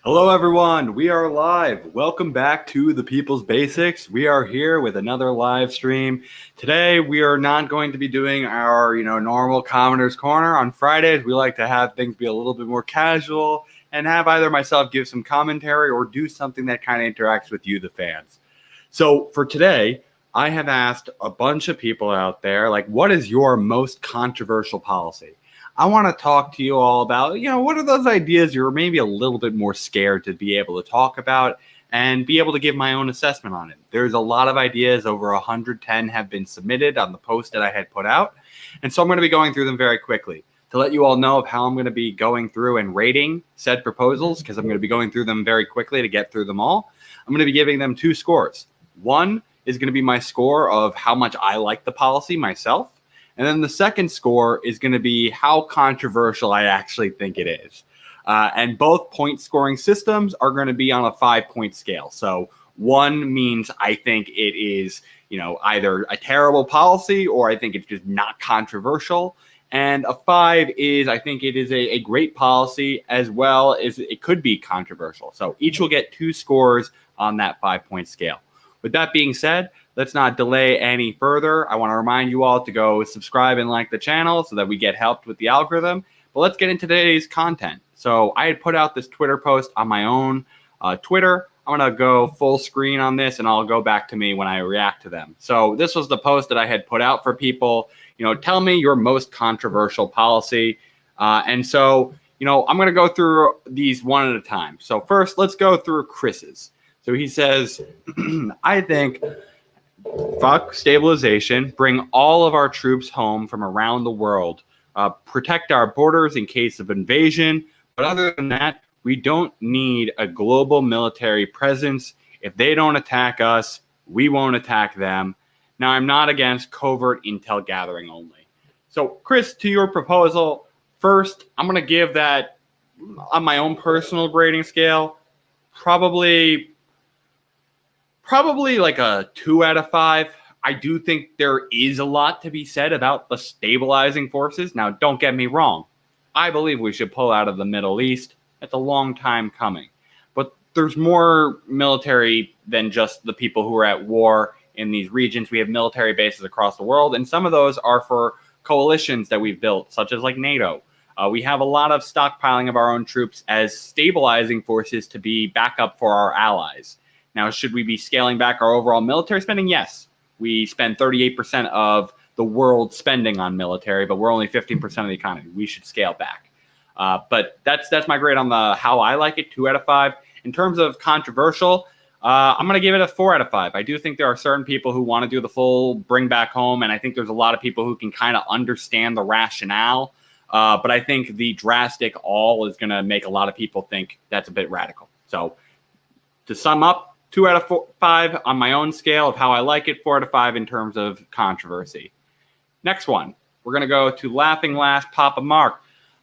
Hello, everyone. We are live. Welcome back to the People's Basics. We are here with another live stream. Today, we are not going to be doing our, normal Commoner's Corner. On Fridays, we like to have things be a little bit more casual and have either myself give some commentary or do something that kind of interacts with you, the fans. So for today, I have asked a bunch of people out there, like, what is your most controversial policy? I want to talk to you all about, what are those ideas you're maybe a little bit more scared to be able to talk about and be able to give my own assessment on it. There's a lot of ideas, over 110 have been submitted on the post that I had put out. And so I'm going to be going through them very quickly to let you all know of how I'm going to be going through and rating said proposals, because I'm going to be going through them very quickly to get through them all. I'm going to be giving them 2 scores. One is going to be my score of how much I like the policy myself. And then the second score is going to be how controversial I actually think it is. And both point scoring systems are going to be on a 5-point scale. So 1 means I think it is, either a terrible policy or I think it's just not controversial. And a 5 is I think it is a great policy as well as it could be controversial. So each will get 2 scores on that 5-point scale. With that being said, let's not delay any further. I want to remind you all to go subscribe and like the channel so that we get helped with the algorithm. But let's get into today's content. So I had put out this Twitter post on my own Twitter. I'm going to go full screen on this and I'll go back to me when I react to them. So this was the post that I had put out for people. Tell me your most controversial policy. And so, I'm going to go through these one at a time. So first, let's go through Chris's. So he says, I think fuck stabilization, bring all of our troops home from around the world, protect our borders in case of invasion. But other than that, we don't need a global military presence. If they don't attack us, we won't attack them. Now, I'm not against covert intel gathering only. So, Chris, to your proposal, first, I'm going to give that on my own personal grading scale, probably like a 2 out of 5. I do think there is a lot to be said about the stabilizing forces. Now, don't get me wrong. I believe we should pull out of the Middle East. It's a long time coming. But there's more military than just the people who are at war in these regions. We have military bases across the world, and some of those are for coalitions that we've built, such as like NATO. We have a lot of stockpiling of our own troops as stabilizing forces to be backup for our allies. Now, should we be scaling back our overall military spending? Yes. We spend 38% of the world's spending on military, but we're only 15% of the economy. We should scale back. But that's my grade on the how I like it, 2 out of 5. In terms of controversial, I'm going to give it a 4 out of 5. I do think there are certain people who want to do the full bring back home, and I think there's a lot of people who can kind of understand the rationale. But I think the drastic all is going to make a lot of people think that's a bit radical. So to sum up, 2 out of 5 on my own scale of how I like it, 4 out of 5 in terms of controversy. Next one, we're going to go to Laughing Last Papa Mark.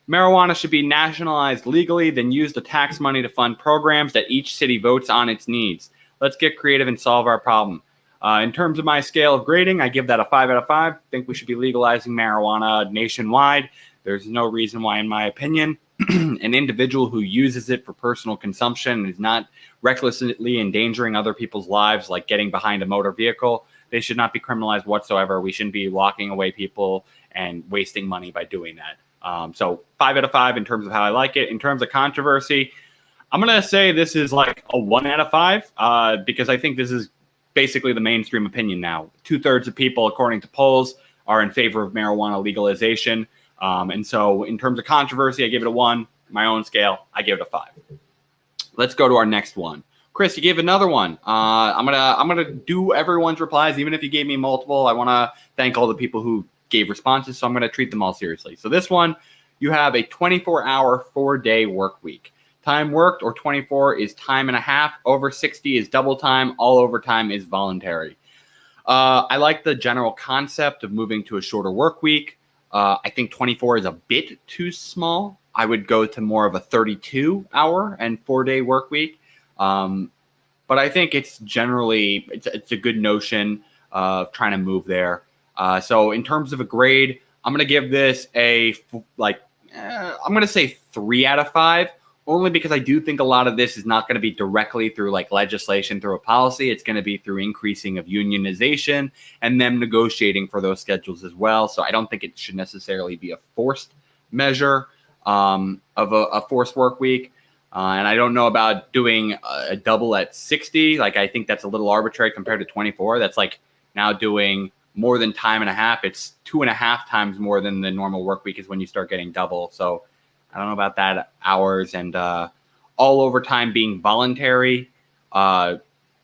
Marijuana should be nationalized legally, then use the tax money to fund programs that each city votes on its needs. Let's get creative and solve our problem. In terms of my scale of grading, I give that a 5 out of 5. I think we should be legalizing marijuana nationwide. There's no reason why, in my opinion, an individual who uses it for personal consumption and is not recklessly endangering other people's lives, like getting behind a motor vehicle, they should not be criminalized whatsoever. We shouldn't be locking away people and wasting money by doing that. So 5 out of 5 in terms of how I like it. In terms of controversy, I'm going to say this is like a 1 out of 5 because I think this is basically the mainstream opinion now. 2/3 of people, according to polls, are in favor of marijuana legalization. And so in terms of controversy, I give it a 1. My own scale, I give it a 5. Let's go to our next one. Chris, you gave another one. I'm gonna do everyone's replies, even if you gave me multiple. I want to thank all the people who gave responses, so I'm going to treat them all seriously. So this one, you have a 24-hour, 4-day work week. Time worked or 24 is time and a half. Over 60 is double time. All overtime is voluntary. I like the general concept of moving to a shorter work week. I think 24 is a bit too small. I would go to more of a 32-hour and 4-day work week. But I think it's generally, it's a good notion of trying to move there. So in terms of a grade, I'm going to give this I'm going to say 3 out of 5. only because I do think a lot of this is not going to be directly through like legislation, through a policy. It's going to be through increasing of unionization and them negotiating for those schedules as well. So I don't think it should necessarily be a forced measure of a forced work week. And I don't know about doing a double at 60. Like, I think that's a little arbitrary compared to 24. That's like now doing more than time and a half. It's 2.5 times more than the normal work week is when you start getting double. So I don't know about that hours, and all overtime being voluntary.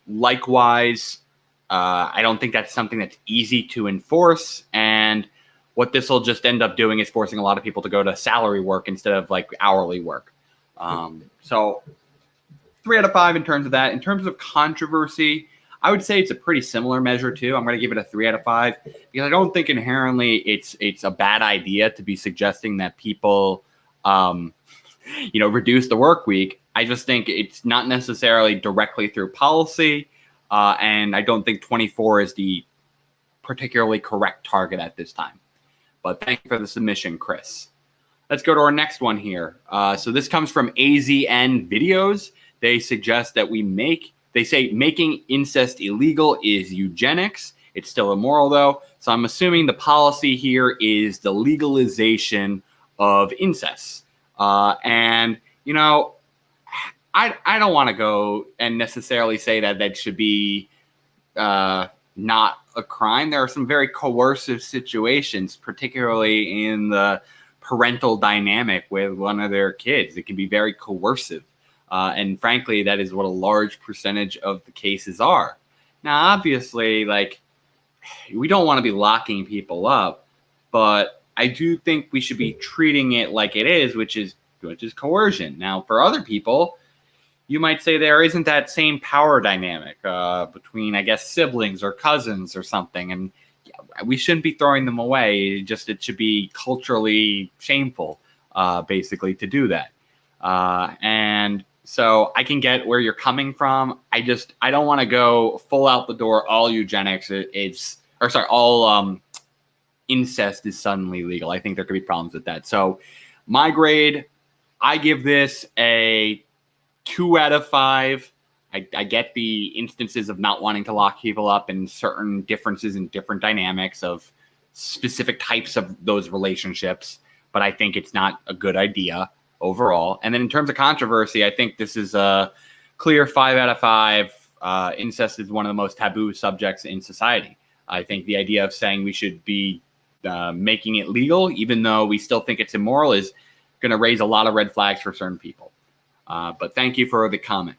Likewise, I don't think that's something that's easy to enforce. And what this will just end up doing is forcing a lot of people to go to salary work instead of like hourly work. So 3 out of 5 in terms of that. In terms of controversy, I would say it's a pretty similar measure too. I'm going to give it a 3 out of 5 because I don't think inherently it's a bad idea to be suggesting that people, reduce the work week. I just think it's not necessarily directly through policy. And I don't think 24 is the particularly correct target at this time. But thank you for the submission, Chris. Let's go to our next one here. So this comes from AZN Videos. They suggest that they say making incest illegal is eugenics. It's still immoral though. So I'm assuming the policy here is the legalization of incest. I don't want to go and necessarily say that should be not a crime. There are some very coercive situations, particularly in the parental dynamic with one of their kids. It can be very coercive. And frankly, that is what a large percentage of the cases are. Now, obviously, like, we don't want to be locking people up, but I do think we should be treating it like it is, which is coercion. Now, for other people, you might say there isn't that same power dynamic between, I guess, siblings or cousins or something. And we shouldn't be throwing them away. It should be culturally shameful, basically, to do that. And so I can get where you're coming from. I don't want to go full out the door. All eugenics all incest is suddenly legal. I think there could be problems with that. So my grade, I give this a 2 out of 5. I get the instances of not wanting to lock people up and certain differences in different dynamics of specific types of those relationships, but I think it's not a good idea overall. And then in terms of controversy, I think this is a clear 5 out of 5. Incest is one of the most taboo subjects in society. I think the idea of saying we should be making it legal, even though we still think it's immoral, is going to raise a lot of red flags for certain people. But thank you for the comment.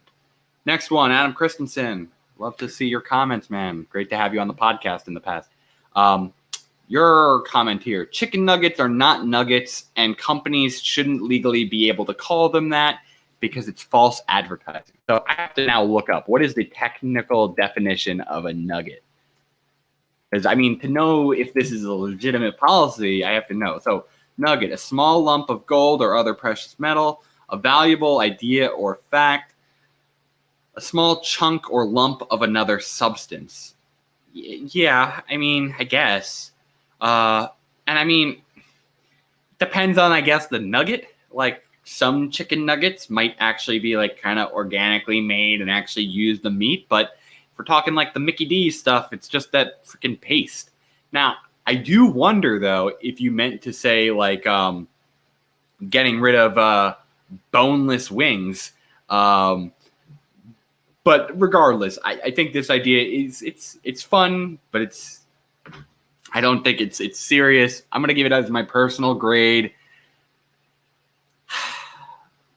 Next one, Adam Christensen. Love to see your comments, man. Great to have you on the podcast in the past. Your comment here: chicken nuggets are not nuggets, and companies shouldn't legally be able to call them that because it's false advertising. So I have to now look up what is the technical definition of a nugget. Because, to know if this is a legitimate policy, I have to know. So nugget, a small lump of gold or other precious metal, a valuable idea or fact, a small chunk or lump of another substance. Yeah, I guess. Depends on, I guess, the nugget. Like, some chicken nuggets might actually be, like, kind of organically made and actually use the meat. But if we're talking, like, the Mickey D's stuff, it's just that freaking paste. Now, I do wonder, though, if you meant to say, like, getting rid of boneless wings. But regardless, I think this idea is it's fun, but I don't think it's serious. I'm gonna give it as my personal grade.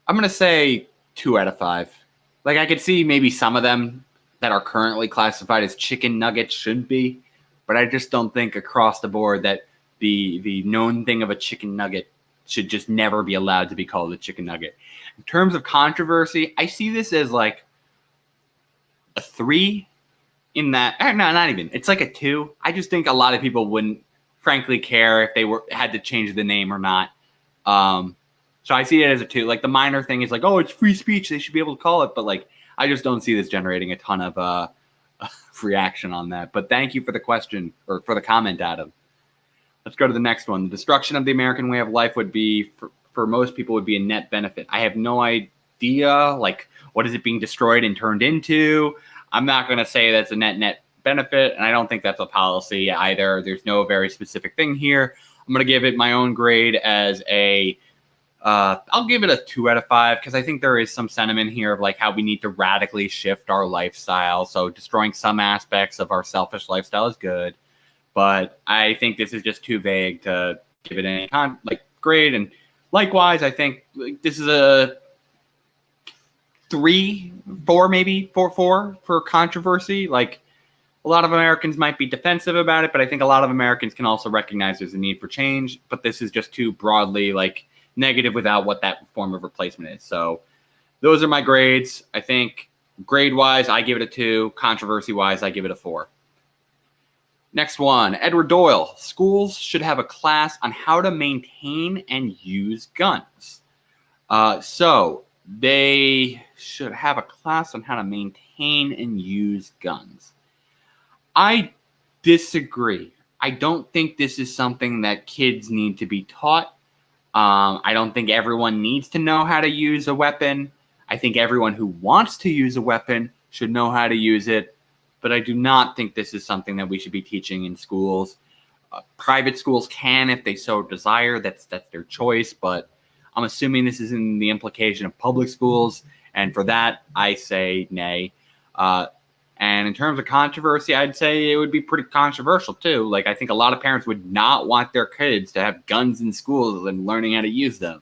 I'm gonna say 2 out of 5. Like, I could see maybe some of them that are currently classified as chicken nuggets should be, but I just don't think across the board that the known thing of a chicken nugget should just never be allowed to be called a chicken nugget. In terms of controversy, I see this as like a 3 in that. No, not even. It's like a 2. I just think a lot of people wouldn't, frankly, care if they had to change the name or not. So I see it as a 2. Like, the minor thing is like, oh, it's free speech, they should be able to call it. But like, I just don't see this generating a ton of reaction on that. But thank you for the question, or for the comment, Adam. Let's go to the next one. The destruction of the American way of life would be, for most people, would be a net benefit. I have no idea. idea, like what is it being destroyed and turned into? I'm not going to say that's a net benefit, and I don't think that's a policy either. There's no very specific thing here. I'm going to give it my own grade as I'll give it a 2 out of 5 because I think there is some sentiment here of like how we need to radically shift our lifestyle. So destroying some aspects of our selfish lifestyle is good, but I think this is just too vague to give it any grade. And likewise, I think this is a 3, 4, maybe 4 for controversy. Like a lot of Americans might be defensive about it, but I think a lot of Americans can also recognize there's a need for change. But this is just too broadly like negative without what that form of replacement is. So those are my grades. I think grade-wise, I give it a 2. Controversy-wise, I give it a 4. Next one, Edward Doyle. Schools should have a class on how to maintain and use guns. So they should have a class on how to maintain and use guns. I disagree. I don't think this is something that kids need to be taught. I don't think everyone needs to know how to use a weapon. I think everyone who wants to use a weapon should know how to use it. But I do not think this is something that we should be teaching in schools. Private schools can if they so desire. That's their choice. But I'm assuming this is in the implication of public schools. And for that, I say nay. And in terms of controversy, I'd say it would be pretty controversial too. Like I think a lot of parents would not want their kids to have guns in schools and learning how to use them.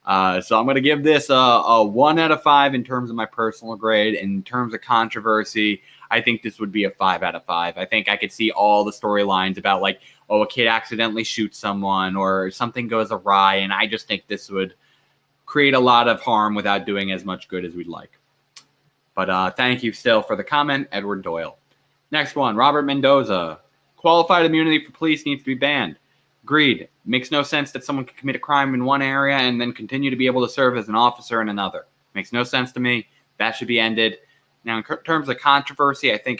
So I'm going to give this a 1 out of 5 in terms of my personal grade. In terms of controversy, I think this would be a 5 out of 5. I think I could see all the storylines about like, oh, a kid accidentally shoots someone or something goes awry. And I just think this would create a lot of harm without doing as much good as we'd like. But thank you still for the comment, Edward Doyle. Next one, Robert Mendoza. Qualified immunity for police needs to be banned. Agreed. Makes no sense that someone can commit a crime in one area and then continue to be able to serve as an officer in another. Makes no sense to me. That should be ended. Now, in terms of controversy, I think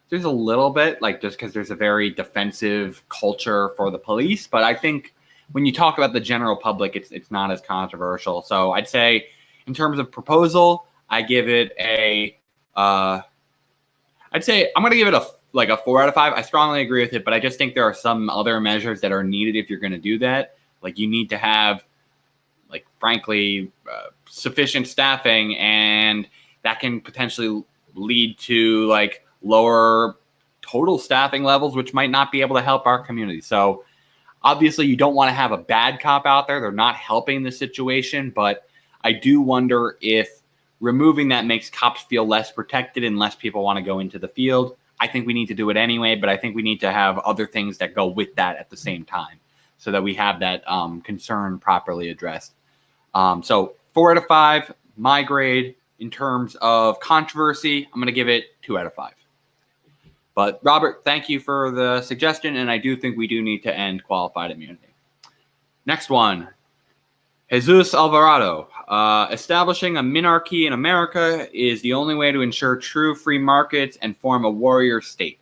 there's a little bit, like just because there's a very defensive culture for the police. But I think when you talk about the general public, it's not as controversial. So I'd say in terms of proposal, I give it I'd say I'm going to give it a 4 out of 5. I strongly agree with it, but I just think there are some other measures that are needed if you're going to do that. Like you need to have, like, frankly, sufficient staffing, and that can potentially lead to like lower total staffing levels, which might not be able to help our community. So obviously you don't want to have a bad cop out there. They're not helping the situation, but I do wonder if removing that makes cops feel less protected and less people want to go into the field. I think we need to do it anyway, but I think we need to have other things that go with that at the same time so that we have that concern properly addressed. So 4 out of 5, my grade. In terms of controversy, I'm going to give it 2 out of 5. But Robert, thank you for the suggestion, and I do think we do need to end qualified immunity. Next one. Jesus Alvarado. Establishing a minarchy in America is the only way to ensure true free markets and form a warrior state.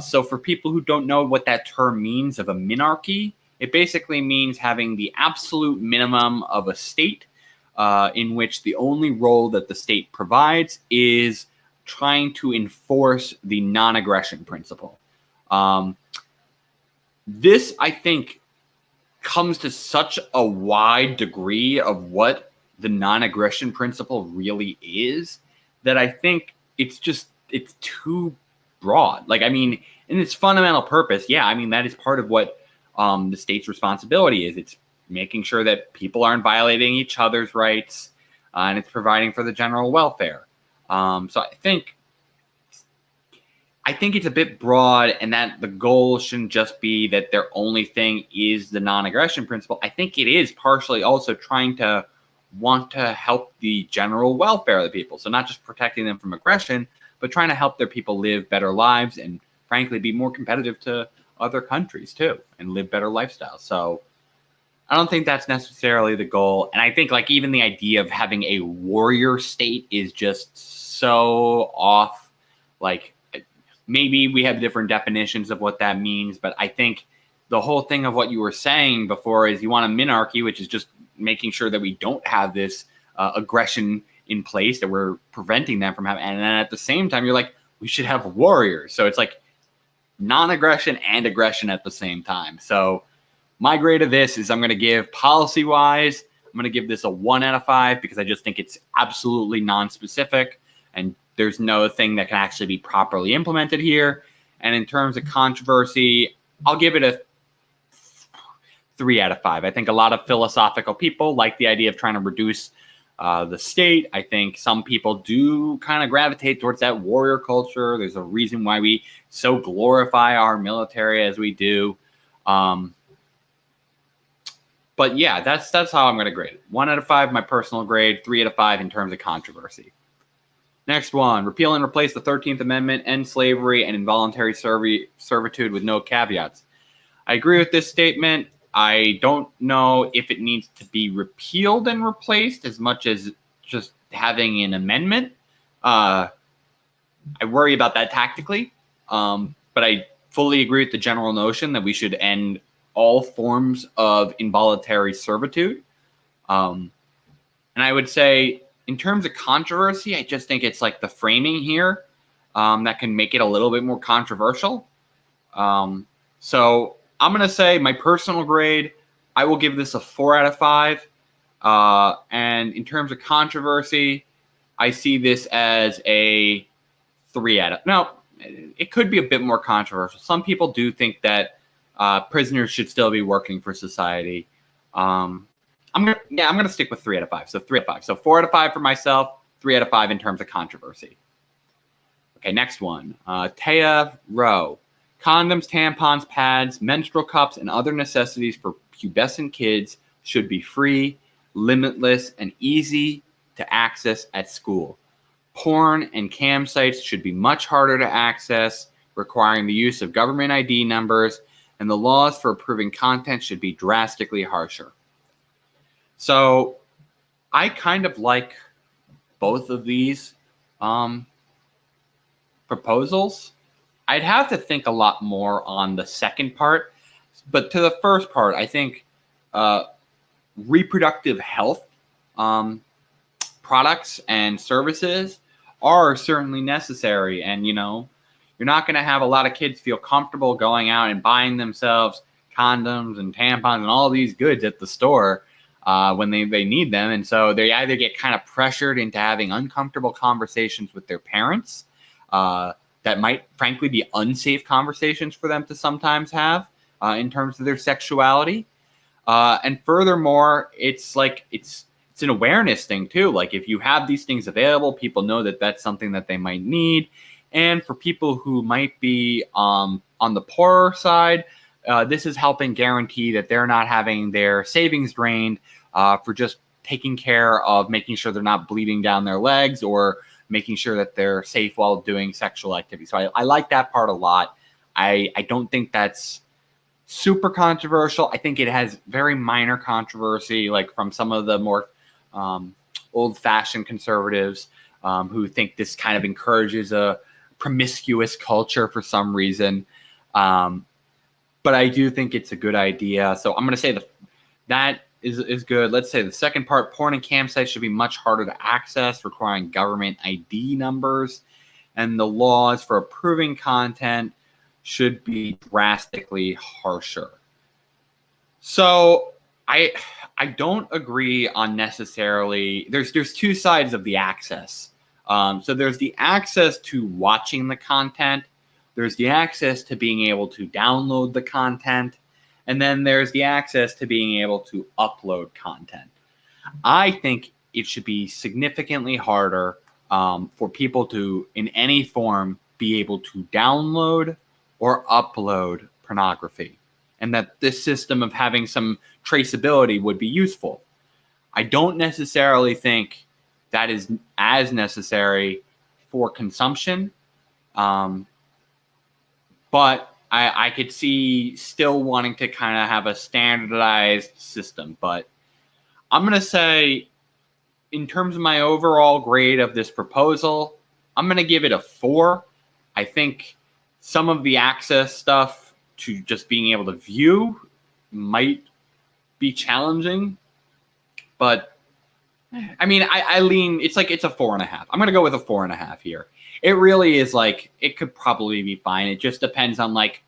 So for people who don't know what that term means of a minarchy, it basically means having the absolute minimum of a state in which the only role that the state provides is trying to enforce the non-aggression principle. This, I think, comes to such a wide degree of what the non-aggression principle really is that I think it's too broad. Like, I mean, in its fundamental purpose, yeah, I mean, that is part of what the state's responsibility is. It's making sure that people aren't violating each other's rights, and it's providing for the general welfare. So I think it's a bit broad, and that the goal shouldn't just be that their only thing is the non-aggression principle. I think it is partially also trying to want to help the general welfare of the people. So not just protecting them from aggression, but trying to help their people live better lives and, frankly, be more competitive to other countries too and live better lifestyles. So I don't think that's necessarily the goal. And I think like even the idea of having a warrior state is just so off. Like maybe we have different definitions of what that means, but I think the whole thing of what you were saying before is you want a minarchy, which is just making sure that we don't have this aggression in place that we're preventing them from having. And then at the same time, you're like, we should have warriors. So it's like non-aggression and aggression at the same time. So my grade of this is I'm going to give policy-wise, I'm going to give this a 1 out of 5 because I just think it's absolutely non-specific and there's no thing that can actually be properly implemented here. And in terms of controversy, I'll give it a 3 out of 5. I think a lot of philosophical people like the idea of trying to reduce the state. I think some people do kind of gravitate towards that warrior culture. There's a reason why we so glorify our military as we do. But yeah, that's how I'm going to grade it. 1 out of 5, my personal grade. 3 out of 5 in terms of controversy. Next one, repeal and replace the 13th Amendment, end slavery and involuntary servitude with no caveats. I agree with this statement. I don't know if it needs to be repealed and replaced as much as just having an amendment. I worry about that tactically, but I fully agree with the general notion that we should end all forms of involuntary servitude. And I would say in terms of controversy, I just think it's like the framing here that can make it a little bit more controversial. So I'm going to say my personal grade, I will give this a 4 out of 5. And in terms of controversy, I see this as a 3 out of... No, it could be a bit more controversial. Some people do think that prisoners should still be working for society. I'm gonna stick with 3 out of 5. So 3 out of 5. So 4 out of 5 for myself, 3 out of 5 in terms of controversy. Okay, next one. Taya Rowe. Condoms, tampons, pads, menstrual cups, and other necessities for pubescent kids should be free, limitless, and easy to access at school. Porn and cam sites should be much harder to access, requiring the use of government ID numbers, and the laws for approving content should be drastically harsher. So I kind of like both of these proposals. I'd have to think a lot more on the second part, but to the first part, I think reproductive health products and services are certainly necessary. And, you know, you're not going to have a lot of kids feel comfortable going out and buying themselves condoms and tampons and all these goods at the store when they need them. And so they either get kind of pressured into having uncomfortable conversations with their parents that might, frankly, be unsafe conversations for them to sometimes have in terms of their sexuality. And furthermore, it's an awareness thing too. Like if you have these things available, people know that that's something that they might need. And for people who might be on the poorer side, this is helping guarantee that they're not having their savings drained for just taking care of making sure they're not bleeding down their legs or making sure that they're safe while doing sexual activity. So I like that part a lot. I don't think that's super controversial. I think it has very minor controversy, like from some of the more old-fashioned conservatives who think this kind of encourages a promiscuous culture for some reason. But I do think it's a good idea. So I'm going to say that is good. Let's say the second part, porn and campsites should be much harder to access, requiring government ID numbers, and the laws for approving content should be drastically harsher. So I don't agree on necessarily. There's two sides of the access. So there's the access to watching the content. There's the access to being able to download the content. And then there's the access to being able to upload content. I think it should be significantly harder for people to, in any form, be able to download or upload pornography. And that this system of having some traceability would be useful. I don't necessarily think that is as necessary for consumption. But I could see still wanting to kind of have a standardized system. But I'm going to say, in terms of my overall grade of this proposal, I'm going to give it a 4. I think some of the access stuff to just being able to view might be challenging. But I mean, I lean. It's like it's a 4.5. I'm gonna go with a 4.5 here. It really is like it could probably be fine. It just depends on like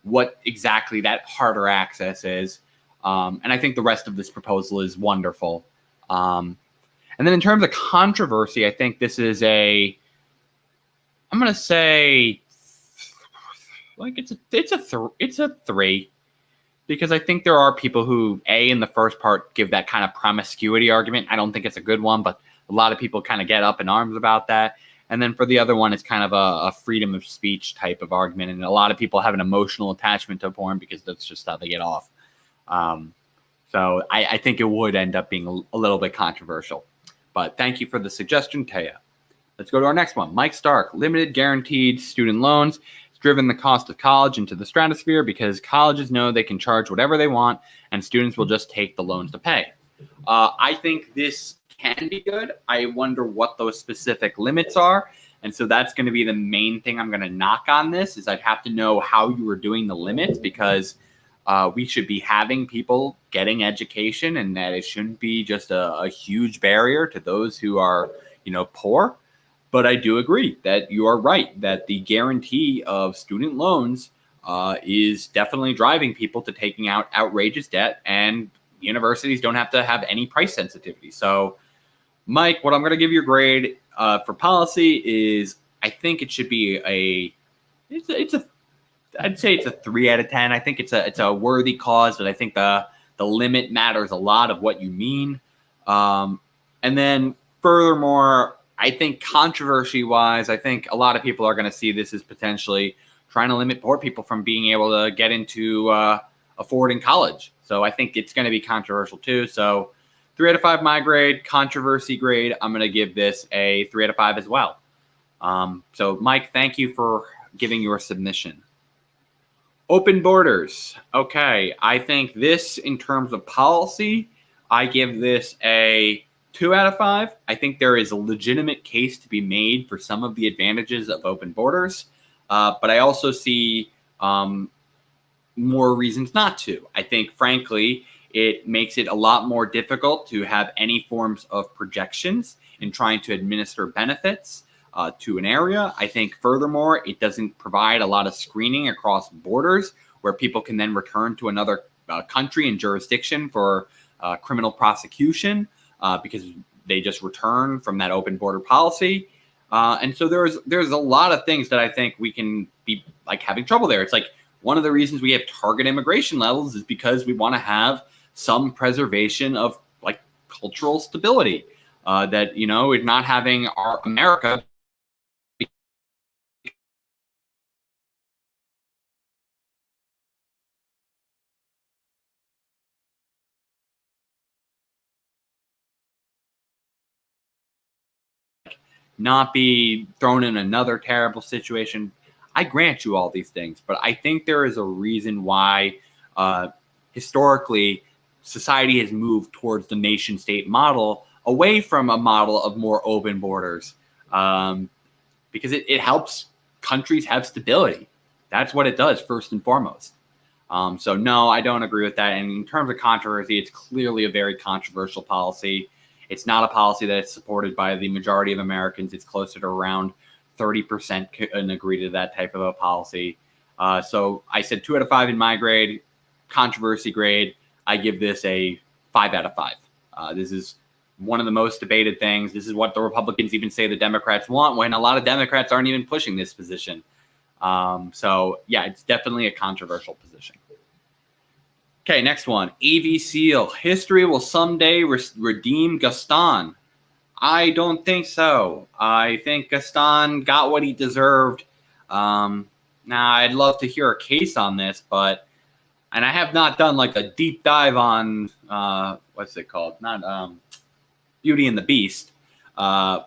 what exactly that harder access is. And I think the rest of this proposal is wonderful. And then in terms of controversy, I think this is I'm gonna say like it's a 3 because I think there are people who in the first part give that kind of promiscuity argument. I don't think it's a good one, but a lot of people kind of get up in arms about that. And then for the other one, it's kind of a freedom of speech type of argument. And a lot of people have an emotional attachment to porn because that's just how they get off. So I think it would end up being a little bit controversial. But thank you for the suggestion, Taya. Let's go to our next one. Mike Stark, limited guaranteed student loans. It's driven the cost of college into the stratosphere because colleges know they can charge whatever they want and students will just take the loans to pay. I think this can be good. I wonder what those specific limits are. And so that's going to be the main thing I'm going to knock on this is I'd have to know how you were doing the limits because we should be having people getting education and that it shouldn't be just a huge barrier to those who are, poor. But I do agree that you are right, that the guarantee of student loans is definitely driving people to taking out outrageous debt, and universities don't have to have any price sensitivity. So, Mike, what I'm going to give you a grade for policy is I think it should be I'd say it's a 3 out of 10. I think it's a worthy cause, but I think the limit matters a lot of what you mean. And then furthermore, I think controversy-wise, I think a lot of people are going to see this as potentially trying to limit poor people from being able to get into affording college. So I think it's going to be controversial too. So 3 out of 5 my grade, controversy grade. I'm going to give this a 3 out of 5 as well. So Mike, thank you for giving your submission. Open borders. Okay, I think this in terms of policy, I give this a 2 out of 5. I think there is a legitimate case to be made for some of the advantages of open borders, but I also see more reasons not to. I think, frankly, it makes it a lot more difficult to have any forms of projections in trying to administer benefits to an area. I think, furthermore, it doesn't provide a lot of screening across borders where people can then return to another country and jurisdiction for criminal prosecution. Because they just return from that open border policy. And so there's a lot of things that I think we can be like having trouble there. It's like one of the reasons we have target immigration levels is because we want to have some preservation of like cultural stability that, we're not having our America not be thrown in another terrible situation. I grant you all these things, but I think there is a reason why historically society has moved towards the nation state model away from a model of more open borders because it helps countries have stability. That's what it does first and foremost. So no, I don't agree with that. And in terms of controversy, it's clearly a very controversial policy. It's not a policy that is supported by the majority of Americans. It's closer to around 30% can agree to that type of a policy. So I said 2 out of 5 in my grade, controversy grade. I give this a 5 out of 5. This is one of the most debated things. This is what the Republicans even say the Democrats want when a lot of Democrats aren't even pushing this position. So yeah, it's definitely a controversial position. Okay, next one. A.V. Seal. History will someday redeem Gaston. I don't think so. I think Gaston got what he deserved. Now, I'd love to hear a case on this, and I have not done like a deep dive on, what's it called? Not Beauty and the Beast. But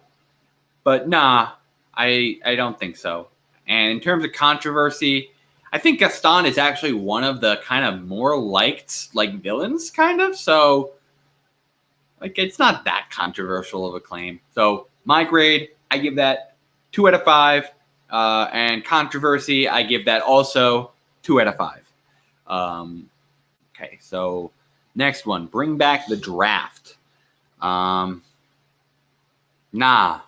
nah, I don't think so. And in terms of controversy, I think Gaston is actually one of the kind of more liked like villains, kind of. So, like, it's not that controversial of a claim. So, my grade, I give that 2 out of 5. And controversy, I give that also 2 out of 5. Okay, so next one, bring back the draft. Nah.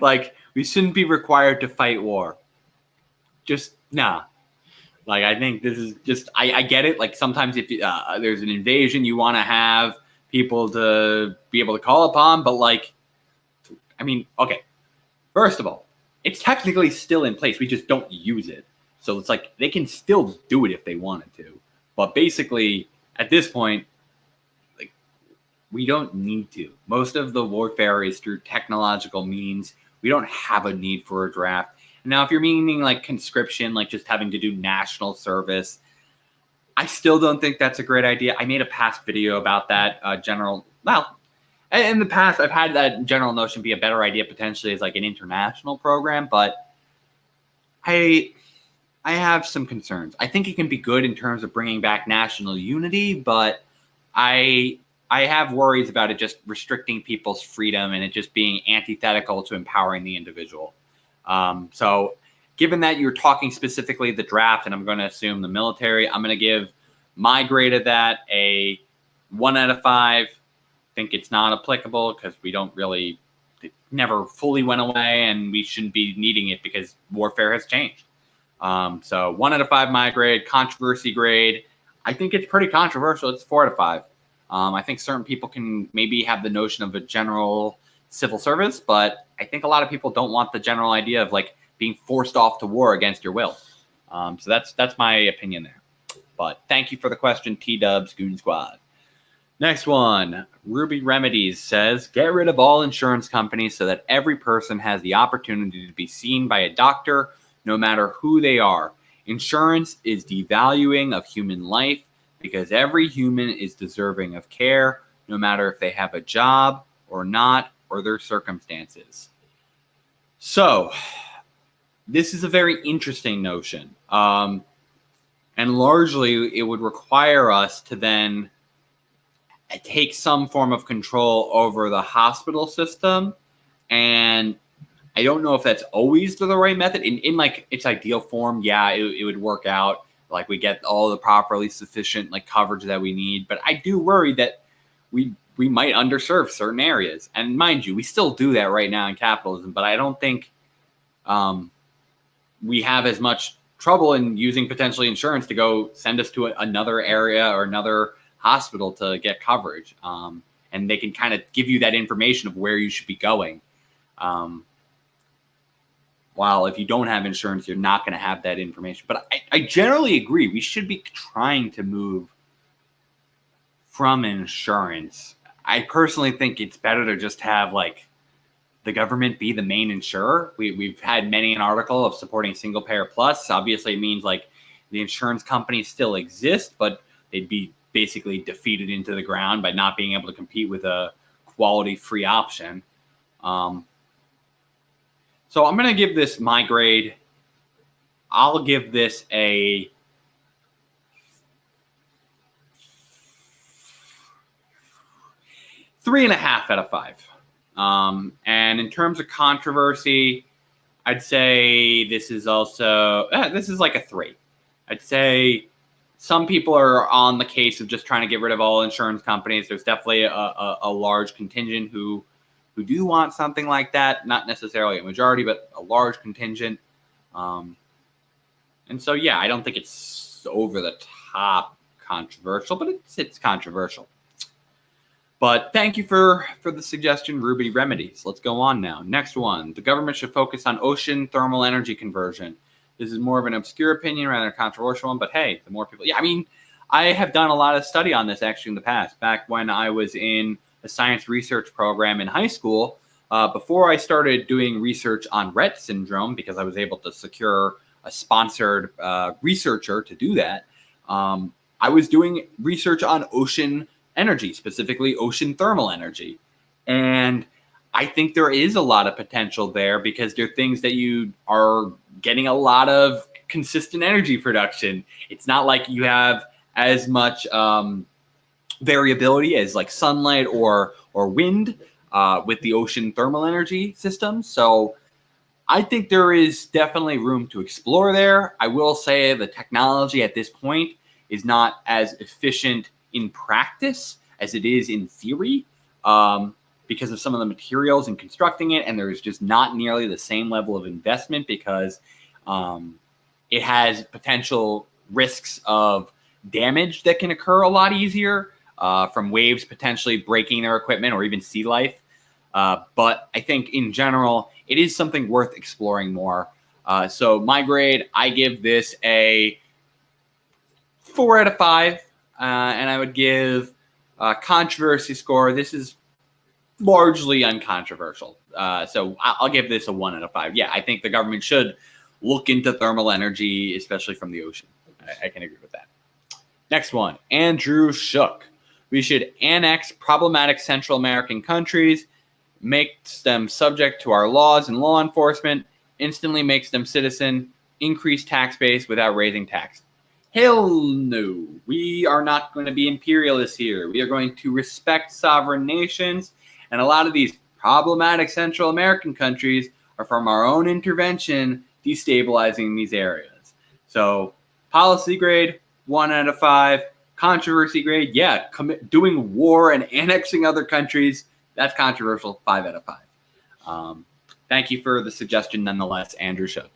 Like, we shouldn't be required to fight war. Just nah. Like, I think this is just, I get it. Like, sometimes if there's an invasion, you want to have people to be able to call upon. But, like, I mean, okay. First of all, it's technically still in place. We just don't use it. So it's like they can still do it if they wanted to. But basically, at this point, like, we don't need to. Most of the warfare is through technological means. We don't have a need for a draft. Now, if you're meaning like conscription, like just having to do national service, I still don't think that's a great idea. I made a past video about that general. Well, in the past, I've had that general notion be a better idea potentially as like an international program, but I have some concerns. I think it can be good in terms of bringing back national unity, but I have worries about it just restricting people's freedom and it just being antithetical to empowering the individual. So given that you're talking specifically the draft, and I'm going to assume the military, I'm going to give my grade of that a 1 out of 5. I think it's not applicable because we don't really, it never fully went away and we shouldn't be needing it because warfare has changed. So 1 out of 5, my grade. Controversy grade, I think it's pretty controversial. It's 4 out of 5. I think certain people can maybe have the notion of a general civil service, but I think a lot of people don't want the general idea of like being forced off to war against your will. So that's my opinion there. But thank you for the question, T-Dubs Goon Squad. Next one, Ruby Remedies says, get rid of all insurance companies so that every person has the opportunity to be seen by a doctor, no matter who they are. Insurance is devaluing of human life because every human is deserving of care, no matter if they have a job or not, or their circumstances. So, this is a very interesting notion. And largely, it would require us to then take some form of control over the hospital system. And I don't know if that's always the right method. In like its ideal form, yeah, it would work out. Like we get all the properly sufficient like coverage that we need. But I do worry that we might underserve certain areas. And mind you, we still do that right now in capitalism. But I don't think we have as much trouble in using potentially insurance to go send us to another area or another hospital to get coverage. And they can kind of give you that information of where you should be going. While if you don't have insurance, you're not going to have that information. But I generally agree. We should be trying to move from insurance. I personally think it's better to just have like the government be the main insurer. We've had many an article of supporting single payer plus. Obviously, it means like the insurance companies still exist, but they'd be basically defeated into the ground by not being able to compete with a quality free option. So I'm going to give this my grade. I'll give this a 3.5 out of 5. And in terms of controversy, I'd say this is also, this is like a 3. I'd say some people are on the case of just trying to get rid of all insurance companies. There's definitely a large contingent who do want something like that. Not necessarily a majority, but a large contingent. And so, yeah, I don't think it's over the top controversial, but it's controversial. But thank you for the suggestion, Ruby Remedies. Let's go on now. Next one. The government should focus on ocean thermal energy conversion. This is more of an obscure opinion rather than a controversial one, but hey, the more people... Yeah, I mean, I have done a lot of study on this actually in the past. Back when I was in a science research program in high school, before I started doing research on Rett syndrome, because I was able to secure a sponsored researcher to do that, I was doing research on ocean energy, specifically ocean thermal energy. And I think there is a lot of potential there because there are things that you are getting a lot of consistent energy production. It's not like you have as much variability as like sunlight or wind with the ocean thermal energy system. So I think there is definitely room to explore there. I will say the technology at this point is not as efficient in practice as it is in theory. because of some of the materials in constructing it, and there's just not nearly the same level of investment because it has potential risks of damage that can occur a lot easier from waves potentially breaking their equipment or even sea life. But I think in general, it is something worth exploring more. So my grade, I give this a 4 out of 5. And I would give controversy score. This is largely uncontroversial. So I'll give this a 1 out of 5. Yeah, I think the government should look into thermal energy, especially from the ocean. I can agree with that. Next one, Andrew Shook. We should annex problematic Central American countries, makes them subject to our laws and law enforcement, instantly makes them citizen, increase tax base without raising tax. Hell no. We are not going to be imperialists here. We are going to respect sovereign nations, and a lot of these problematic Central American countries are from our own intervention destabilizing these areas. So policy grade, 1 out of 5. Controversy grade, yeah, doing war and annexing other countries, that's controversial, 5 out of 5. Thank you for the suggestion nonetheless, Andrew Shook.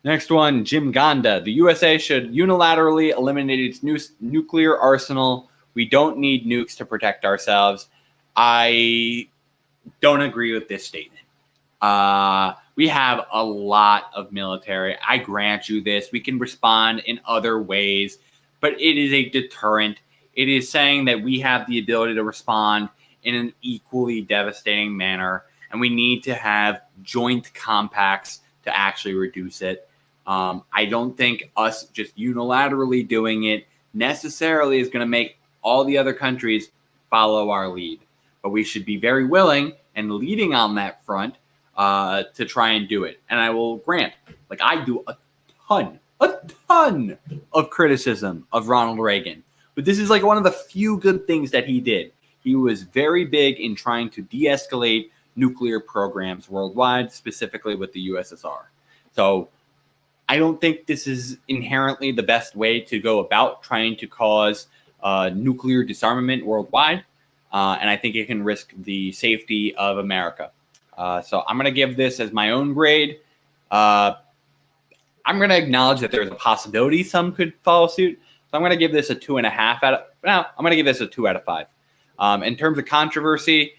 Next one, Jim Gonda. The USA should unilaterally eliminate its nuclear arsenal. We don't need nukes to protect ourselves. I don't agree with this statement. We have a lot of military. I grant you this. We can respond in other ways, but it is a deterrent. It is saying that we have the ability to respond in an equally devastating manner, and we need to have joint compacts to actually reduce it. I don't think us just unilaterally doing it necessarily is going to make all the other countries follow our lead. But we should be very willing and leading on that front to try and do it. And I will grant, like I do a ton of criticism of Ronald Reagan. But this is like one of the few good things that he did. He was very big in trying to de-escalate nuclear programs worldwide, specifically with the USSR. So I don't think this is inherently the best way to go about trying to cause nuclear disarmament worldwide. And I think it can risk the safety of America. So I'm going to give this as my own grade. I'm going to acknowledge that there's a possibility some could follow suit. So I'm going to give this a 2.5 out of. No, I'm going to give this a 2 out of 5. In terms of controversy,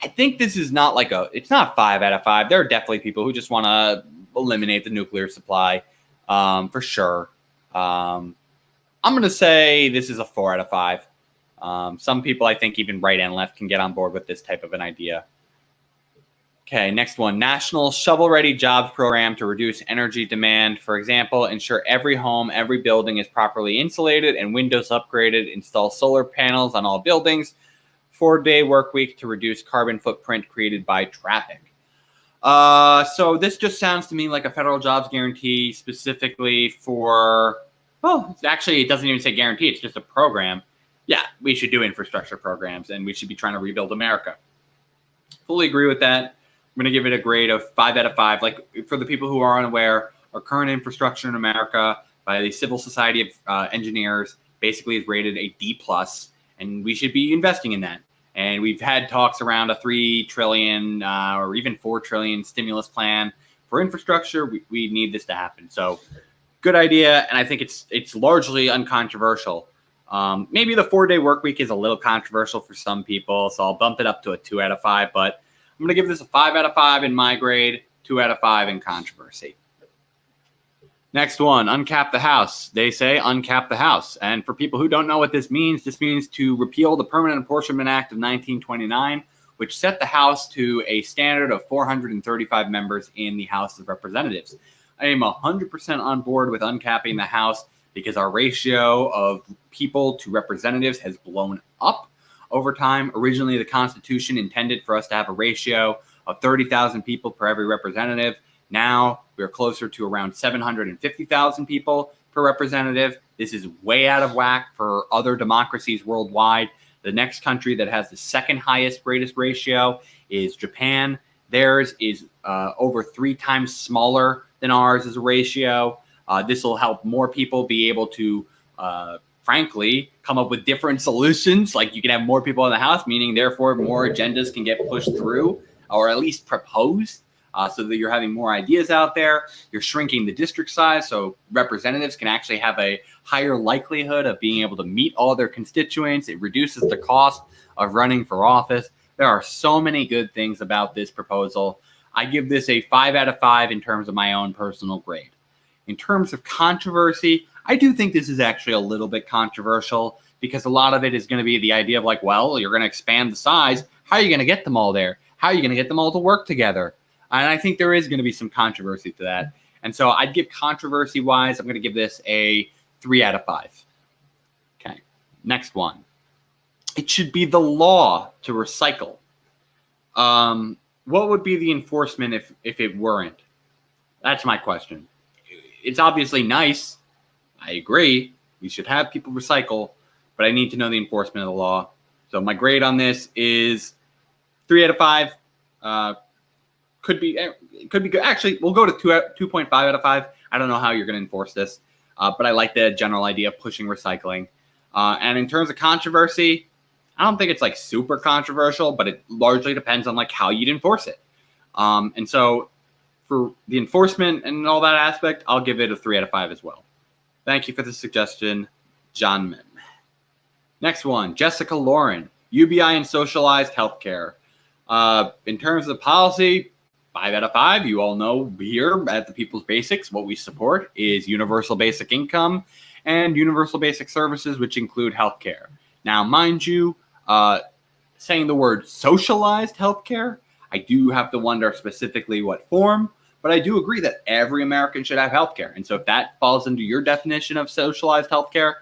I think this is not like it's not 5 out of 5. There are definitely people who just want to eliminate the nuclear supply, for sure. I'm going to say this is a 4 out of 5. Some people, I think even right and left, can get on board with this type of an idea. Okay, next one. National Shovel-Ready Jobs Program to reduce energy demand. For example, ensure every home, every building is properly insulated and windows upgraded. Install solar panels on all buildings. 4-day work week to reduce carbon footprint created by traffic. So this just sounds to me like a federal jobs guarantee specifically for, well, actually it doesn't even say guarantee. It's just a program. Yeah, we should do infrastructure programs and we should be trying to rebuild America. Fully agree with that. I'm going to give it a grade of 5 out of 5. Like for the people who are unaware, our current infrastructure in America by the Civil Society of Engineers basically is rated a D+, and we should be investing in that. And we've had talks around a $3 trillion or even $4 trillion stimulus plan for infrastructure. We need this to happen. So good idea. And I think it's largely uncontroversial. Maybe the 4-day work week is a little controversial for some people. So I'll bump it up to a 2 out of 5. But I'm going to give this a 5 out of 5 in my grade, 2 out of 5 in controversy. Next one, uncap the House. They say uncap the House. And for people who don't know what this means to repeal the Permanent Apportionment Act of 1929, which set the House to a standard of 435 members in the House of Representatives. I am 100% on board with uncapping the House because our ratio of people to representatives has blown up over time. Originally, the Constitution intended for us to have a ratio of 30,000 people per every representative. Now we're closer to around 750,000 people per representative. This is way out of whack for other democracies worldwide. The next country that has the second highest, greatest ratio is Japan. Theirs is over 3 times smaller than ours as a ratio. This will help more people be able to frankly, come up with different solutions. Like you can have more people in the House, meaning therefore more agendas can get pushed through or at least proposed. So that you're having more ideas out there. You're shrinking the district size, so representatives can actually have a higher likelihood of being able to meet all their constituents. It reduces the cost of running for office. There are so many good things about this proposal. I give this a 5 out of 5 in terms of my own personal grade. In terms of controversy, I do think this is actually a little bit controversial because a lot of it is going to be the idea of like, well, you're going to expand the size. How are you going to get them all there? How are you going to get them all to work together? And I think there is going to be some controversy to that. And so I'd give controversy-wise, I'm going to give this a 3 out of 5. Okay, next one. It should be the law to recycle. What would be the enforcement if it weren't? That's my question. It's obviously nice. I agree. We should have people recycle, but I need to know the enforcement of the law. So my grade on this is 3 out of 5. Could be good. Actually, we'll go to 2.5 out of 5. I don't know how you're going to enforce this, but I like the general idea of pushing recycling. And in terms of controversy, I don't think it's like super controversial, but it largely depends on like how you'd enforce it. And so for the enforcement and all that aspect, I'll give it a 3 out of 5 as well. Thank you for the suggestion, John Mim. Next one, Jessica Lauren, UBI and socialized healthcare. In terms of policy, 5 out of 5. You all know here at the People's Basics, what we support is universal basic income and universal basic services, which include healthcare. Now, mind you, saying the word socialized healthcare, I do have to wonder specifically what form, but I do agree that every American should have healthcare. And so if that falls into your definition of socialized healthcare,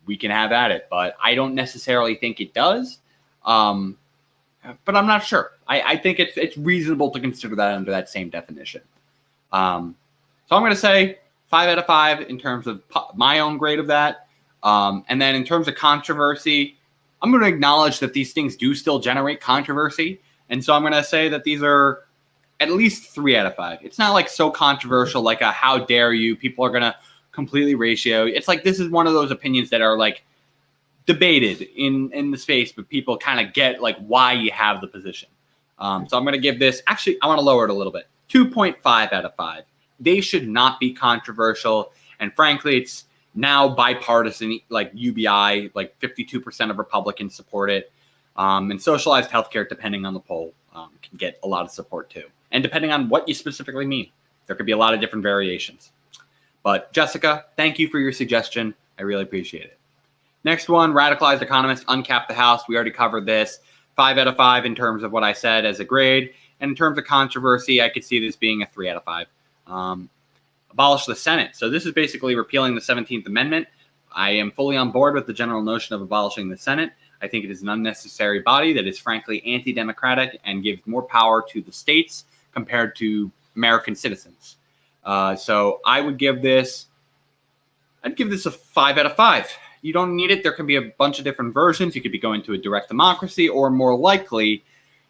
we can have at it. But I don't necessarily think it does. But I'm not sure. I think it's reasonable to consider that under that same definition. So I'm going to say 5 out of 5 in terms of my own grade of that. And then in terms of controversy, I'm going to acknowledge that these things do still generate controversy. And so I'm going to say that these are at least 3 out of 5. It's not like so controversial, like a how dare you, people are going to completely ratio. It's like this is one of those opinions that are like debated in the space, but people kind of get like why you have the position. So I'm going to give this, actually, I want to lower it a little bit, 2.5 out of 5. They should not be controversial. And frankly, it's now bipartisan, like UBI, like 52% of Republicans support it. And socialized healthcare, depending on the poll, can get a lot of support too. And depending on what you specifically mean, there could be a lot of different variations. But Jessica, thank you for your suggestion. I really appreciate it. Next one, radicalized economists uncap the House. We already covered this. 5 out of 5 in terms of what I said as a grade. And in terms of controversy, I could see this being a 3 out of 5. Abolish the Senate. So this is basically repealing the 17th Amendment. I am fully on board with the general notion of abolishing the Senate. I think it is an unnecessary body that is frankly anti-democratic and gives more power to the states compared to American citizens. So I would give this, I'd give this a 5 out of 5. You don't need it. There can be a bunch of different versions. You could be going to a direct democracy, or more likely,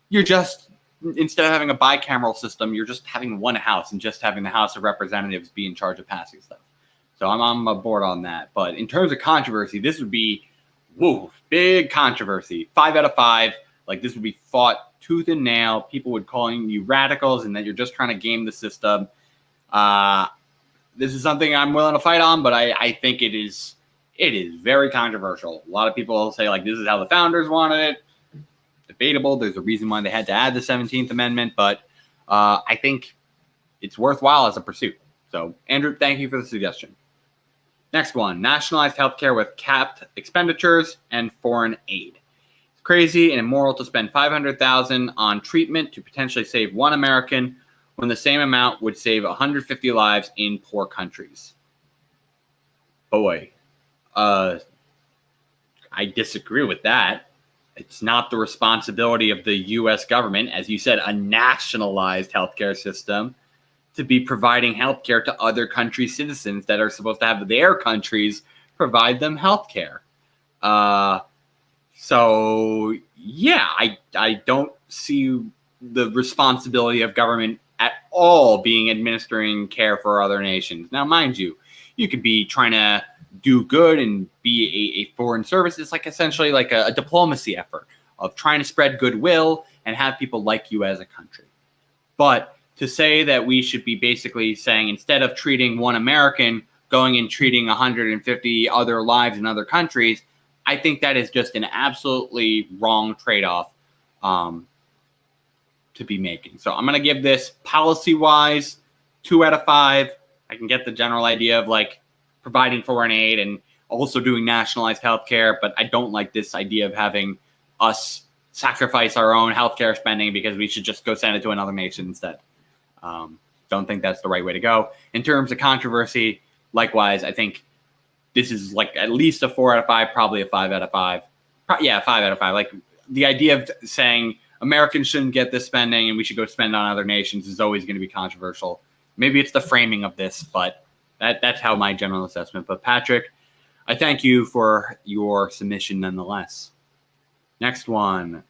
you're just, instead of having a bicameral system, you're just having one house and just having the House of Representatives be in charge of passing stuff. So I'm on board on that. But in terms of controversy, this would be, whoa, big controversy. 5 out of 5. Like this would be fought tooth and nail. People would calling you radicals and that you're just trying to game the system. This is something I'm willing to fight on, but I think it is very controversial. A lot of people will say, like, this is how the founders wanted it. Debatable. There's a reason why they had to add the 17th Amendment, but I think it's worthwhile as a pursuit. So, Andrew, thank you for the suggestion. Next one, nationalized healthcare with capped expenditures and foreign aid. It's crazy and immoral to spend $500,000 on treatment to potentially save one American when the same amount would save 150 lives in poor countries. Boy. I disagree with that. It's not the responsibility of the U.S. government, as you said, a nationalized healthcare system, to be providing healthcare to other countries' citizens that are supposed to have their countries provide them healthcare. So, yeah, I don't see the responsibility of government at all being administering care for other nations. Now, mind you, you could be trying to do good and be a foreign service. It's like essentially like a diplomacy effort of trying to spread goodwill and have people like you as a country. But to say that we should be basically saying instead of treating one American, going and treating 150 other lives in other countries, I think that is just an absolutely wrong trade-off to be making. So I'm going to give this policy-wise 2 out of 5. I can get the general idea of like providing foreign aid and also doing nationalized healthcare, but I don't like this idea of having us sacrifice our own healthcare spending because we should just go send it to another nation instead. Don't think that's the right way to go. In terms of controversy, likewise, I think this is like at least a 4 out of 5, probably a 5 out of 5. 5 out of 5. Like the idea of saying Americans shouldn't get this spending and we should go spend on other nations is always going to be controversial. Maybe it's the framing of this, but that's how my general assessment. But Patrick, I thank you for your submission nonetheless. Next one.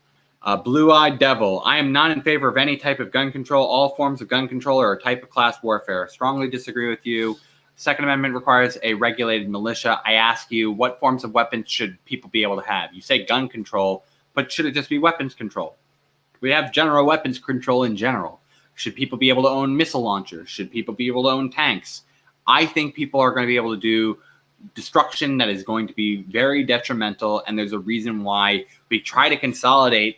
Blue-Eyed Devil. I am not in favor of any type of gun control. All forms of gun control are a type of class warfare. Strongly disagree with you. Second Amendment requires a regulated militia. I ask you, what forms of weapons should people be able to have? You say gun control, but should it just be weapons control? We have general weapons control in general. Should people be able to own missile launchers? Should people be able to own tanks? I think people are going to be able to do destruction that is going to be very detrimental, and there's a reason why we try to consolidate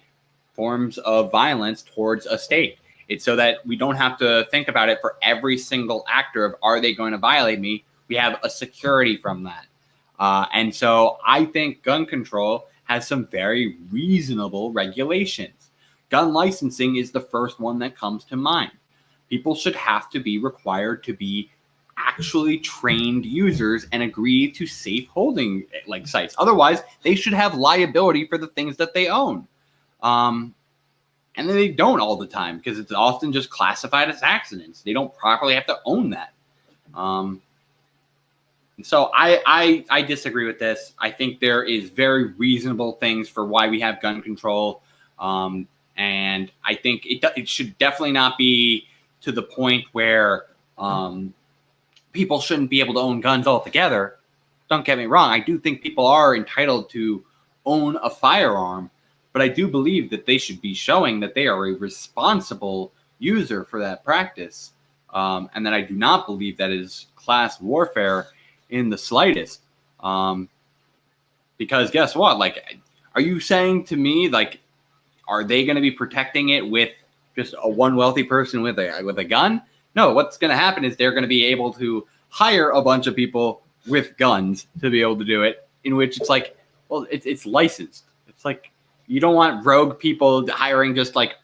forms of violence towards a state. It's so that we don't have to think about it for every single actor of are they going to violate me? We have a security from that. And so I think gun control has some very reasonable regulations. Gun licensing is the first one that comes to mind. People should have to be required to be actually trained users and agree to safe holding like sites. Otherwise, they should have liability for the things that they own. And then they don't all the time because it's often just classified as accidents. They don't properly have to own that. And so I disagree with this. I think there is very reasonable things for why we have gun control. And I think it should definitely not be to the point where people shouldn't be able to own guns altogether. Don't get me wrong. I do think people are entitled to own a firearm, but I do believe that they should be showing that they are a responsible user for that practice. And that I do not believe that is class warfare in the slightest. Because guess what? Like, are you saying to me, like, are they going to be protecting it with just one wealthy person with a gun? No, what's going to happen is they're going to be able to hire a bunch of people with guns to be able to do it, in which it's like, well, it's licensed. It's like, you don't want rogue people hiring just like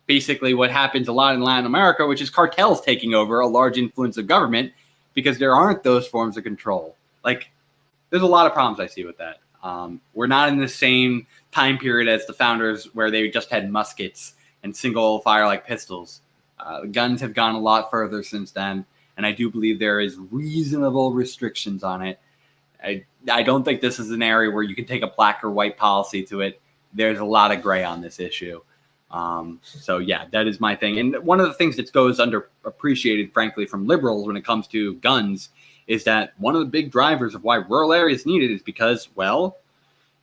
basically what happens a lot in Latin America, which is cartels taking over a large influence of government because there aren't those forms of control. Like, there's a lot of problems I see with that. We're not in the same time period as the founders where they just had muskets and single fire like pistols. Guns have gone a lot further since then, and I do believe there is reasonable restrictions on it. I don't think this is an area where you can take a black or white policy to it. There's a lot of gray on this issue. So yeah, that is my thing. And one of the things that goes underappreciated, frankly, from liberals when it comes to guns is that one of the big drivers of why rural areas need it is because, well,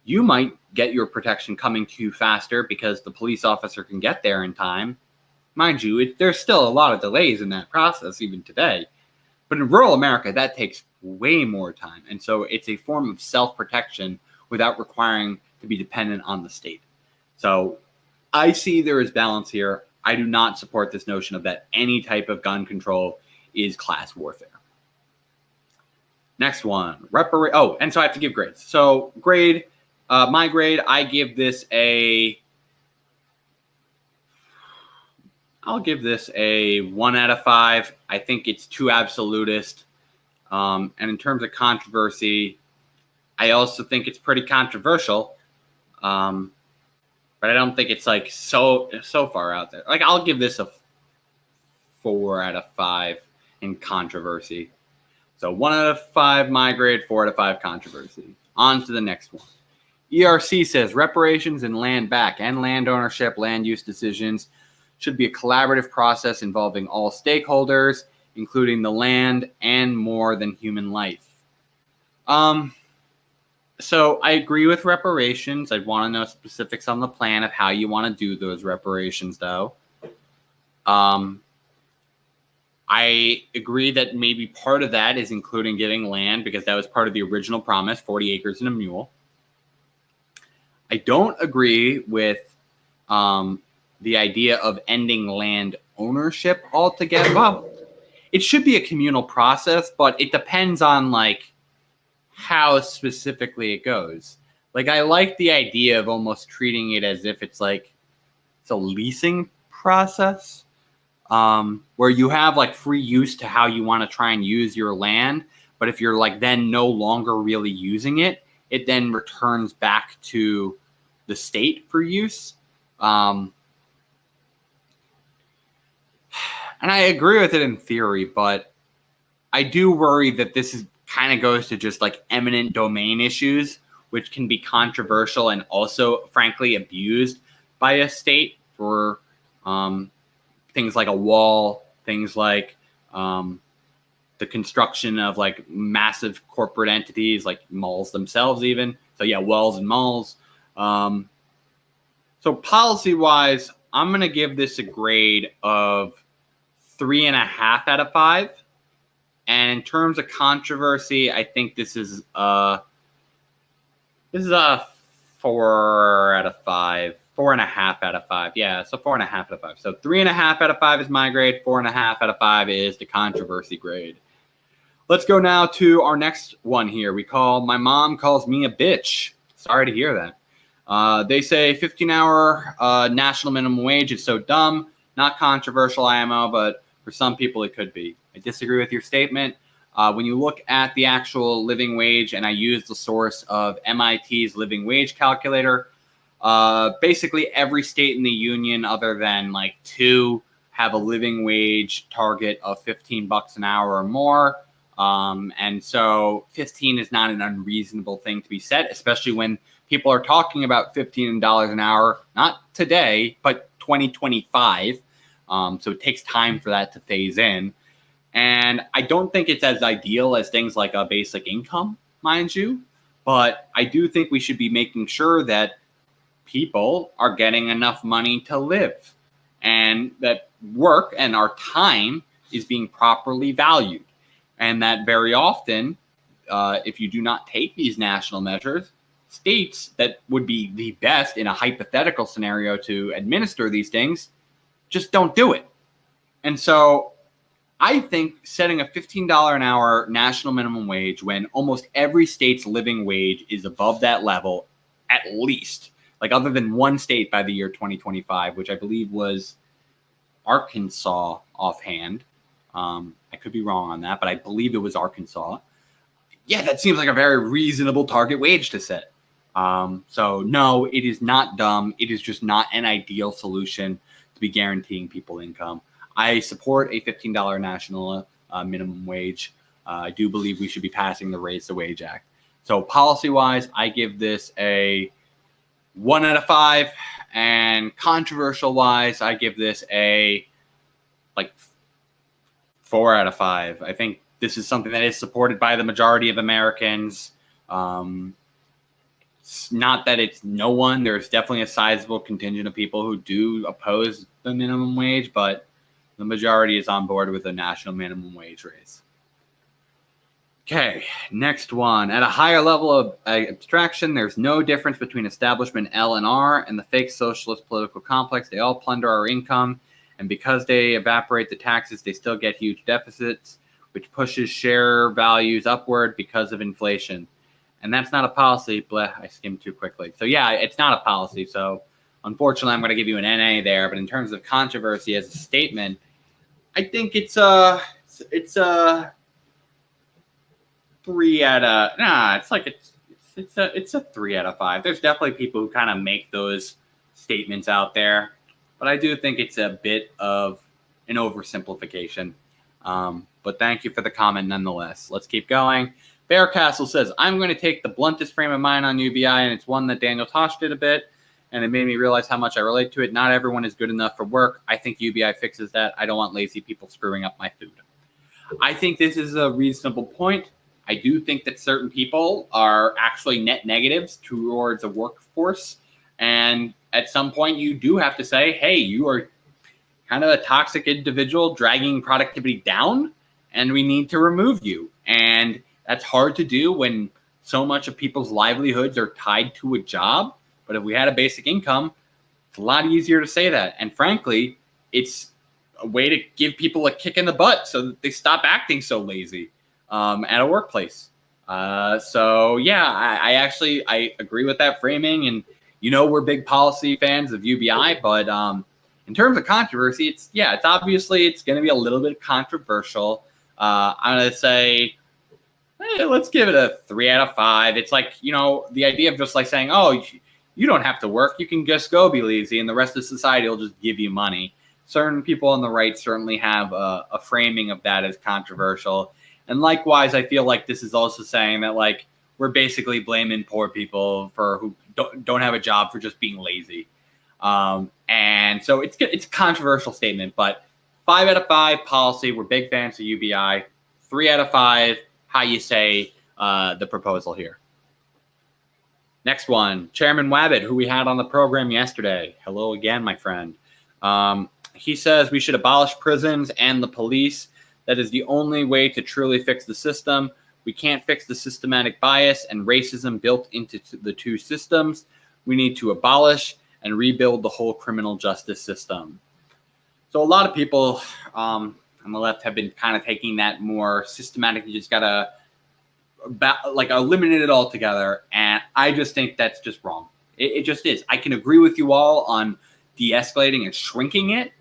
you might get your protection coming to you faster because the police officer can get there in time. Mind you, there's still a lot of delays in that process even today. But in rural America, that takes way more time. And so it's a form of self-protection without requiring to be dependent on the state. So I see there is balance here. I do not support this notion of that any type of gun control is class warfare. Next one. And so I have to give grades. So my grade, I give this I'll give this a 1 out of 5. I think it's too absolutist. And in terms of controversy, I also think it's pretty controversial. But I don't think it's like so far out there. Like, I'll give this a 4 out of 5 in controversy. So 1 out of 5 my grade, 4 out of 5 controversy. On to the next one. ERC says reparations and land back and land ownership, land use decisions should be a collaborative process involving all stakeholders, including the land and more than human life. So I agree with reparations. I'd want to know specifics on the plan of how you want to do those reparations, though. I agree that maybe part of that is including giving land because that was part of the original promise, 40 acres and a mule. I don't agree with the idea of ending land ownership altogether. Well, it should be a communal process, but it depends on like how specifically it goes. Like I like the idea of almost treating it as if it's like it's a leasing process. Where you have like free use to how you want to try and use your land. But if you're like then no longer really using it, it then returns back to the state for use. And I agree with it in theory, but I do worry that this is kind of goes to just like eminent domain issues, which can be controversial and also, frankly, abused by a state for things like a wall, things like the construction of like massive corporate entities like malls themselves even. So yeah, walls and malls. So policy-wise, I'm going to give this a grade of 3.5 out of 5. And in terms of controversy, I think this is a 4 out of 5. 4.5 out of 5. Yeah, so 4.5 out of 5. So 3.5 out of 5 is my grade. 4.5 out of 5 is the controversy grade. Let's go now to our next one here. My mom calls me a bitch. Sorry to hear that. They say 15-hour national minimum wage is so dumb. Not controversial, IMO, but for some people it could be. I disagree with your statement. When you look at the actual living wage, and I use the source of MIT's living wage calculator, basically every state in the union other than like 2 have a living wage target of $15 an hour or more. And so 15 is not an unreasonable thing to be set, especially when people are talking about $15 an hour, not today, but 2025. So it takes time for that to phase in. And I don't think it's as ideal as things like a basic income, mind you, but I do think we should be making sure that people are getting enough money to live and that work and our time is being properly valued. And that very often, if you do not take these national measures, states that would be the best in a hypothetical scenario to administer these things just don't do it. And so I think setting a $15 an hour national minimum wage when almost every state's living wage is above that level, at least, like other than one state by the year 2025, which I believe was Arkansas offhand. I could be wrong on that, but I believe it was Arkansas. Yeah, that seems like a very reasonable target wage to set. So no, it is not dumb. It is just not an ideal solution to be guaranteeing people income. I support a $15 national minimum wage. I do believe we should be passing the Raise the Wage Act. So policy-wise, I give this a 1 out of 5. And controversial-wise, I give this a 4 out of 5. I think this is something that is supported by the majority of Americans. It's not that it's no one. There's definitely a sizable contingent of people who do oppose the minimum wage, but the majority is on board with a national minimum wage raise. Okay, next one. At a higher level of abstraction, there's no difference between establishment L and R and the fake socialist political complex. They all plunder our income, and because they evaporate the taxes, they still get huge deficits, which pushes share values upward because of inflation. And that's not a policy. Bleh, I skimmed too quickly. So yeah, it's not a policy. So unfortunately, I'm going to give you an NA there. But in terms of controversy as a statement, I think it's a 3 out of it's a 3 out of 5. There's definitely people who kind of make those statements out there, but I do think it's a bit of an oversimplification. But thank you for the comment nonetheless. Let's keep going. Bear Castle says, I'm going to take the bluntest frame of mind on UBI, and it's one that Daniel Tosh did a bit, and it made me realize how much I relate to it. Not everyone is good enough for work. I think UBI fixes that. I don't want lazy people screwing up my food. I think this is a reasonable point. I do think that certain people are actually net negatives towards a workforce. And at some point, you do have to say, hey, you are kind of a toxic individual dragging productivity down, and we need to remove you. And that's hard to do when so much of people's livelihoods are tied to a job. But if we had a basic income, it's a lot easier to say that. And frankly, it's a way to give people a kick in the butt so that they stop acting so lazy at a workplace. So yeah, I agree with that framing. And we're big policy fans of UBI, but in terms of controversy, it's obviously it's going to be a little bit controversial. I'm going to say, let's give it a 3 out of 5. It's like, the idea of just like saying, oh, you don't have to work. You can just go be lazy and the rest of society will just give you money. Certain people on the right certainly have a framing of that as controversial. And likewise, I feel like this is also saying that like we're basically blaming poor people for who don't have a job for just being lazy. And so it's a controversial statement, but 5 out of 5 policy. We're big fans of UBI. 3 out of 5, how you say the proposal here. Next one, Chairman Wabbit, who we had on the program yesterday. Hello again, my friend. He says we should abolish prisons and the police. That is the only way to truly fix the system. We can't fix the systematic bias and racism built into the two systems. We need to abolish and rebuild the whole criminal justice system. So a lot of people on the left have been kind of taking that more systematic. You just got to eliminate it altogether. And I just think that's just wrong. It just is. I can agree with you all on de-escalating and shrinking it,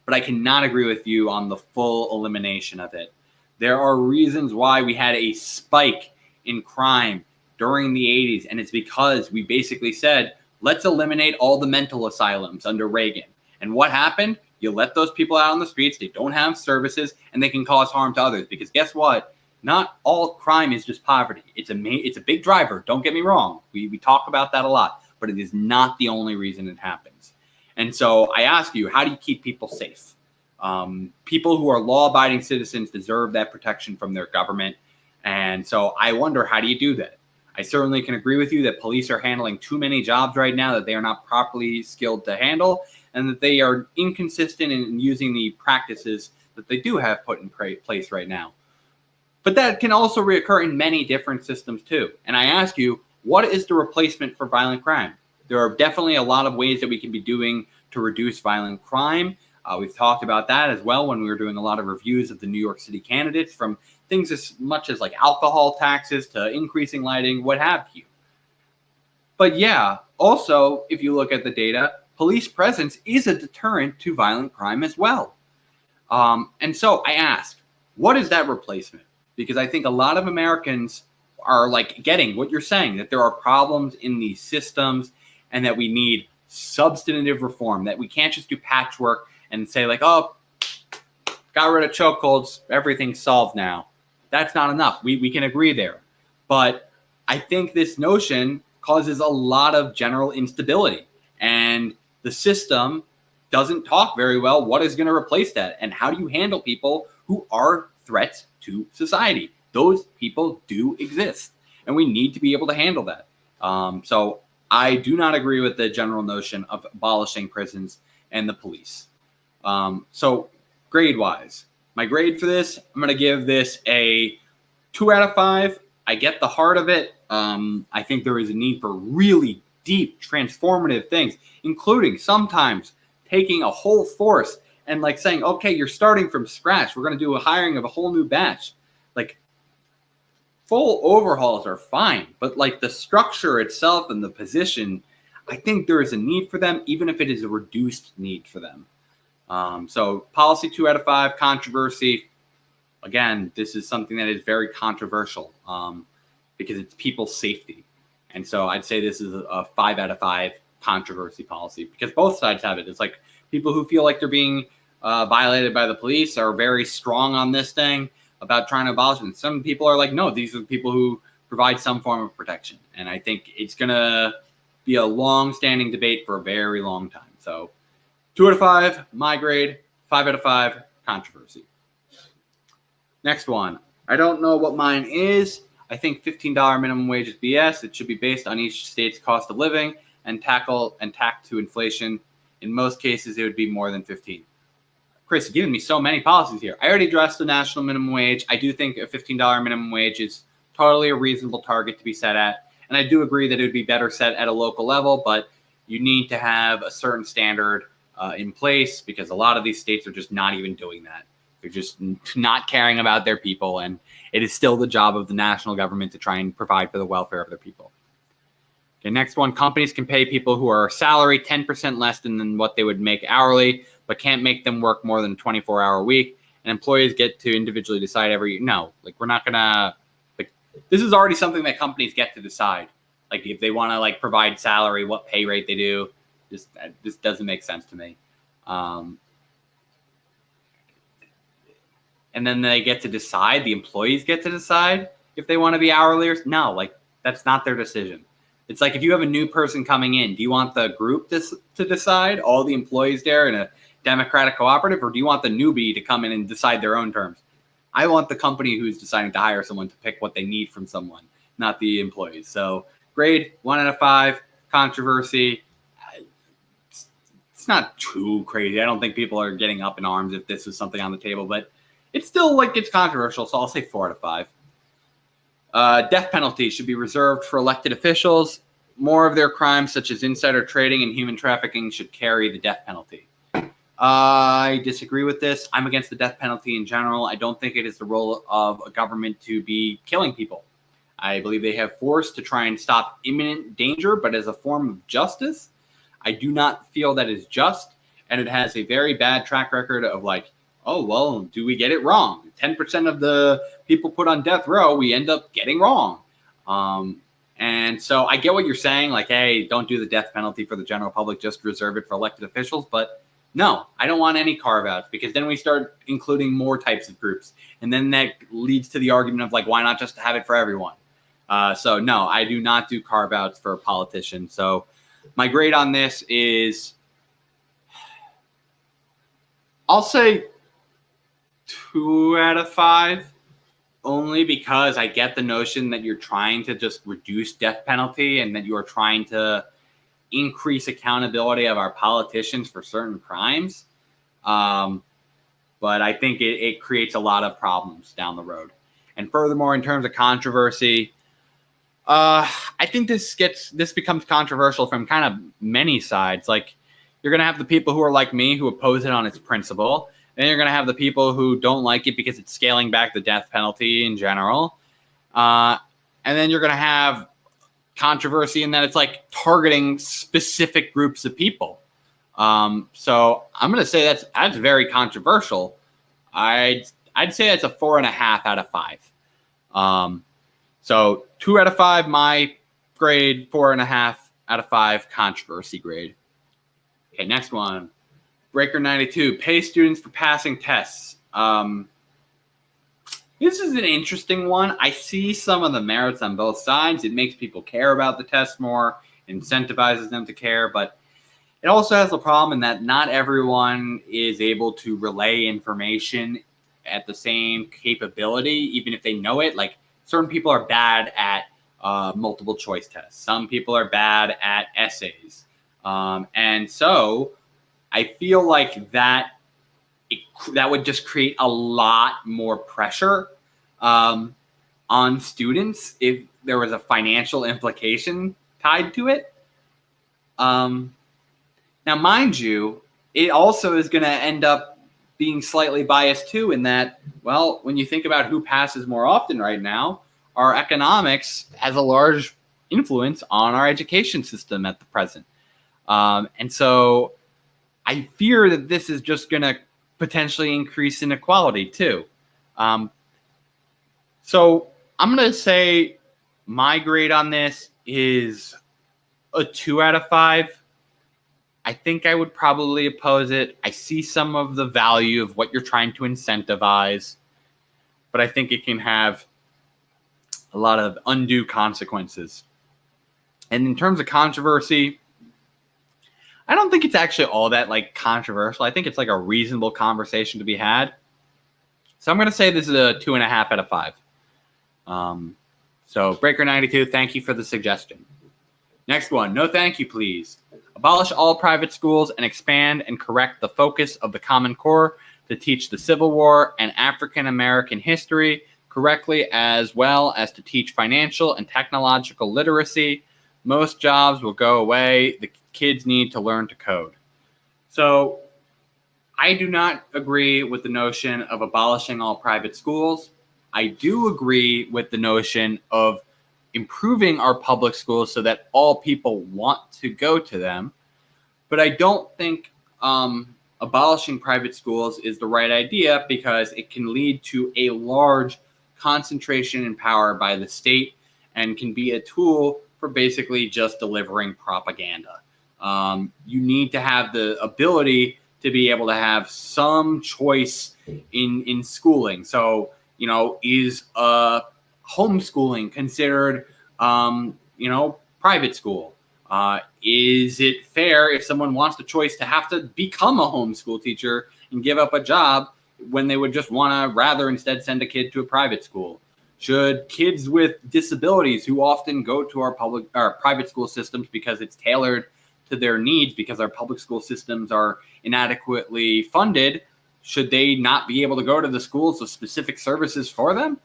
but I cannot agree with you on the full elimination of it. There are reasons why we had a spike in crime during the 80s, and it's because we basically said, let's eliminate all the mental asylums under Reagan. And what happened? You let those people out on the streets, they don't have services, and they can cause harm to others. Because guess what? Not all crime is just poverty. It's a big driver, don't get me wrong. We talk about that a lot, but it is not the only reason it happens. And so I ask you, how do you keep people safe? People who are law-abiding citizens deserve that protection from their government. And so I wonder, how do you do that? I certainly can agree with you that police are handling too many jobs right now that they are not properly skilled to handle, and that they are inconsistent in using the practices that they do have put in place right now. But that can also reoccur in many different systems too. And I ask you, what is the replacement for violent crime? There are definitely a lot of ways that we can be doing to reduce violent crime. We've talked about that as well when we were doing a lot of reviews of the New York City candidates, from things as much as like alcohol taxes to increasing lighting, what have you. But yeah, also, if you look at the data, police presence is a deterrent to violent crime as well. And so I ask, what is that replacement? Because I think a lot of Americans are like getting what you're saying, that there are problems in these systems and that we need substantive reform, that we can't just do patchwork and say like, oh, got rid of chokeholds, everything's solved now. That's not enough. We can agree there. But I think this notion causes a lot of general instability, and the system doesn't talk very well what is going to replace that, and how do you handle people who are threats to society. Those people do exist, and we need to be able to handle that. So I do not agree with the general notion of abolishing prisons and the police. So grade-wise, my grade for this, I'm going to give this a 2 out of 5. I get the heart of it. I think there is a need for really deep, transformative things, including sometimes taking a whole force and like saying, okay, you're starting from scratch. We're going to do a hiring of a whole new batch. Like, full overhauls are fine, but like the structure itself and the position, I think there is a need for them, even if it is a reduced need for them. So policy 2 out of 5, controversy. Again, this is something that is very controversial because it's people's safety. And so I'd say this is a 5 out of 5 controversy policy, because both sides have it. It's like people who feel like they're being violated by the police are very strong on this thing about trying to abolish it. And some people are like, no, these are the people who provide some form of protection. And I think it's going to be a long-standing debate for a very long time. So 2 out of 5, my grade. 5 out of 5, controversy. Next one. I don't know what mine is. I think $15 minimum wage is BS. It should be based on each state's cost of living and tacked to inflation. In most cases, it would be more than 15. Chris, you're giving me so many policies here. I already addressed the national minimum wage. I do think a $15 minimum wage is totally a reasonable target to be set at. And I do agree that it would be better set at a local level, but you need to have a certain standard in place because a lot of these states are just not even doing that. They're just not caring about their people, and it is still the job of the national government to try and provide for the welfare of their people. Okay, next one, companies can pay people who are salary 10% less than what they would make hourly, but can't make them work more than a 24-hour week, and employees get to individually decide we're not gonna, this is already something that companies get to decide. Like if they want to provide salary, what pay rate they do, this doesn't make sense to me. And then they get to decide, the employees get to decide if they want to be hourly or no, that's not their decision. It's like if you have a new person coming in, do you want the group to decide, all the employees there in a democratic cooperative, or do you want the newbie to come in and decide their own terms? I want the company who's deciding to hire someone to pick what they need from someone, not the employees. So grade 1 out of 5, controversy. It's not too crazy. I don't think people are getting up in arms if this is something on the table, but it's still it's controversial, so I'll say 4 out of 5. Death penalty should be reserved for elected officials. More of their crimes, such as insider trading and human trafficking, should carry the death penalty. I disagree with this. I'm against the death penalty in general. I don't think it is the role of a government to be killing people. I believe they have force to try and stop imminent danger, but as a form of justice, I do not feel that is just, and it has a very bad track record of do we get it wrong? 10% of the people put on death row, we end up getting wrong. And so I get what you're saying, hey, don't do the death penalty for the general public, just reserve it for elected officials. But no, I don't want any carve-outs because then we start including more types of groups. And then that leads to the argument of why not just have it for everyone? So no, I do not do carve-outs for a politician. So my grade on this is, I'll say 2 out of 5, only because I get the notion that you're trying to just reduce death penalty and that you are trying to increase accountability of our politicians for certain crimes. But I think it creates a lot of problems down the road. And furthermore, in terms of controversy, I think this becomes controversial from kind of many sides. You're going to have the people who are like me who oppose it on its principle. Then you're going to have the people who don't like it because it's scaling back the death penalty in general. And then you're going to have controversy in that it's targeting specific groups of people. So I'm going to say that's very controversial. I'd say that's a 4.5 out of 5. So 2 out of 5, my grade, 4.5 out of 5, controversy grade. Okay, next one. Breaker 92, pay students for passing tests. This is an interesting one. I see some of the merits on both sides. It makes people care about the test more, incentivizes them to care, but it also has a problem in that not everyone is able to relay information at the same capability, even if they know it. Certain people are bad at multiple choice tests. Some people are bad at essays. And so I feel that would just create a lot more pressure on students if there was a financial implication tied to it. Now, mind you, it also is going to end up being slightly biased too in that, when you think about who passes more often right now, our economics has a large influence on our education system at the present. And so I fear that this is just going to potentially increase inequality too. So I'm going to say my grade on this is a 2 out of 5. I think I would probably oppose it. I see some of the value of what you're trying to incentivize, but I think it can have a lot of undue consequences. And in terms of controversy, I don't think it's actually all that controversial. I think it's a reasonable conversation to be had. So I'm going to say this is a 2.5 out of 5. So Breaker92, thank you for the suggestion. Next one, no thank you, please. Abolish all private schools and expand and correct the focus of the Common Core to teach the Civil War and African American history correctly, as well as to teach financial and technological literacy. Most jobs will go away. The kids need to learn to code. So I do not agree with the notion of abolishing all private schools. I do agree with the notion of improving our public schools so that all people want to go to them. But I don't think abolishing private schools is the right idea, because it can lead to a large concentration in power by the state and can be a tool for basically just delivering propaganda. You need to have the ability to be able to have some choice in schooling. So, is homeschooling considered, private school? Is it fair if someone wants the choice to have to become a homeschool teacher and give up a job when they would just want to rather instead send a kid to a private school? Should kids with disabilities, who often go to our private school systems because it's tailored to their needs, because our public school systems are inadequately funded, should they not be able to go to the schools with specific services for them?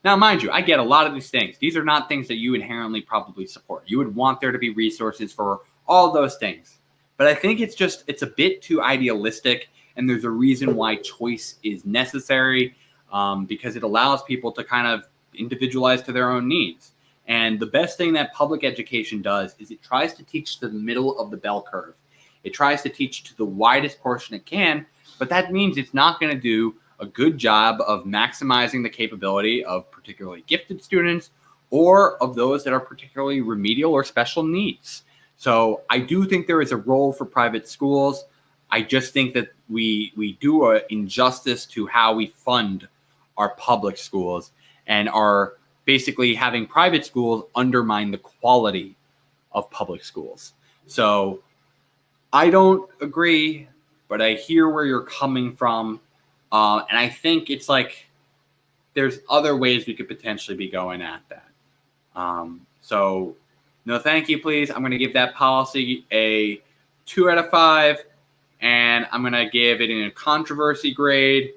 Now, mind you, I get a lot of these things. These are not things that you inherently probably support. You would want there to be resources for all those things. But I think it's a bit too idealistic, and there's a reason why choice is necessary, because it allows people to kind of individualize to their own needs. And the best thing that public education does is it tries to teach to the middle of the bell curve. It tries to teach to the widest portion it can, but that means it's not going to do a good job of maximizing the capability of particularly gifted students or of those that are particularly remedial or special needs. So I do think there is a role for private schools. I just think that we do an injustice to how we fund our public schools, and are basically having private schools undermine the quality of public schools. So I don't agree, but I hear where you're coming from. And I think it's like there's other ways we could potentially be going at that. So no thank you, please. I'm going to give that policy a 2 out of 5, and I'm going to give it in a controversy grade.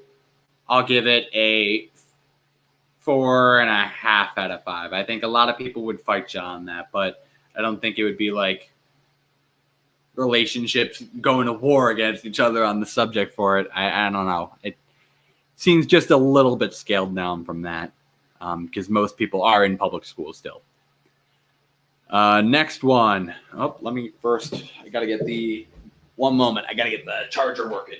I'll give it a 4.5 out of 5. I think a lot of people would fight you on that, but I don't think it would be like relationships going to war against each other on the subject for it. I don't know. It seems just a little bit scaled down from that, because most people are in public school still. Next one. Oh, let me first, I got to get the, one moment. I got to get the charger working.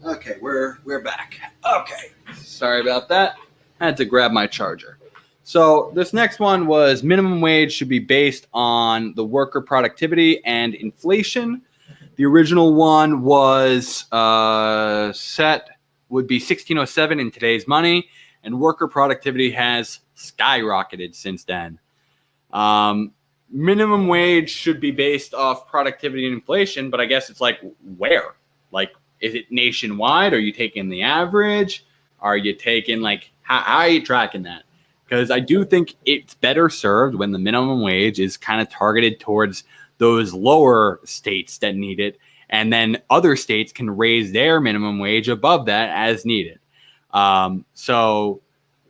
Okay, we're back. Okay, sorry about that. I had to grab my charger. So this next one was minimum wage should be based on the worker productivity and inflation. The original one was set would be 1607 in today's money, and worker productivity has skyrocketed since then. Minimum wage should be based off productivity and inflation, but I guess it's like where? Like, is it nationwide? Are you taking the average? Are you taking like, how are you tracking that? Because I do think it's better served when the minimum wage is kind of targeted towards those lower states that need it, and then other states can raise their minimum wage above that as needed. So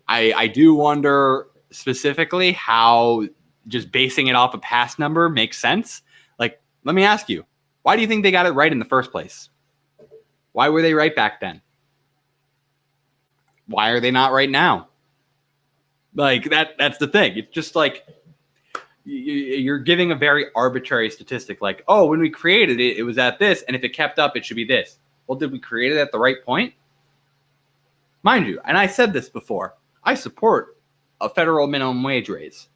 I do wonder specifically how just basing it off a past number makes sense. Like, let me ask you, why do you think they got it right in the first place? Why were they right back then? Why are they not right now? Like, that's the thing. It's just like you're giving a very arbitrary statistic. Like, oh, when we created it, it was at this, and if it kept up, it should be this. Well, did we create it at the right point? Mind you, and I said this before, I support a federal minimum wage raise.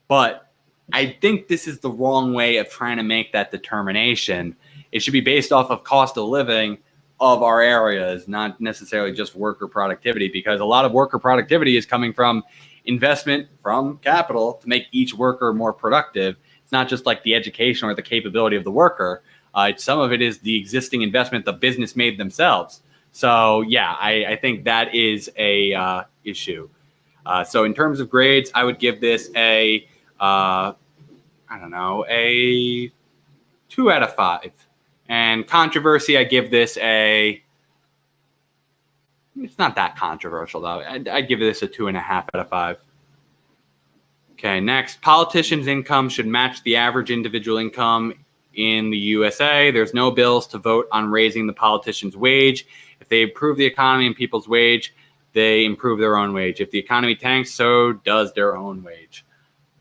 But I think this is the wrong way of trying to make that determination. It should be based off of cost of living of our areas, not necessarily just worker productivity, because a lot of worker productivity is coming from investment from capital to make each worker more productive. It's not just like the education or the capability of the worker. Some of it is the existing investment the business made themselves. So yeah, I think that is a issue. So in terms of grades, I would give this a a 2 out of 5. And controversy, I give this a. It's not that controversial though. I'd give this a 2.5 out of 5. Okay, next, politicians' income should match the average individual income in the USA. There's no bills to vote on raising the politician's wage. If they improve the economy and people's wage, they improve their own wage. If the economy tanks, so does their own wage.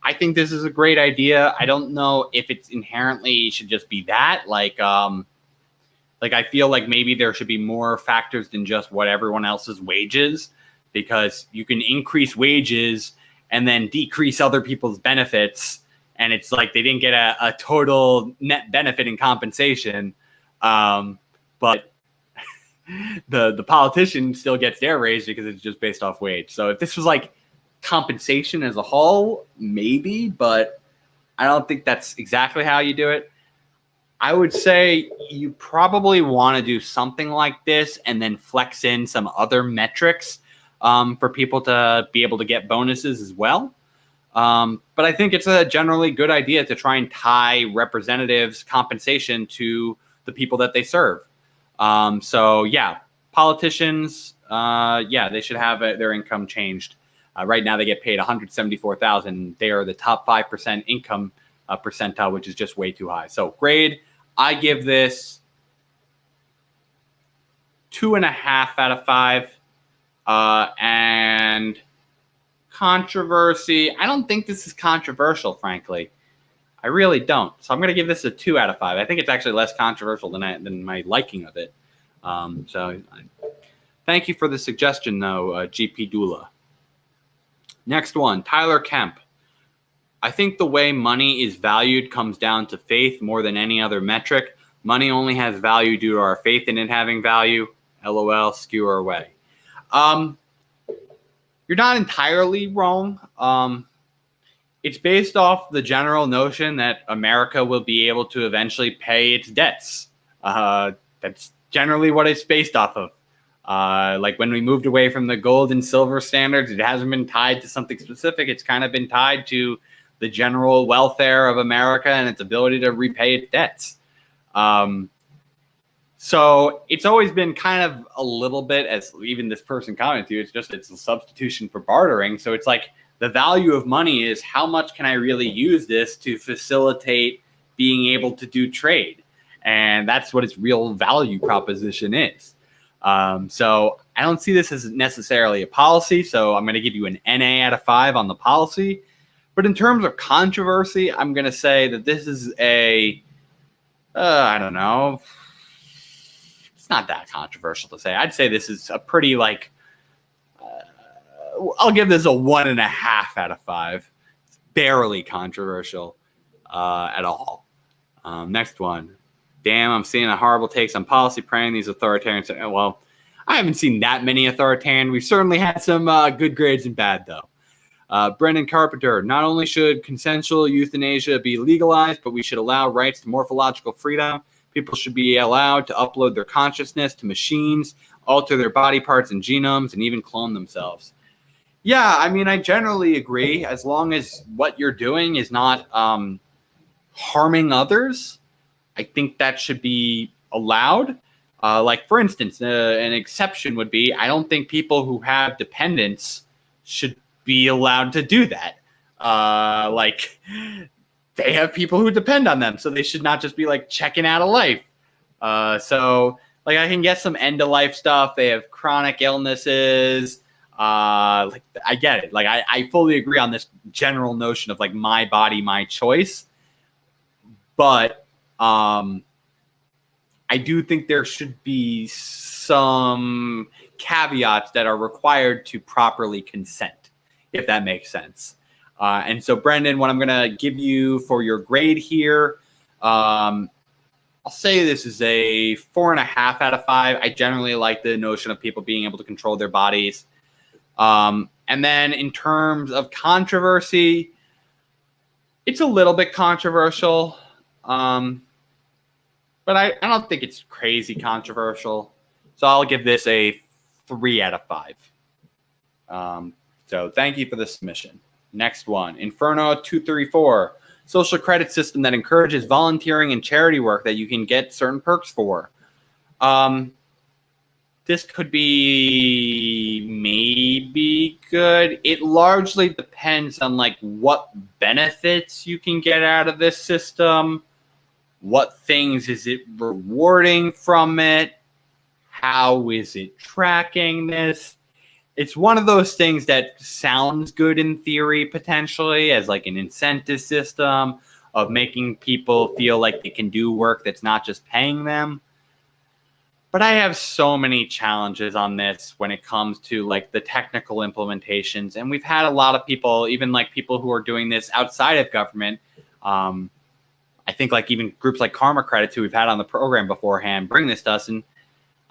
I think this is a great idea. I don't know if it's inherently should just be that. Like I feel like maybe there should be more factors than just what everyone else's wages, because you can increase wages and then decrease other people's benefits, and it's like they didn't get a total net benefit in compensation, but the politician still gets their raise because it's just based off wage. So if this was like compensation as a whole, maybe, but I don't think that's exactly how you do it. I would say you probably want to do something like this and then flex in some other metrics for people to be able to get bonuses as well. But I think it's a generally good idea to try and tie representatives' compensation to the people that they serve. So yeah, politicians, they should have their income changed. Right now they get paid $174,000. They are the top 5% income percentile, which is just way too high. So grade, I give this 2.5 out of 5. And controversy, I don't think this is controversial, frankly. I really don't. So I'm going to give this a 2 out of 5. I think it's actually less controversial than my liking of it. Thank you for the suggestion, though, GP Dula. Next one, Tyler Kemp. I think the way money is valued comes down to faith more than any other metric. Money only has value due to our faith in it having value. LOL, skewer away. You're not entirely wrong. It's based off the general notion that America will be able to eventually pay its debts. That's generally what it's based off of. Like when we moved away from the gold and silver standards, it hasn't been tied to something specific. It's kind of been tied to the general welfare of America and its ability to repay its debts. So it's always been kind of a little bit, as even this person commented to, it's a substitution for bartering. So it's like the value of money is how much can I really use this to facilitate being able to do trade? And that's what its real value proposition is. So I don't see this as necessarily a policy. So I'm going to give you an NA out of 5 on the policy. But in terms of controversy, I'm going to say that this is I don't know. It's not that controversial to say. I'd say this is a pretty I'll give this a 1.5 out of 5. It's barely controversial at all. Next one. Damn, I'm seeing a horrible takes on policy praying these authoritarians. Well, I haven't seen that many authoritarian. We've certainly had some good grades and bad, though. Brendan Carpenter, not only should consensual euthanasia be legalized, but we should allow rights to morphological freedom. People should be allowed to upload their consciousness to machines, alter their body parts and genomes, and even clone themselves. Yeah, I mean, I generally agree. As long as what you're doing is not harming others, I think that should be allowed. Like, for instance, an exception would be, I don't think people who have dependents should be allowed to do that. They have people who depend on them, so they should not just be checking out of life. So I can get some end of life stuff. They have chronic illnesses. I get it. I fully agree on this general notion of my body, my choice. But I do think there should be some caveats that are required to properly consent, if that makes sense. And so, Brendan, what I'm going to give you for your grade here, I'll say this is a 4.5 out of 5. I generally like the notion of people being able to control their bodies. And then in terms of controversy, it's a little bit controversial. But I don't think it's crazy controversial. So I'll give this a 3 out of 5. So thank you for the submission. Next one, Inferno 234, social credit system that encourages volunteering and charity work that you can get certain perks for. This could be maybe good. It largely depends on like what benefits you can get out of this system. What things is it rewarding from it? How is it tracking this? It's one of those things that sounds good in theory, potentially, as like an incentive system of making people feel like they can do work that's not just paying them. But I have so many challenges on this when it comes to like the technical implementations. And we've had a lot of people, even like people who are doing this outside of government. I think like even groups like Karma Credits, who we've had on the program beforehand, bring this to us. And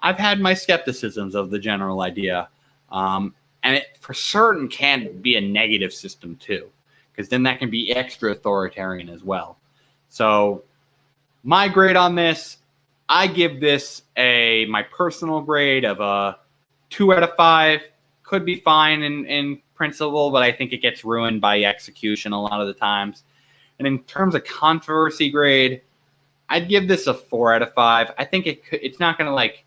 I've had my skepticisms of the general idea. And it for certain can be a negative system too, because then that can be extra authoritarian as well. So my grade on this, I give this my personal grade of a 2 out of 5. Could be fine in principle, but I think it gets ruined by execution a lot of the times. And in terms of controversy grade, I'd give this a 4 out of 5. I think it's not going to like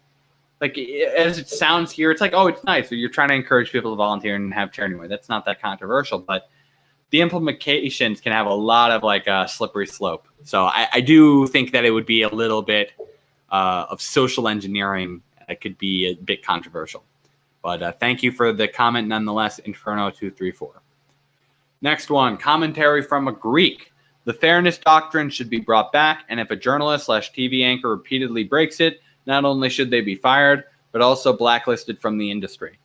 as it sounds here, it's like, oh, it's nice. So you're trying to encourage people to volunteer and have charity work. That's not that controversial, but the implementations can have a lot of like a slippery slope. So I do think that it would be a little bit of social engineering. It could be a bit controversial. But thank you for the comment nonetheless, Inferno234. Next one, commentary from a Greek. The fairness doctrine should be brought back, and if a journalist/TV anchor repeatedly breaks it, not only should they be fired, but also blacklisted from the industry.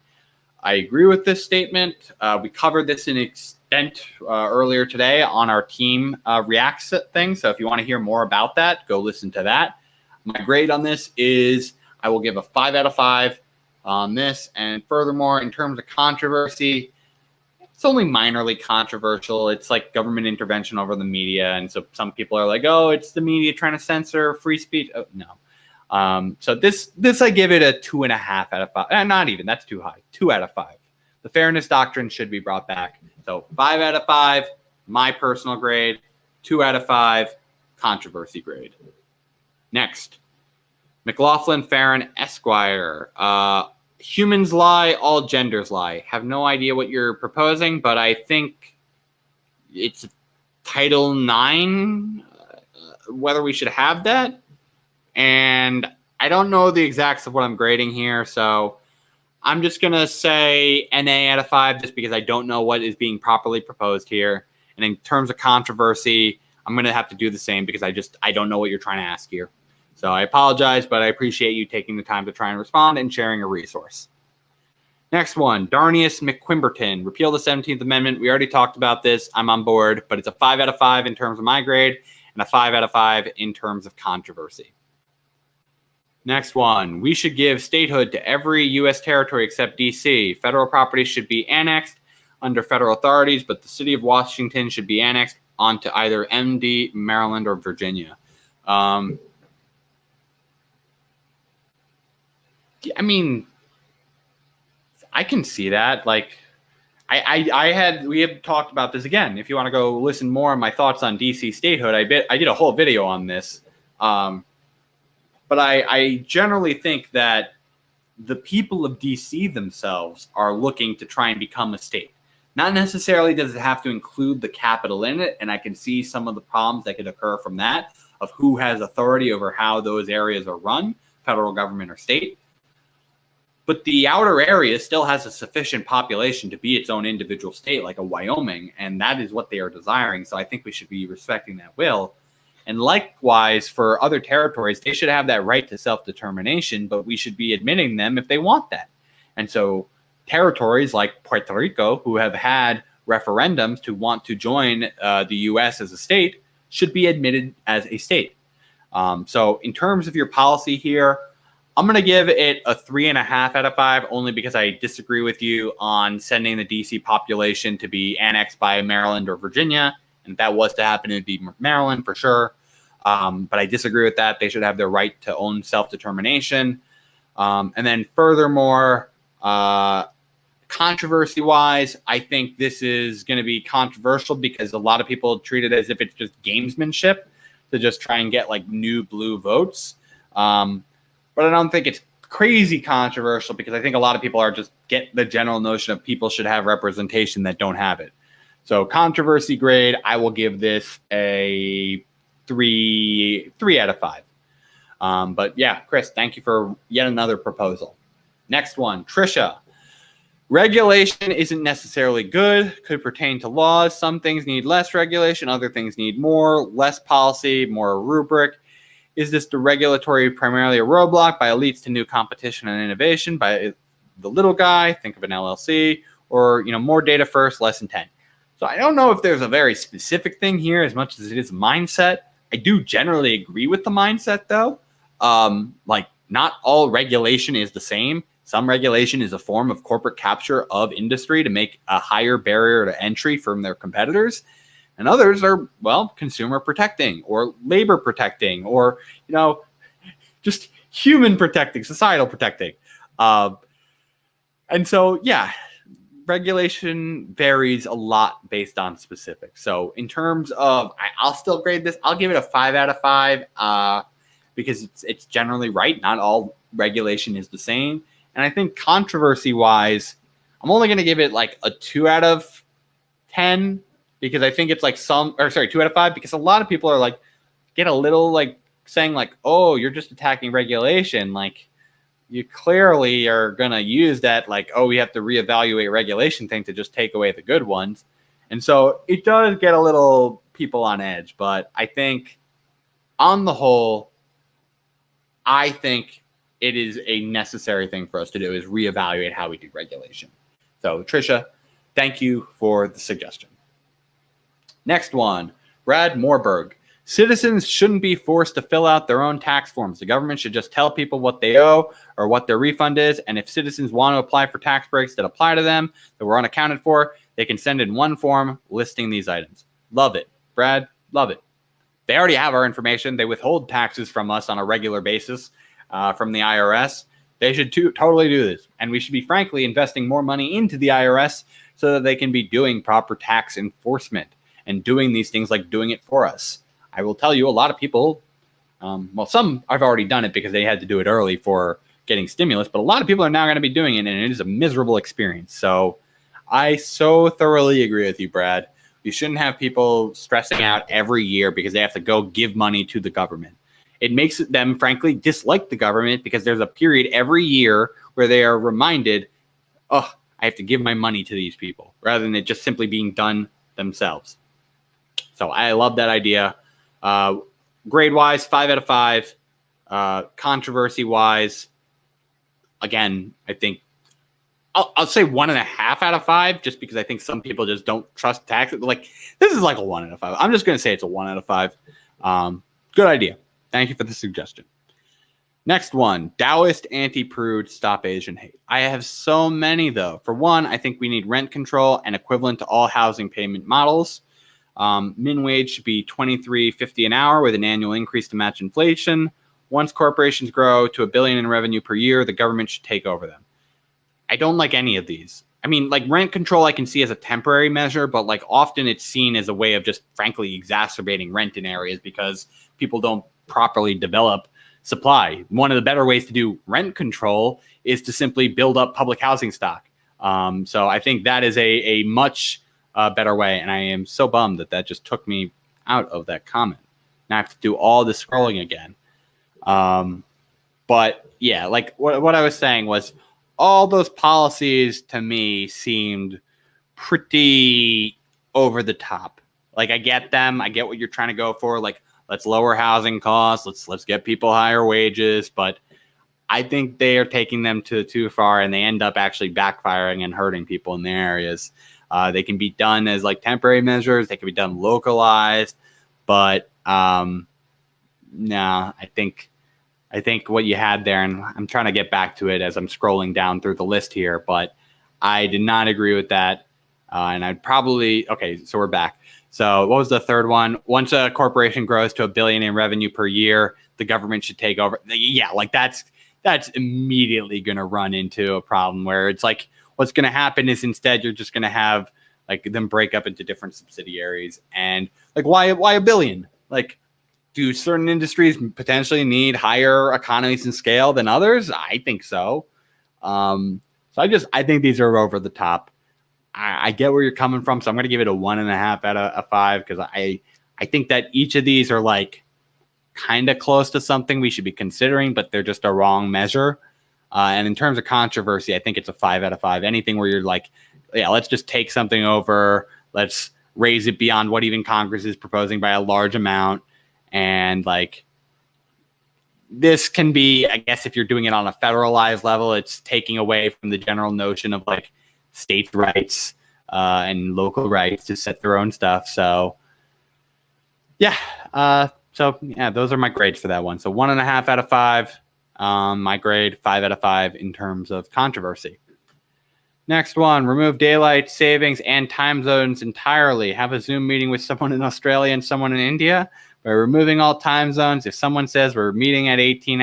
I agree with this statement. We covered this in extent earlier today on our Team Reacts thing. So if you want to hear more about that, go listen to that. My grade on this is I will give a 5 out of 5 on this. And furthermore, in terms of controversy, it's only minorly controversial. It's like government intervention over the media. And so some people are like, oh, it's the media trying to censor free speech. Oh, no. So this I give it a 2.5 out of 5. Not even, that's too high. 2 out of 5. The fairness doctrine should be brought back. So 5 out of 5, my personal grade. 2 out of 5, controversy grade. Next, McLaughlin Farron Esquire. Humans lie, all genders lie. Have no idea what you're proposing, but I think it's Title IX, whether we should have that. And I don't know the exacts of what I'm grading here, so I'm just going to say NA out of 5 just because I don't know what is being properly proposed here. And in terms of controversy, I'm going to have to do the same because I don't know what you're trying to ask here. So I apologize, but I appreciate you taking the time to try and respond and sharing a resource. Next one, Darnius McQuimberton. Repeal the 17th Amendment. We already talked about this. I'm on board, but it's a 5 out of 5 in terms of my grade and a 5 out of 5 in terms of controversy. Next one, we should give statehood to every U.S. territory except D.C. Federal property should be annexed under federal authorities, but the city of Washington should be annexed onto either MD, Maryland, or Virginia. I mean, I can see that. Like, we have talked about this again. If you want to go listen more on my thoughts on D.C. statehood, I did a whole video on this. But I generally think that the people of D.C. themselves are looking to try and become a state. Not necessarily does it have to include the capital in it, and I can see some of the problems that could occur from that, of who has authority over how those areas are run, federal government or state. But the outer area still has a sufficient population to be its own individual state, like a Wyoming, and that is what they are desiring. So I think we should be respecting that will. And likewise, for other territories, they should have that right to self-determination, but we should be admitting them if they want that. And so territories like Puerto Rico, who have had referendums to want to join the U.S. as a state, should be admitted as a state. So in terms of your policy here, I'm going to give it a 3.5 out of 5, only because I disagree with you on sending the D.C. population to be annexed by Maryland or Virginia. And if that was to happen, it'd be Maryland for sure. But I disagree with that. They should have their right to own self-determination. And then furthermore, controversy-wise, I think this is going to be controversial because a lot of people treat it as if it's just gamesmanship to just try and get like new blue votes. But I don't think it's crazy controversial because I think a lot of people are just get the general notion of people should have representation that don't have it. So controversy grade, I will give this a 3 out of 5. But yeah, Chris, thank you for yet another proposal. Next one, Trisha. Regulation isn't necessarily good, could pertain to laws. Some things need less regulation, other things need more, less policy, more rubric. Is this deregulatory primarily a roadblock by elites to new competition and innovation by the little guy, think of an LLC, or more data first, less intent? So I don't know if there's a very specific thing here as much as it is mindset. I do generally agree with the mindset though. Like not all regulation is the same. Some regulation is a form of corporate capture of industry to make a higher barrier to entry from their competitors. And others are, well, consumer protecting or labor protecting or, just human protecting, societal protecting. And so, yeah, regulation varies a lot based on specifics. So in terms of, I'll still grade this. I'll give it a 5 out of 5 because it's generally right. Not all regulation is the same. And I think controversy-wise, I'm only going to give it like a 2 out of 10 because I think it's like 2 out of 5 because a lot of people are like, get a little like saying like, oh, you're just attacking regulation. Like you clearly are going to use that like, oh, we have to reevaluate regulation thing to just take away the good ones. And so it does get a little people on edge. But I think on the whole, I think it is a necessary thing for us to do is reevaluate how we do regulation. So Trisha, thank you for the suggestion. Next one, Brad Morberg. Citizens shouldn't be forced to fill out their own tax forms. The government should just tell people what they owe or what their refund is. And if citizens want to apply for tax breaks that apply to them that were unaccounted for, they can send in one form listing these items. Love it. Brad, love it. They already have our information. They withhold taxes from us on a regular basis. From the IRS, they should totally do this. And we should be, frankly, investing more money into the IRS so that they can be doing proper tax enforcement and doing these things like doing it for us. I will tell you, a lot of people, some have already done it because they had to do it early for getting stimulus, but a lot of people are now going to be doing it, and it is a miserable experience. So I so thoroughly agree with you, Brad. You shouldn't have people stressing out every year because they have to go give money to the government. It makes them, frankly, dislike the government because there's a period every year where they are reminded, oh, I have to give my money to these people, rather than it just simply being done themselves. So I love that idea. Grade-wise, 5 out of 5. Controversy-wise, again, I think I'll say 1.5 out of 5, just because I think some people just don't trust taxes. Like this is like a 1 out of 5. I'm just going to say it's a 1 out of 5. Good idea. Thank you for the suggestion. Next one, Taoist anti-prude, stop Asian hate. I have so many, though. For one, I think we need rent control and equivalent to all housing payment models. Min wage should be $23.50 an hour with an annual increase to match inflation. Once corporations grow to $1 billion in revenue per year, the government should take over them. I don't like any of these. I mean, like rent control I can see as a temporary measure, but like often it's seen as a way of just frankly exacerbating rent in areas because people don't properly develop supply. One of the better ways to do rent control is to simply build up public housing stock. So I think that is a much better way. And I am so bummed that just took me out of that comment. Now I have to do all the scrolling again. But yeah, like what I was saying was all those policies to me seemed pretty over the top. Like I get them. I get what you're trying to go for. Like, let's lower housing costs. Let's get people higher wages. But I think they are taking them too far, and they end up actually backfiring and hurting people in their areas. They can be done as like temporary measures. They can be done localized. But no, I think what you had there, and I'm trying to get back to it as I'm scrolling down through the list here, but I did not agree with that. And I'd probably, okay, so we're back. So what was the third one? Once a corporation grows to $1 billion in revenue per year, the government should take over. Yeah, like that's that's immediately going to run into a problem where it's like what's going to happen is instead you're just going to have like them break up into different subsidiaries. And like why a billion? Like, do certain industries potentially need higher economies and scale than others? I think so. So I think these are over the top. I get where you're coming from, so I'm going to give it a 1.5 out of 5 because I think that each of these are like kind of close to something we should be considering, but they're just a wrong measure. And in terms of controversy, I think it's a 5 out of 5. Anything where you're like, yeah, let's just take something over, let's raise it beyond what even Congress is proposing by a large amount, and like this can be, I guess, if you're doing it on a federalized level, it's taking away from the general notion of like states' rights and local rights to set their own stuff. So, yeah. Those are my grades for that one. So 1.5 out of 5. My grade 5 out of 5 in terms of controversy. Next one, remove daylight savings and time zones entirely. Have a Zoom meeting with someone in Australia and someone in India. By removing all time zones, if someone says we're meeting at 18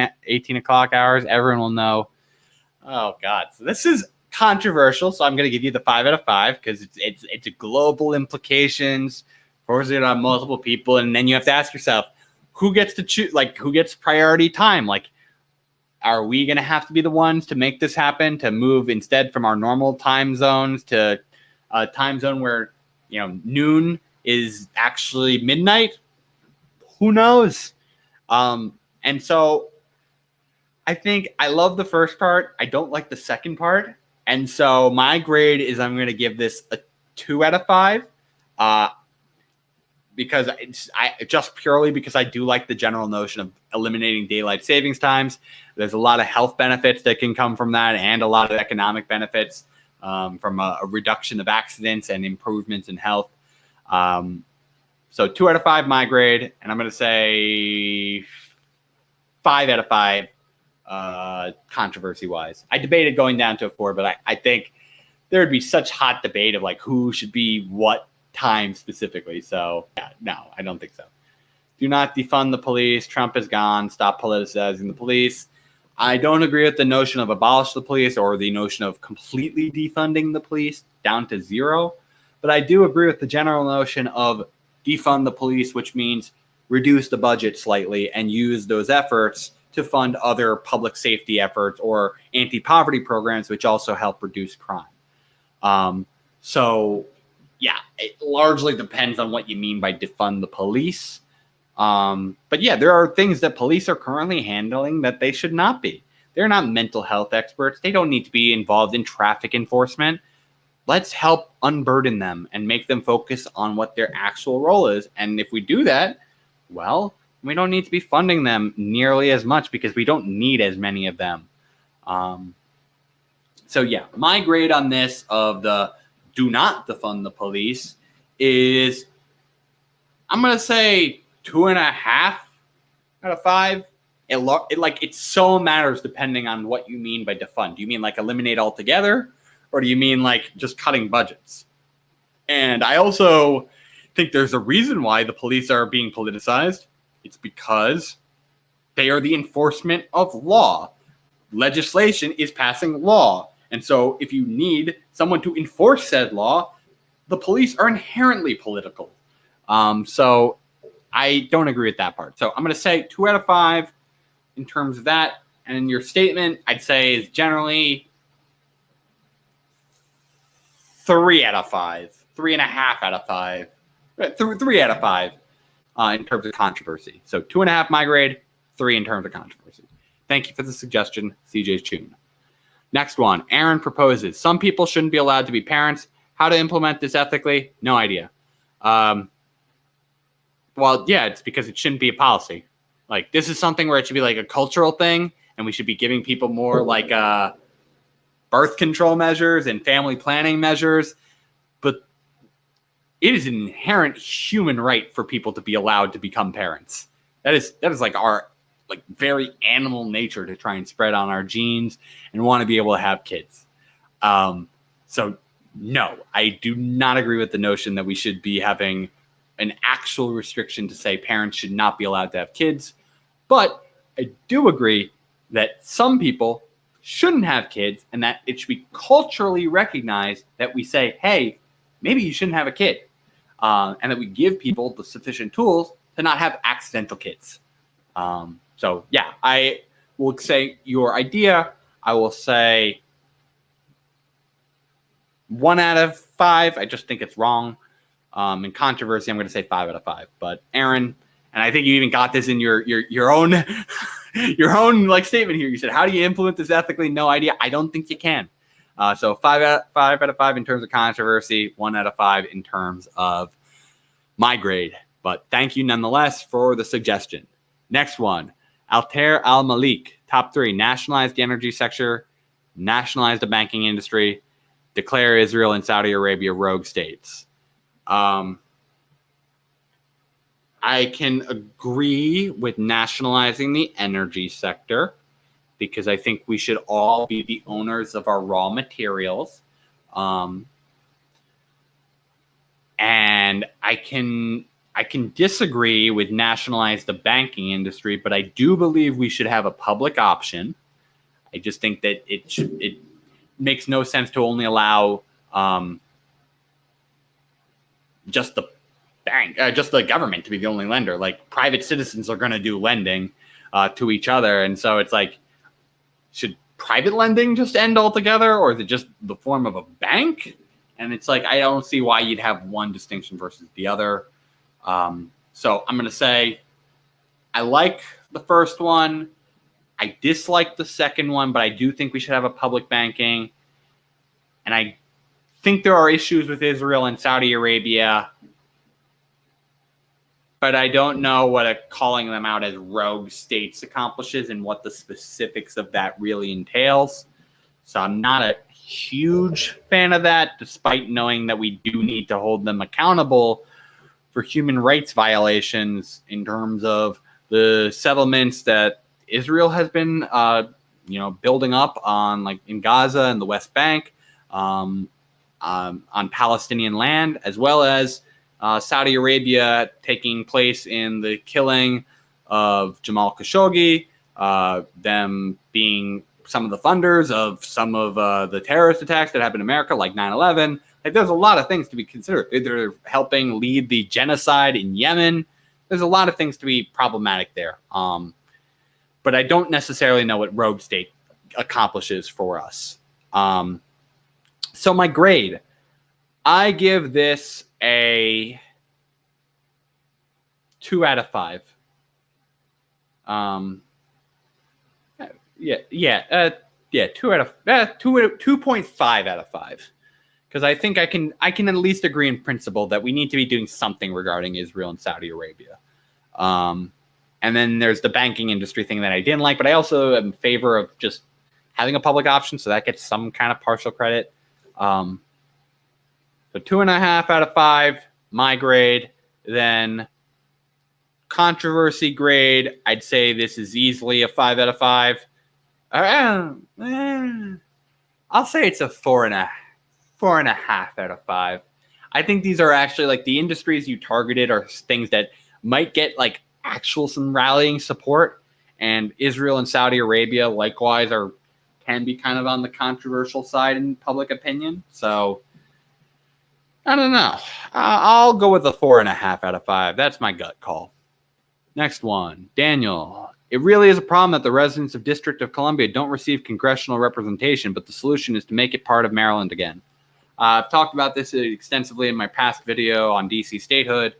o'clock hours, everyone will know. Oh, God. So this is controversial, so I'm going to give you the 5 out of 5 because it's a global implications, forcing it on multiple people, and then you have to ask yourself, who gets to choose? Like, who gets priority time? Like, are we going to have to be the ones to make this happen, to move instead from our normal time zones to a time zone where, noon is actually midnight? Who knows? And so I think I love the first part. I don't like the second part. And so my grade is I'm going to give this a 2 out of 5 because just purely because I do like the general notion of eliminating daylight savings times. There's a lot of health benefits that can come from that and a lot of economic benefits from a reduction of accidents and improvements in health. So 2 out of 5, my grade, and I'm going to say 5 out of 5 controversy-wise. I debated going down to a 4, but I think there would be such hot debate of like who should be what time specifically. So, yeah, no, I don't think so. Do not defund the police. Trump is gone. Stop politicizing the police. I don't agree with the notion of abolish the police or the notion of completely defunding the police down to 0. But I do agree with the general notion of defund the police, which means reduce the budget slightly and use those efforts to fund other public safety efforts or anti-poverty programs, which also help reduce crime. So, yeah, it largely depends on what you mean by defund the police. But yeah, there are things that police are currently handling that they should not be. They're not mental health experts. They don't need to be involved in traffic enforcement. Let's help unburden them and make them focus on what their actual role is. And if we do that, well, we don't need to be funding them nearly as much because we don't need as many of them. So yeah, my grade on this of the do not defund the police is, I'm going to say 2.5 out of 5. It so matters depending on what you mean by defund. Do you mean like eliminate altogether? Or do you mean like just cutting budgets? And I also think there's a reason why the police are being politicized. It's because they are the enforcement of law. Legislation is passing law. And so if you need someone to enforce said law, the police are inherently political. So I don't agree with that part. So I'm going to say 2 out of 5 in terms of that. And your statement, I'd say, is generally 3 out of 5, 3.5 out of 5, 3 out of 5 in terms of controversy. So 2.5 my grade, 3 in terms of controversy. Thank you for the suggestion, CJ Chun. Next one, Aaron proposes some people shouldn't be allowed to be parents. How to implement this ethically? No idea. Well, yeah, it's because it shouldn't be a policy. Like, this is something where it should be like a cultural thing, and we should be giving people more like birth control measures and family planning measures. But it is an inherent human right for people to be allowed to become parents. That is like our very animal nature to try and spread on our genes and want to be able to have kids. So no, I do not agree with the notion that we should be having an actual restriction to say parents should not be allowed to have kids. But I do agree that some people shouldn't have kids and that it should be culturally recognized that we say, hey, maybe you shouldn't have a kid. And that we give people the sufficient tools to not have accidental kids. So, yeah, I will say your idea, I will say 1 out of 5. I just think it's wrong. In controversy, I'm going to say 5 out of 5. But Aaron, and I think you even got this in your own your own like statement here. You said, "How do you implement this ethically?" No idea. I don't think you can. So 5 out of 5 in terms of controversy, 1 out of 5 in terms of my grade. But thank you nonetheless for the suggestion. Next one, Altair Al Malik, top 3: nationalize the energy sector, nationalize the banking industry, declare Israel and Saudi Arabia rogue states. I can agree with nationalizing the energy sector because I think we should all be the owners of our raw materials. And I can disagree with nationalize the banking industry, but I do believe we should have a public option. I just think that it makes no sense to only allow just the bank, just the government to be the only lender. Like private citizens are going to do lending to each other, and so it's like, should private lending just end altogether, or is it just the form of a bank? And it's like, I don't see why you'd have one distinction versus the other. So I'm going to say I like the first one. I dislike the second one, but I do think we should have a public banking. And I think there are issues with Israel and Saudi Arabia, but I don't know what calling them out as rogue states accomplishes and what the specifics of that really entails. So I'm not a huge fan of that, despite knowing that we do need to hold them accountable for human rights violations in terms of the settlements that Israel has been, building up on, like in Gaza and the West Bank, on Palestinian land, as well as Saudi Arabia taking place in the killing of Jamal Khashoggi, them being some of the funders of some of the terrorist attacks that happened in America, like 9/11. Like, there's a lot of things to be considered. They're helping lead the genocide in Yemen. There's a lot of things to be problematic there. But I don't necessarily know what rogue state accomplishes for us. So my grade, I give this a 2 out of 5. 2.5 out of 5. Because I think I can at least agree in principle that we need to be doing something regarding Israel and Saudi Arabia. And then there's the banking industry thing that I didn't like, but I also am in favor of just having a public option, so that gets some kind of partial credit. So 2.5 out of 5, my grade. Then controversy grade, I'd say this is easily a 5 out of 5. I'll say it's a 4.5 out of 5. I think these are actually, like, the industries you targeted are things that might get like some rallying support, and Israel and Saudi Arabia likewise can be kind of on the controversial side in public opinion. So I don't know. I'll go with a 4.5 out of 5. That's my gut call. Next one, Daniel. It really is a problem that the residents of District of Columbia don't receive congressional representation, but the solution is to make it part of Maryland again. I've talked about this extensively in my past video on DC statehood.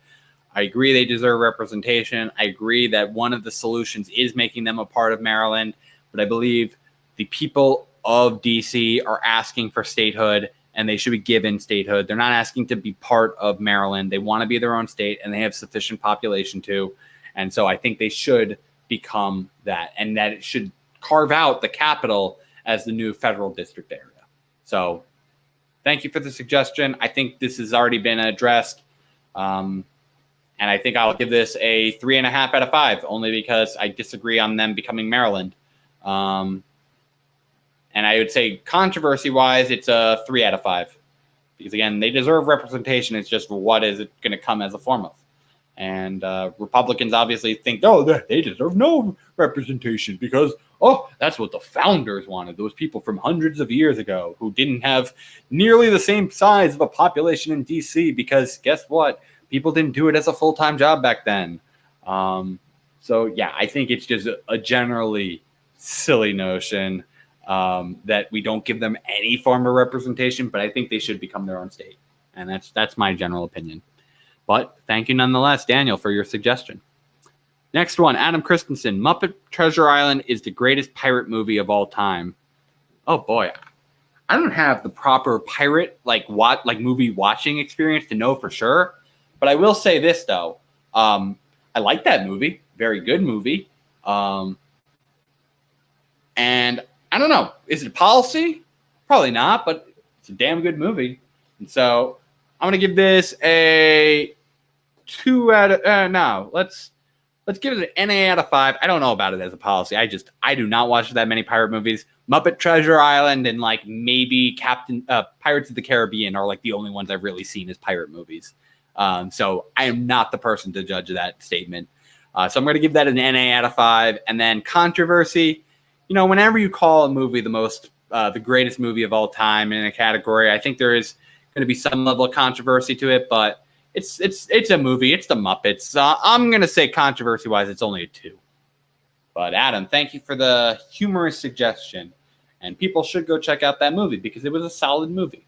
I agree they deserve representation. I agree that one of the solutions is making them a part of Maryland, but I believe the people of DC are asking for statehood, and they should be given statehood. They're not asking to be part of Maryland. They want to be their own state, and they have sufficient population to. And so I think they should become that, and that it should carve out the capital as the new federal district area. So thank you for the suggestion. I think this has already been addressed. And I think I'll give this a 3.5 out of 5, only because I disagree on them becoming Maryland. And I would say controversy-wise, it's a 3 out of 5. Because, again, they deserve representation. It's just what is it going to come as a form of? And Republicans obviously think, oh, they deserve no representation because oh, that's what the founders wanted. Those people from hundreds of years ago who didn't have nearly the same size of a population in DC because guess what? People didn't do it as a full-time job back then. So, yeah, I think it's just a generally silly notion that we don't give them any form of representation, but I think they should become their own state. And that's my general opinion. But thank you nonetheless, Daniel, for your suggestion. Next one, Adam Christensen. Muppet Treasure Island is the greatest pirate movie of all time. Oh, boy. I don't have the proper pirate movie watching experience to know for sure. But I will say this, though. I like that movie. Very good movie. And I don't know. Is it policy? Probably not, but it's a damn good movie. And so I'm going to give this a 2 out of no. Let's give it an NA out of 5. I don't know about it as a policy. I do not watch that many pirate movies. Muppet Treasure Island and like maybe Pirates of the Caribbean are like the only ones I've really seen as pirate movies. So I am not the person to judge that statement. So I'm going to give that an NA out of 5. And then controversy, whenever you call a movie the greatest movie of all time in a category, I think there is going to be some level of controversy to it, but it's a movie. It's the Muppets. I'm going to say controversy-wise, it's only a 2. But Adam, thank you for the humorous suggestion. And people should go check out that movie because it was a solid movie.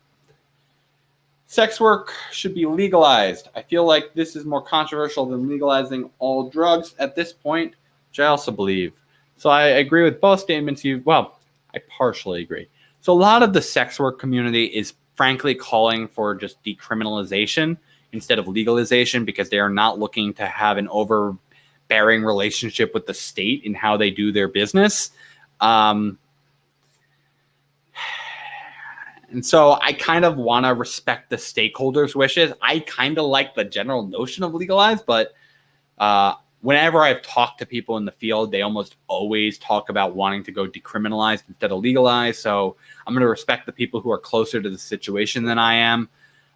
Sex work should be legalized. I feel like this is more controversial than legalizing all drugs at this point, which I also believe. So I agree with both statements I partially agree. So a lot of the sex work community is frankly calling for just decriminalization instead of legalization because they are not looking to have an overbearing relationship with the state in how they do their business. And so I kind of want to respect the stakeholders' wishes. I kind of like the general notion of legalized, but whenever I've talked to people in the field, they almost always talk about wanting to go decriminalized instead of legalized. So I'm going to respect the people who are closer to the situation than I am.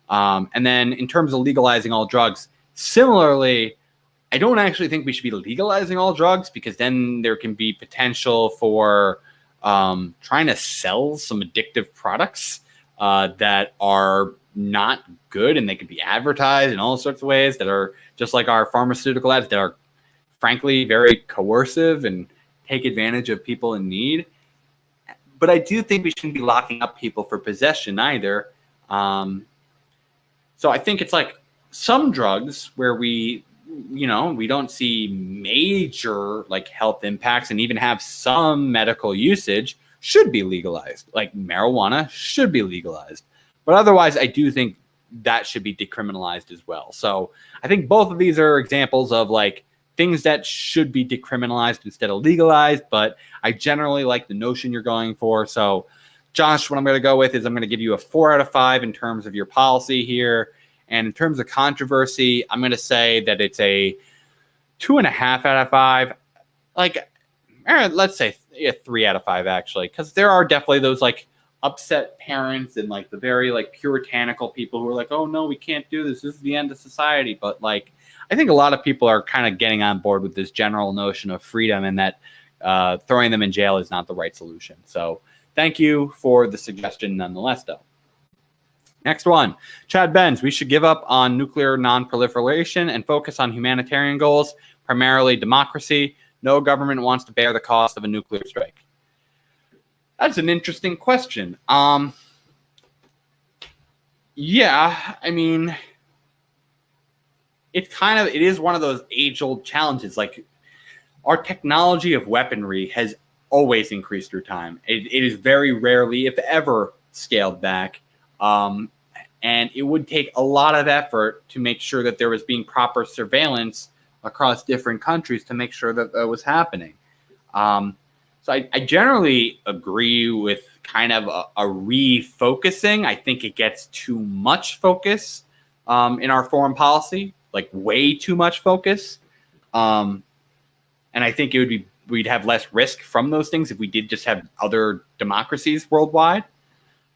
And then in terms of legalizing all drugs, similarly, I don't actually think we should be legalizing all drugs because then there can be potential for trying to sell some addictive products that are not good, and they could be advertised in all sorts of ways that are just like our pharmaceutical ads that are frankly very coercive and take advantage of people in need. But I do think we shouldn't be locking up people for possession either. So I think it's like some drugs where we don't see major like health impacts and even have some medical usage should be legalized. Like marijuana should be legalized. But otherwise, I do think that should be decriminalized as well. So I think both of these are examples of like things that should be decriminalized instead of legalized. But I generally like the notion you're going for. So Josh, what I'm going to go with is I'm going to give you a 4 out of 5 in terms of your policy here. And in terms of controversy, I'm going to say that it's a 2.5 out of 5. Like, let's say a 3 out of 5, actually, because there are definitely those like upset parents and like the very like puritanical people who are like, oh no, we can't do this. This is the end of society. But like, I think a lot of people are kind of getting on board with this general notion of freedom and that throwing them in jail is not the right solution. So thank you for the suggestion nonetheless, though. Next one, Chad Benz. We should give up on nuclear non-proliferation and focus on humanitarian goals, primarily democracy. No government wants to bear the cost of a nuclear strike. That's an interesting question. Yeah, I mean, it is one of those age-old challenges. Like, our technology of weaponry has always increased through time. It is very rarely, if ever, scaled back. And it would take a lot of effort to make sure that there was being proper surveillance across different countries to make sure that that was happening. So I generally agree with kind of a refocusing. I think it gets too much focus in our foreign policy, like way too much focus. And I think we'd have less risk from those things if we did just have other democracies worldwide.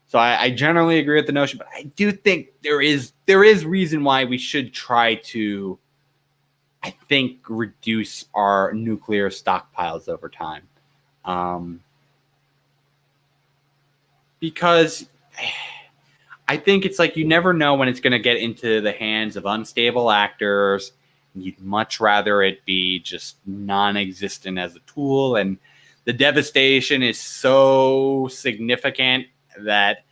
So I generally agree with the notion, but I do think there is reason why we should try to, I think, reduce our nuclear stockpiles over time. Because I think it's like you never know when it's going to get into the hands of unstable actors. You'd much rather it be just non-existent as a tool, and the devastation is so significant that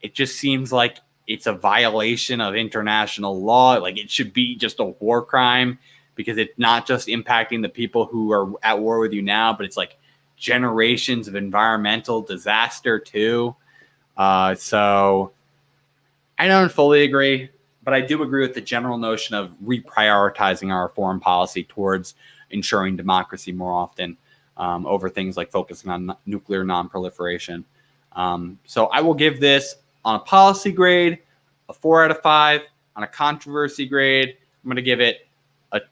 it just seems like it's a violation of international law. Like it should be just a war crime, because it's not just impacting the people who are at war with you now, but it's like generations of environmental disaster too. So I don't fully agree, but I do agree with the general notion of reprioritizing our foreign policy towards ensuring democracy more often, over things like focusing on nuclear non-proliferation. So I will give this, on a policy grade, a 4 out of 5. On a controversy grade, I'm going to give it a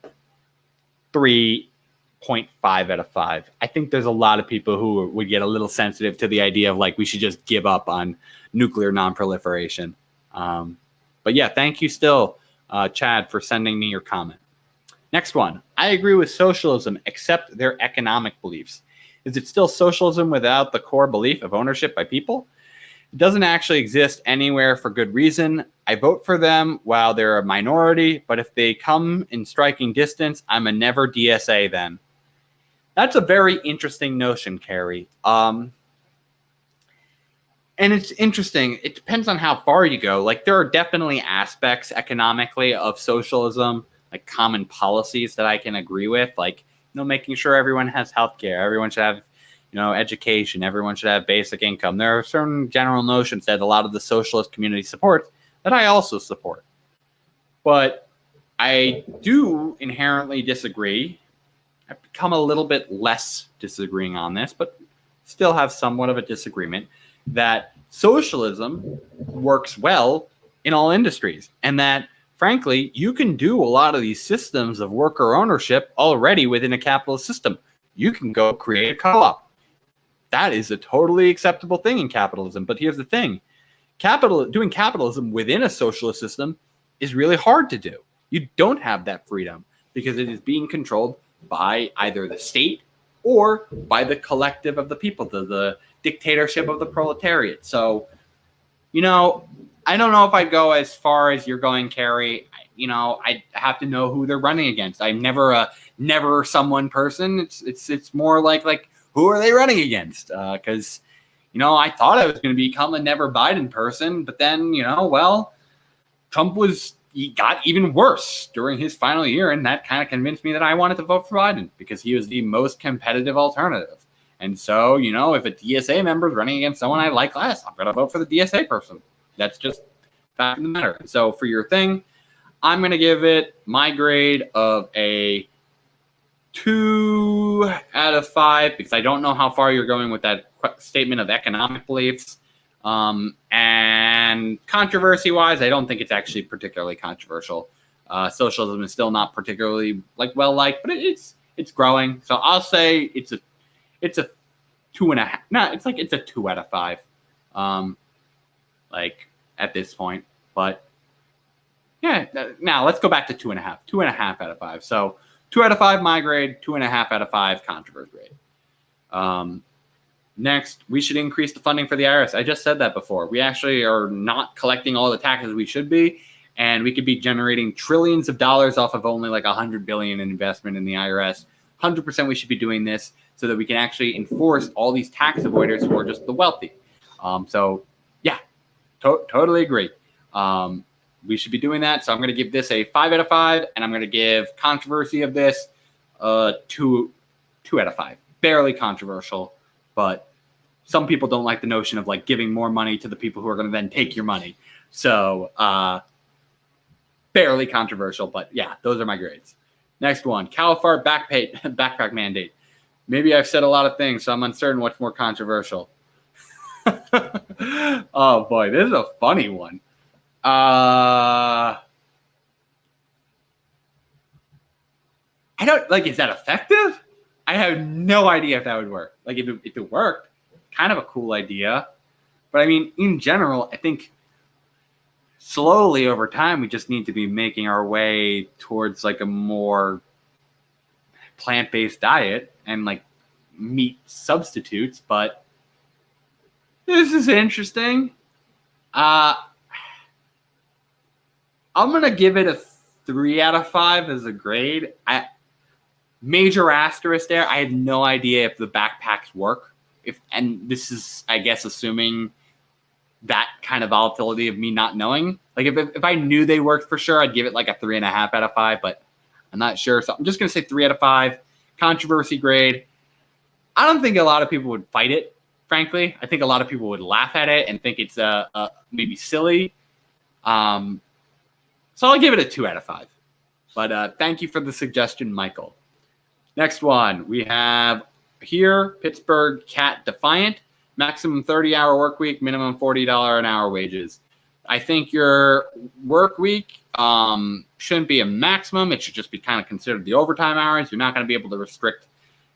3.5 out of 5. I think there's a lot of people who would get a little sensitive to the idea of like we should just give up on nuclear non-proliferation. But yeah, thank you still, Chad, for sending me your comment. Next one. I agree with socialism, except their economic beliefs. Is it still socialism without the core belief of ownership by people? It doesn't actually exist anywhere for good reason. I vote for them while they're a minority, but if they come in striking distance, I'm a never DSA then. That's a very interesting notion, Carrie. And it's interesting. It depends on how far you go. Like, there are definitely aspects economically of socialism, like common policies that I can agree with. Like, making sure everyone has healthcare, everyone should have, education, everyone should have basic income. There are certain general notions that a lot of the socialist community supports that I also support. But I do inherently disagree. I've become a little bit less disagreeing on this, but still have somewhat of a disagreement that socialism works well in all industries, and that, frankly, you can do a lot of these systems of worker ownership already within a capitalist system. You can go create a co-op. That is a totally acceptable thing in capitalism. But here's the thing. Doing capitalism within a socialist system is really hard to do. You don't have that freedom because it is being controlled by either the state or by the collective of the people, the dictatorship of the proletariat. So, I don't know if I'd go as far as you're going, Carrie. I have to know who they're running against. I'm never a never someone person. It's more like who are they running against? Because I thought I was going to become a never Biden person, but then Trump he got even worse during his final year, and that kind of convinced me that I wanted to vote for Biden because he was the most competitive alternative. And so, if a DSA member is running against someone I like less, I'm going to vote for the DSA person. That's just fact of the matter. So for your thing, I'm going to give it my grade of a 2 out of 5 because I don't know how far you're going with that statement of economic beliefs. And controversy-wise, I don't think it's actually particularly controversial. Socialism is still not particularly well-liked, but it's growing. So I'll say it's a 2.5. No, it's a 2 out of 5. At this point, but yeah. Now let's go back to 2.5. 2.5 out of 5. So 2 out of 5 my grade. 2.5 out of 5 controversy grade. Next, we should increase the funding for the IRS. I just said that before. We actually are not collecting all the taxes we should be, and we could be generating trillions of dollars off of only like $100 billion in investment in the IRS. 100% we should be doing this so that we can actually enforce all these tax avoiders who are just the wealthy. So yeah, totally agree. We should be doing that. So I'm going to give this a 5 out of 5, and I'm going to give controversy of this 2 out of 5. Barely controversial, but some people don't like the notion of giving more money to the people who are going to then take your money. So barely controversial, but yeah, those are my grades. Next one, CalFART backpack mandate. Maybe I've said a lot of things, so I'm uncertain what's more controversial. Oh boy, this is a funny one. I don't is that effective? I have no idea if that would work. If it worked, kind of a cool idea. But I mean, in general, I think slowly over time, we just need to be making our way towards a more plant-based diet and meat substitutes, but this is interesting. I'm gonna give it a 3 out of 5 as a grade. Major asterisk there. I have no idea if the backpacks work. And this is, I guess, assuming that kind of volatility of me not knowing. Like if I knew they worked for sure, I'd give it like a 3.5 out of 5, but I'm not sure. So I'm just gonna say 3 out of 5. Controversy grade. I don't think a lot of people would fight it, frankly. I think a lot of people would laugh at it and think it's maybe silly. So I'll give it a 2 out of 5. But thank you for the suggestion, Michael. Next one, we have here, Pittsburgh Cat Defiant. Maximum 30-hour work week, minimum $40 an hour wages. I think your work week shouldn't be a maximum. It should just be kind of considered the overtime hours. You're not going to be able to restrict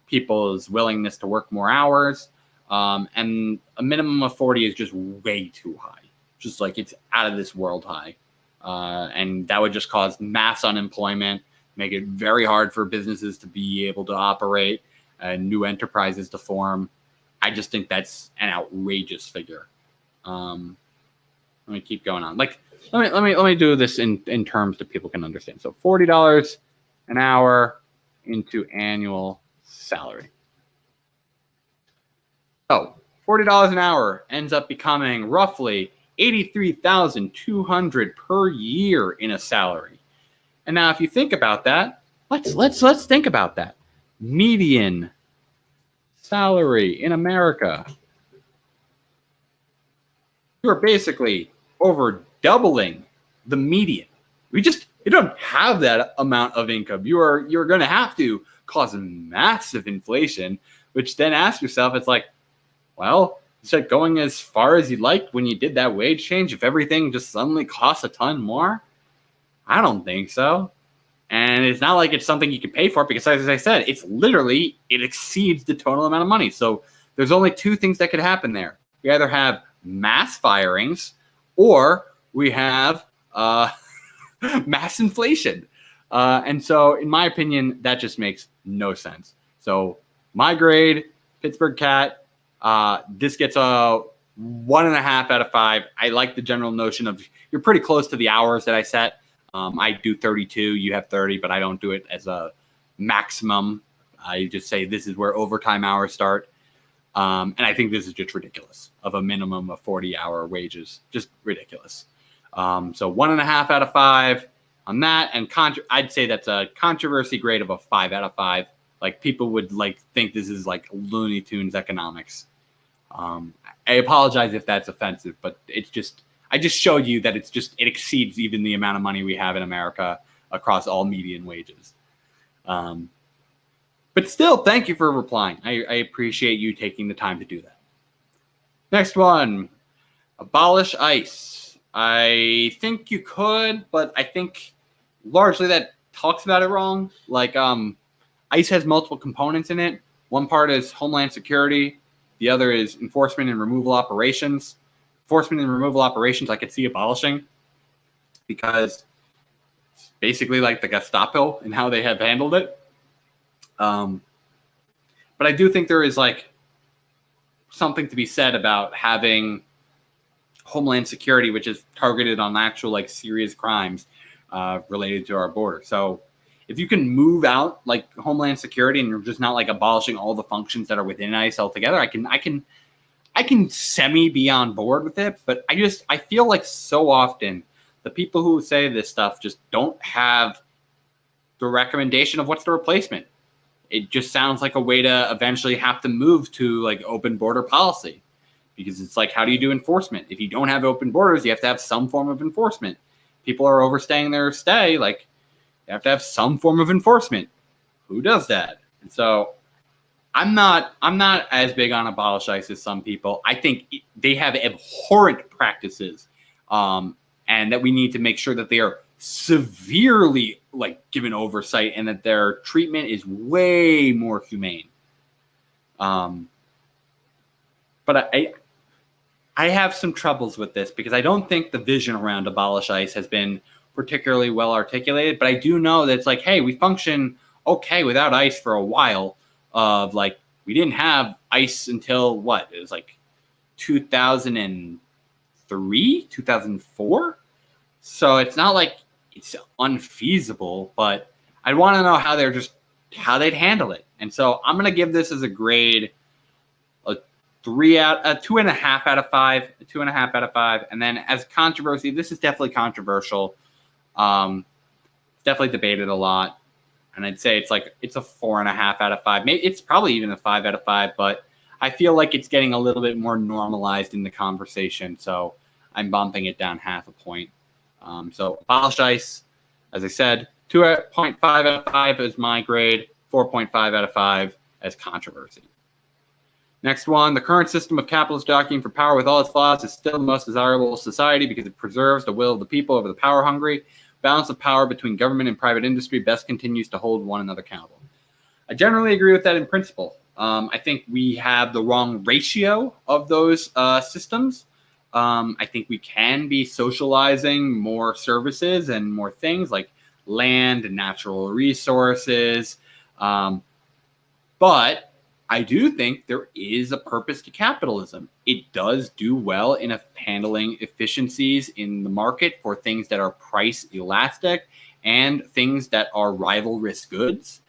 people's willingness to work more hours. And a minimum of 40 is just way too high. Just like it's out of this world high. And that would just cause mass unemployment, make it very hard for businesses to be able to operate, new enterprises to form. I just think that's an outrageous figure. Let me keep going on. Like, let me do this in terms that people can understand. So $40 an hour into annual salary. So $40 an hour ends up becoming roughly $83,200 per year in a salary. And now, if you think about that, let's think about that. Median salary in America. You're basically over doubling the median. You don't have that amount of income. You're going to have to cause massive inflation, which then ask yourself, it's like, well, is that going as far as you liked when you did that wage change? If everything just suddenly costs a ton more? I don't think so. And it's not like it's something you can pay for because, as I said, it exceeds the total amount of money. So there's only 2 things that could happen there. We either have mass firings or we have mass inflation. And so, in my opinion, that just makes no sense. So my grade, Pittsburgh Cat, this gets a 1.5 out of 5. I like the general notion of you're pretty close to the hours that I set. I do 32, you have 30, but I don't do it as a maximum. I just say this is where overtime hours start. And I think this is just ridiculous of a minimum of 40-hour wages. Just ridiculous. So 1.5 out of 5 on that. And I'd say that's a controversy grade of a 5 out of 5. Like people would think this is like Looney Tunes economics. I apologize if that's offensive, but I just showed you that it exceeds even the amount of money we have in America across all median wages. But still, thank you for replying. I appreciate you taking the time to do that. Next one, abolish ICE. I think you could, but I think largely that talks about it wrong. Like ICE has multiple components in it. One part is Homeland Security. The other is enforcement and removal operations. Enforcement and removal operations I could see abolishing because it's basically like the Gestapo and how they have handled it. But I do think there is something to be said about having Homeland Security, which is targeted on actual serious crimes related to our border. So if you can move out Homeland Security and you're just not abolishing all the functions that are within ICE altogether, I can semi be on board with it, but I feel like so often the people who say this stuff just don't have the recommendation of what's the replacement. It just sounds like a way to eventually have to move to open border policy because it's how do you do enforcement? If you don't have open borders, you have to have some form of enforcement. People are overstaying their stay. You have to have some form of enforcement. Who does that? And so I'm not as big on abolish ICE as some people. I think they have abhorrent practices, and that we need to make sure that they are severely given oversight and that their treatment is way more humane. But I have some troubles with this because I don't think the vision around abolish ICE has been particularly well articulated. But I do know that it's hey, we function okay without ICE for a while of we didn't have ICE until what? It was like 2003, 2004. So it's not like it's unfeasible, but I'd want to know how they'd handle it. And so I'm going to give this as a grade, a 2.5 out of 5, a 2.5 out of 5. And then as controversy, this is definitely controversial. Definitely debated a lot. And I'd say it's a 4.5 out of 5. Maybe it's probably even a 5 out of 5, but I feel like it's getting a little bit more normalized in the conversation. So I'm bumping it down half a point. So abolish ICE, as I said, 2.5 out of 5 is my grade, 4.5 out of 5 as controversy. Next one, the current system of capitalist jockeying for power with all its flaws is still the most desirable society because it preserves the will of the people over the power hungry. Balance of power between government and private industry best continues to hold one another accountable. I generally agree with that in principle. I think we have the wrong ratio of those systems. I think we can be socializing more services and more things like land and natural resources. But I do think there is a purpose to capitalism. It does do well in handling efficiencies in the market for things that are price elastic and things that are rival risk goods.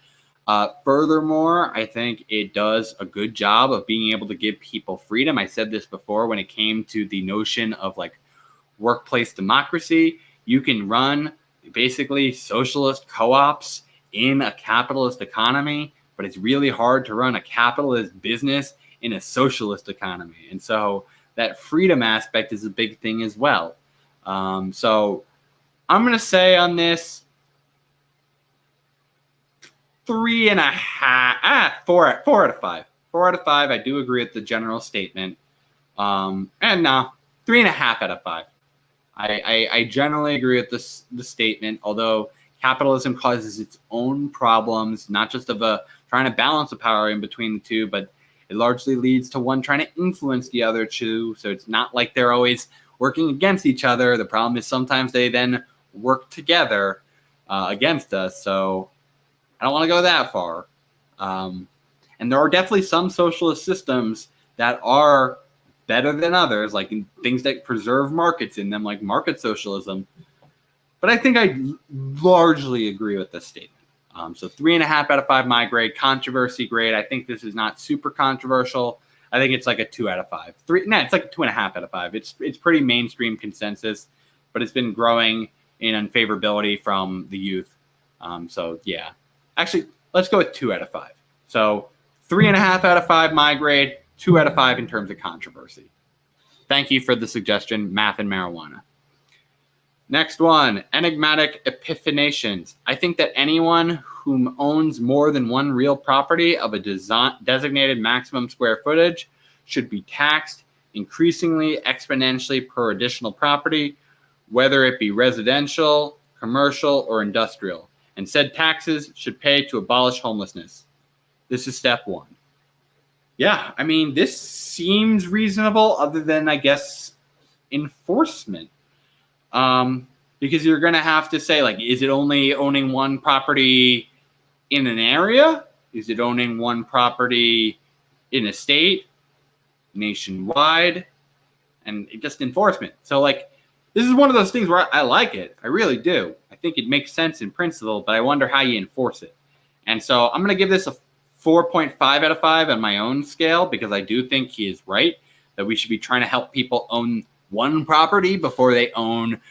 Furthermore, I think it does a good job of being able to give people freedom. I said this before when it came to the notion of like workplace democracy. You can run basically socialist co-ops in a capitalist economy, but it's really hard to run a capitalist business in a socialist economy. And so that freedom aspect is a big thing as well. So I'm going to say on this, 3.5, 4 out of 5. 4 out of 5. I do agree with the general statement. And no, 3.5 out of 5. I generally agree with the statement, although capitalism causes its own problems, not just of trying to balance the power in between the two, but it largely leads to one trying to influence the other two. So it's not like they're always working against each other. The problem is sometimes they then work together against us. So I don't want to go that far. And there are definitely some socialist systems that are better than others, like things that preserve markets in them, like market socialism. But I think I largely agree with this statement. So 3.5 out of 5, my grade. Controversy grade. I think this is not super controversial. I think it's like a 2 out of 5. It's like a 2.5 out of 5. It's pretty mainstream consensus, but it's been growing in unfavorability from the youth. So yeah. Actually, let's go with 2 out of 5. So 3.5 out of 5, my grade. 2 out of 5 in terms of controversy. Thank you for the suggestion, math and marijuana. Next one, enigmatic epiphanations. I think that anyone who owns more than one real property of a designated maximum square footage should be taxed increasingly exponentially per additional property, whether it be residential, commercial, or industrial. And said taxes should pay to abolish homelessness. This is step 1. Yeah, I mean, this seems reasonable other than, I guess, enforcement. Because you're going to have to say, like, is it only owning one property in an area? Is it owning one property in a state, nationwide? And just enforcement. So, like, this is one of those things where I like it. I really do. I think it makes sense in principle, but I wonder how you enforce it. And so I'm going to give this a 4.5 out of 5 on my own scale because I do think he is right that we should be trying to help people own one property before they own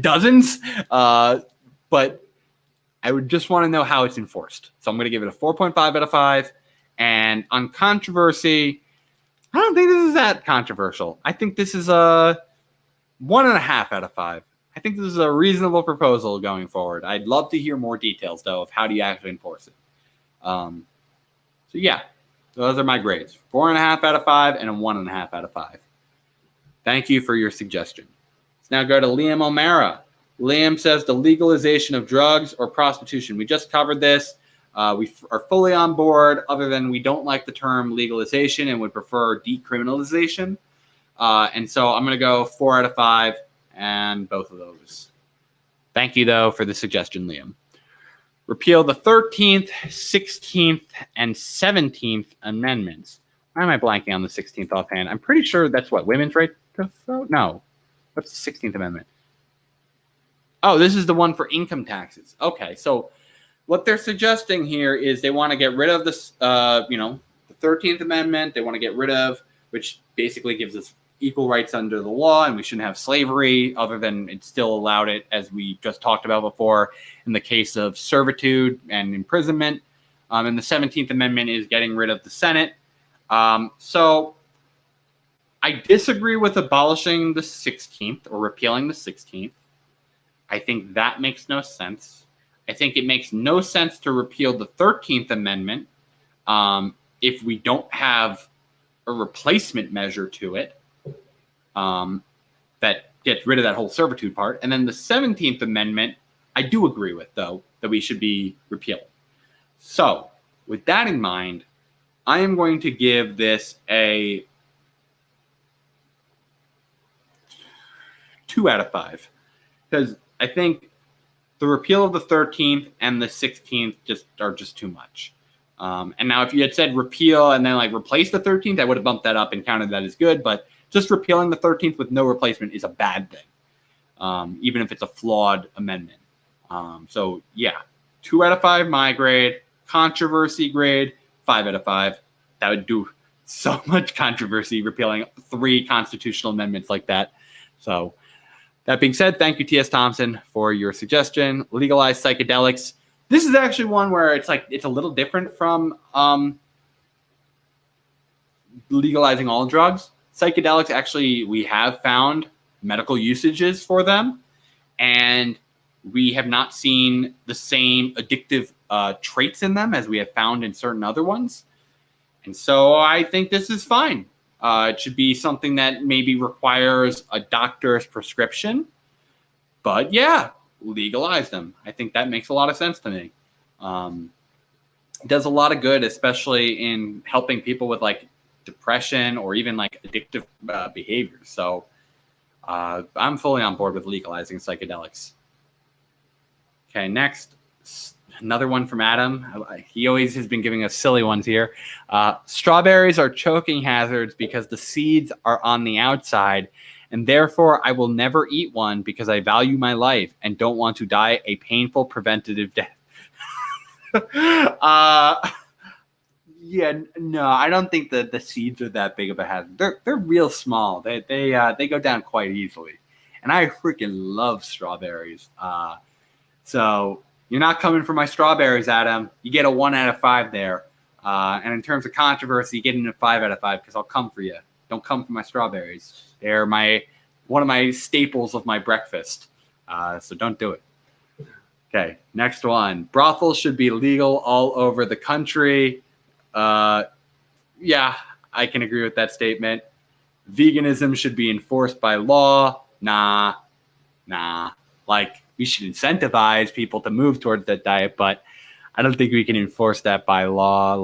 dozens. But I would just want to know how it's enforced. So I'm going to give it a 4.5 out of 5. And on controversy, I don't think this is that controversial. I think this is a 1.5 out of 5. I think this is a reasonable proposal going forward. I'd love to hear more details, though, of how do you actually enforce it. So yeah, those are my grades. 4.5 out of 5 and a 1.5 out of 5. Thank you for your suggestion. Let's now go to Liam O'Mara. Liam says the legalization of drugs or prostitution. We just covered this. We are fully on board, other than we don't like the term legalization and would prefer decriminalization. And so I'm going to go 4 out of 5 and both of those. Thank you, though, for the suggestion, Liam. repeal the 13th, 16th, and 17th Amendments. Why am I blanking on the 16th offhand? I'm pretty sure that's what, women's right to vote? No. What's the 16th Amendment? Oh, this is the one for income taxes. Okay, so what they're suggesting here is they want to get rid of this, the 13th Amendment. They want to get rid of, which basically gives us equal rights under the law, and we shouldn't have slavery, other than it still allowed it, as we just talked about before, in the case of servitude and imprisonment. And the 17th Amendment is getting rid of the Senate. So I disagree with abolishing the 16th or repealing the 16th. I think that makes no sense. I think it makes no sense to repeal the 13th Amendment if we don't have a replacement measure to it that gets rid of that whole servitude part. And then the 17th Amendment, I do agree with, though, that we should be repealing. So with that in mind, I am going to give this a 2 out of 5, because I think the repeal of the 13th and the 16th are just too much. And now if you had said repeal and then replace the 13th, I would have bumped that up and counted that as good. But just repealing the 13th with no replacement is a bad thing, even if it's a flawed amendment. So yeah, 2 out of 5 my grade, controversy grade 5 out of 5. That would do so much controversy repealing 3 constitutional amendments like that. So that being said, thank you, T.S. Thompson, for your suggestion. Legalize psychedelics. This is actually one where it's a little different from legalizing all drugs. Psychedelics, actually, we have found medical usages for them, and we have not seen the same addictive traits in them as we have found in certain other ones. And so I think this is fine. It should be something that maybe requires a doctor's prescription. But yeah, legalize them. I think that makes a lot of sense to me. It does a lot of good, especially in helping people with depression or even addictive behaviors. So I'm fully on board with legalizing psychedelics. Okay, next. Another one from Adam. He always has been giving us silly ones here. Strawberries are choking hazards because the seeds are on the outside, and therefore I will never eat one because I value my life and don't want to die a painful preventative death. Yeah, no, I don't think that the seeds are that big of a hazard. They're real small. They go down quite easily, and I freaking love strawberries. So you're not coming for my strawberries, Adam. You get a 1 out of 5 there. And in terms of controversy, you get in a 5 out of 5 because I'll come for you. Don't come for my strawberries. They're one of my staples of my breakfast. So don't do it. Okay, next one. Brothels should be legal all over the country. Yeah, I can agree with that statement. Veganism should be enforced by law. Nah. We should incentivize people to move towards that diet, but I don't think we can enforce that by law.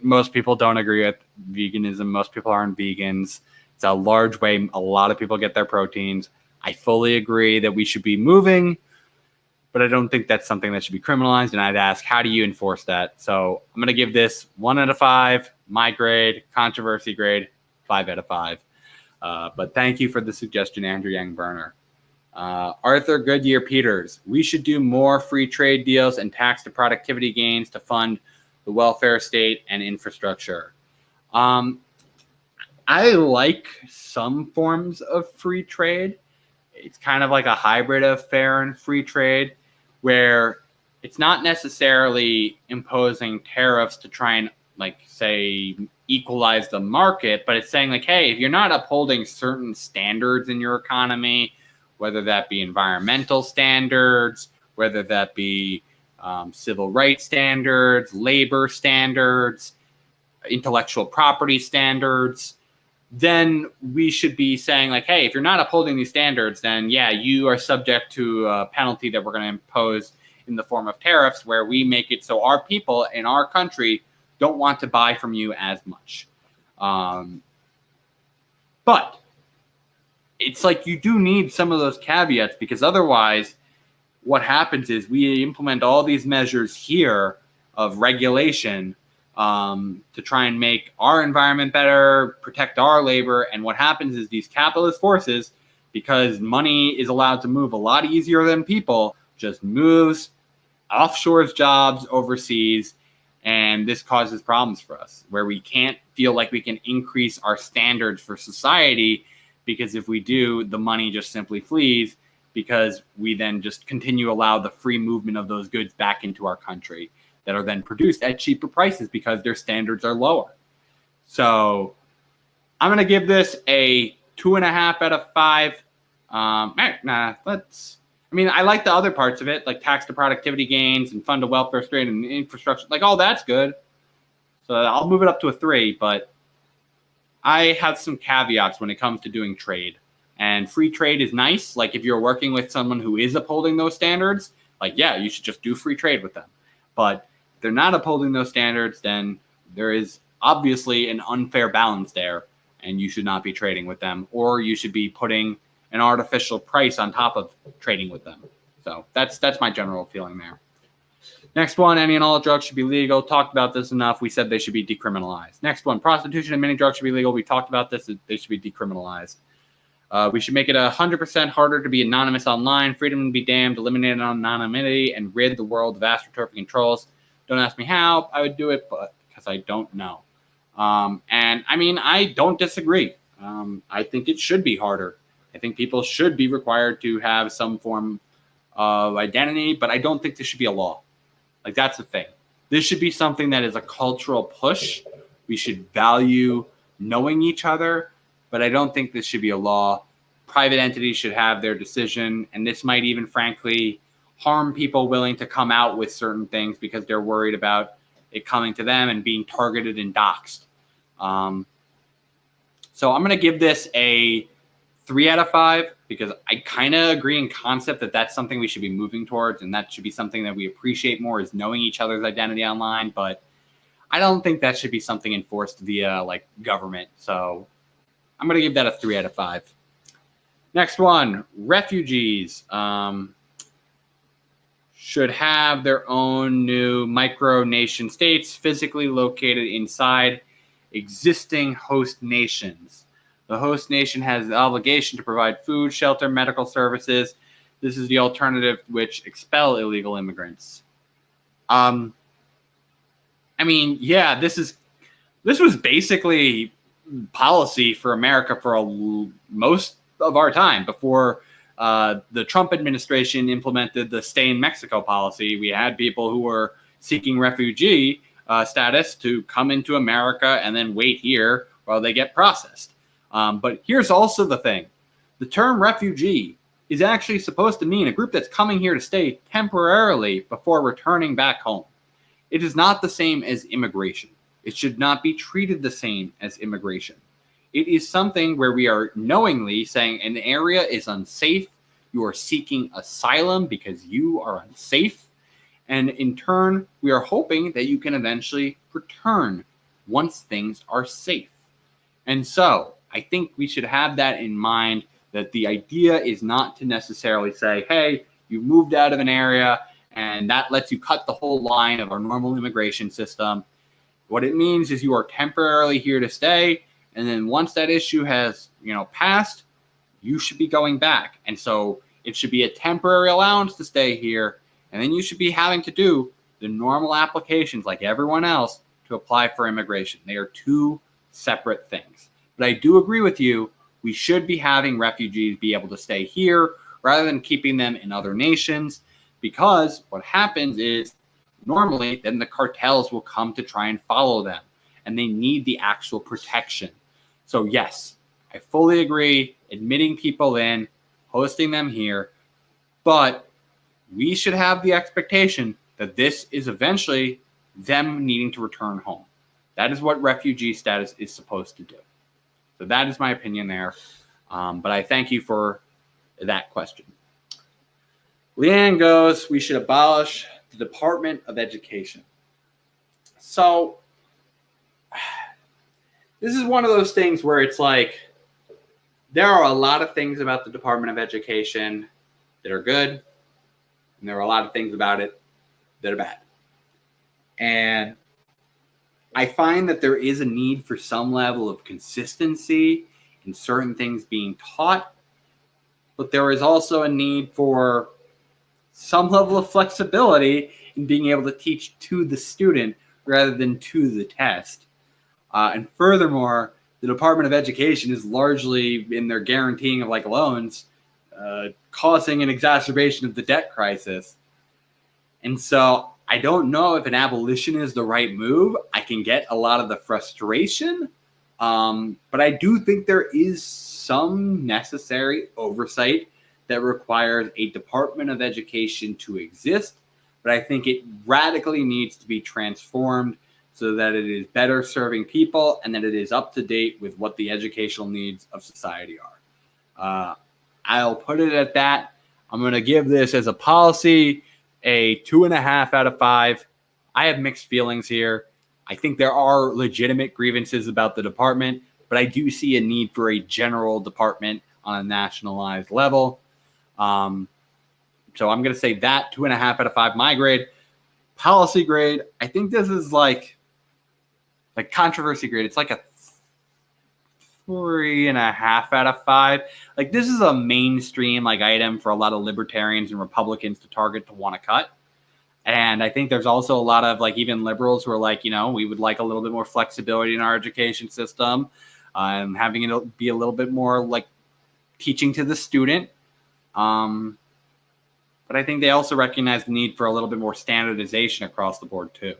Most people don't agree with veganism. Most people aren't vegans. It's a large way a lot of people get their proteins. I fully agree that we should be moving, but I don't think that's something that should be criminalized. And I'd ask, how do you enforce that? So I'm going to give this 1 out of 5, my grade, controversy grade, 5 out of 5. But thank you for the suggestion, Andrew Yang Burner. Arthur Goodyear Peters, we should do more free trade deals and tax the productivity gains to fund the welfare state and infrastructure. I like some forms of free trade. It's kind of like a hybrid of fair and free trade, where it's not necessarily imposing tariffs to try and say equalize the market, but it's saying hey, if you're not upholding certain standards in your economy, whether that be environmental standards, whether that be civil rights standards, labor standards, intellectual property standards, then we should be saying hey, if you're not upholding these standards, then yeah, you are subject to a penalty that we're going to impose in the form of tariffs, where we make it so our people in our country don't want to buy from you as much. But it's you do need some of those caveats, because otherwise what happens is we implement all these measures here of regulation to try and make our environment better, protect our labor. And what happens is these capitalist forces, because money is allowed to move a lot easier than people, just moves offshores jobs overseas. And this causes problems for us where we can't feel like we can increase our standards for society, because if we do, the money just simply flees, because we then just continue to allow the free movement of those goods back into our country that are then produced at cheaper prices because their standards are lower. So I'm going to give this a 2.5 out of 5. I like the other parts of it, like tax to productivity gains and fund to welfare state and infrastructure. Like, all that's good. So I'll move it up to a 3, but I have some caveats when it comes to doing trade. And free trade is nice. Like, if you're working with someone who is upholding those standards, like, yeah, you should just do free trade with them. But if they're not upholding those standards, then there is obviously an unfair balance there, and you should not be trading with them, or you should be putting an artificial price on top of trading with them. So that's my general feeling there. Next one, any and all drugs should be legal. Talked about this enough. We said they should be decriminalized. Next one, prostitution and many drugs should be legal. We talked about this. They should be decriminalized. We should make it 100% harder to be anonymous online. Freedom to be damned. Eliminate anonymity and rid the world of astroturfing and trolls. Don't ask me how I would do it, but because I don't know. I don't disagree. I think it should be harder. I think people should be required to have some form of identity, but I don't think this should be a law. Like, that's the thing. This should be something that is a cultural push. We should value knowing each other, but I don't think this should be a law. Private entities should have their decision, and this might even, frankly, harm people willing to come out with certain things because they're worried about it coming to them and being targeted and doxxed. So I'm going to give this a 3 out of 5 because I kind of agree in concept that that's something we should be moving towards, and that should be something that we appreciate more, is knowing each other's identity online. But I don't think that should be something enforced via government. So I'm going to give that a 3 out of 5. Next one, refugees should have their own new micronation states physically located inside existing host nations. The host nation has the obligation to provide food, shelter, medical services. This is the alternative which expel illegal immigrants. This was basically policy for America for most of our time before the Trump administration implemented the stay in Mexico policy. We had people who were seeking refugee status to come into America and then wait here while they get processed. But here's also the thing. The term refugee is actually supposed to mean a group that's coming here to stay temporarily before returning back home. It is not the same as immigration. It should not be treated the same as immigration. It is something where we are knowingly saying an area is unsafe. You are seeking asylum because you are unsafe. And in turn, we are hoping that you can eventually return once things are safe. And so I think we should have that in mind, that the idea is not to necessarily say, hey, you moved out of an area and that lets you cut the whole line of our normal immigration system. What it means is you are temporarily here to stay. And then once that issue has, passed, you should be going back. And so it should be a temporary allowance to stay here. And then you should be having to do the normal applications like everyone else to apply for immigration. They are two separate things. But I do agree with you. We should be having refugees be able to stay here rather than keeping them in other nations, because what happens is normally then the cartels will come to try and follow them, and they need the actual protection. So yes, I fully agree, admitting people in, hosting them here, but we should have the expectation that this is eventually them needing to return home. That is what refugee status is supposed to do. So that is my opinion there. But I thank you for that question. Leanne goes, we should abolish the Department of Education. So this is one of those things where it's like, there are a lot of things about the Department of Education that are good, And there are a lot of things about it that are bad. And I find that there is a need for some level of consistency in certain things being taught, but there is also a need for some level of flexibility in being able to teach to the student rather than to the test. And furthermore, the Department of Education is largely, in their guaranteeing of like loans, causing an exacerbation of the debt crisis. And so I don't know if an abolition is the right move. I can get a lot of the frustration, but I do think there is some necessary oversight that requires a Department of Education to exist, but I think it radically needs to be transformed so that it is better serving people and that it is up to date with what the educational needs of society are. I'll put it at that. I'm going to give this as a policy a 2.5 out of 5. I have mixed feelings here. I think there are legitimate grievances about the department, but I do see a need for a general department on a nationalized level. So I'm going to say that 2.5 out of 5, my grade. Policy grade, I think this is like controversy grade. It's like a 3.5 out of 5. Like, this is a mainstream like item for a lot of libertarians and Republicans to target to want to cut. And I think there's also a lot of like even liberals who are like, we would like a little bit more flexibility in our education system, and having it be a little bit more like teaching to the student. But I think they also recognize the need for a little bit more standardization across the board too.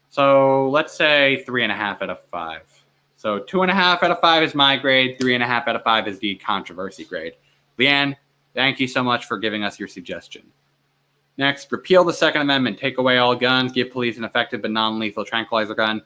So let's say 3.5 out of 5. So 2.5 out of 5 is my grade. 3.5 out of 5 is the controversy grade. Leanne, thank you so much for giving us your suggestion. Next, repeal the Second Amendment, take away all guns, give police an effective but non-lethal tranquilizer gun.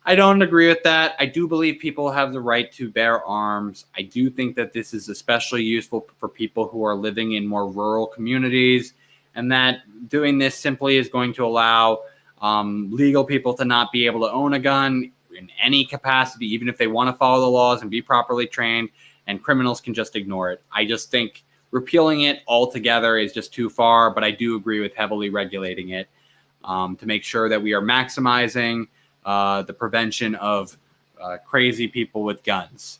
I don't agree with that. I do believe people have the right to bear arms. I do think that this is especially useful for people who are living in more rural communities, and that doing this simply is going to allow legal people to not be able to own a gun in any capacity, even if they want to follow the laws and be properly trained, and criminals can just ignore it. I just think repealing it altogether is just too far, but I do agree with heavily regulating it to make sure that we are maximizing the prevention of crazy people with guns.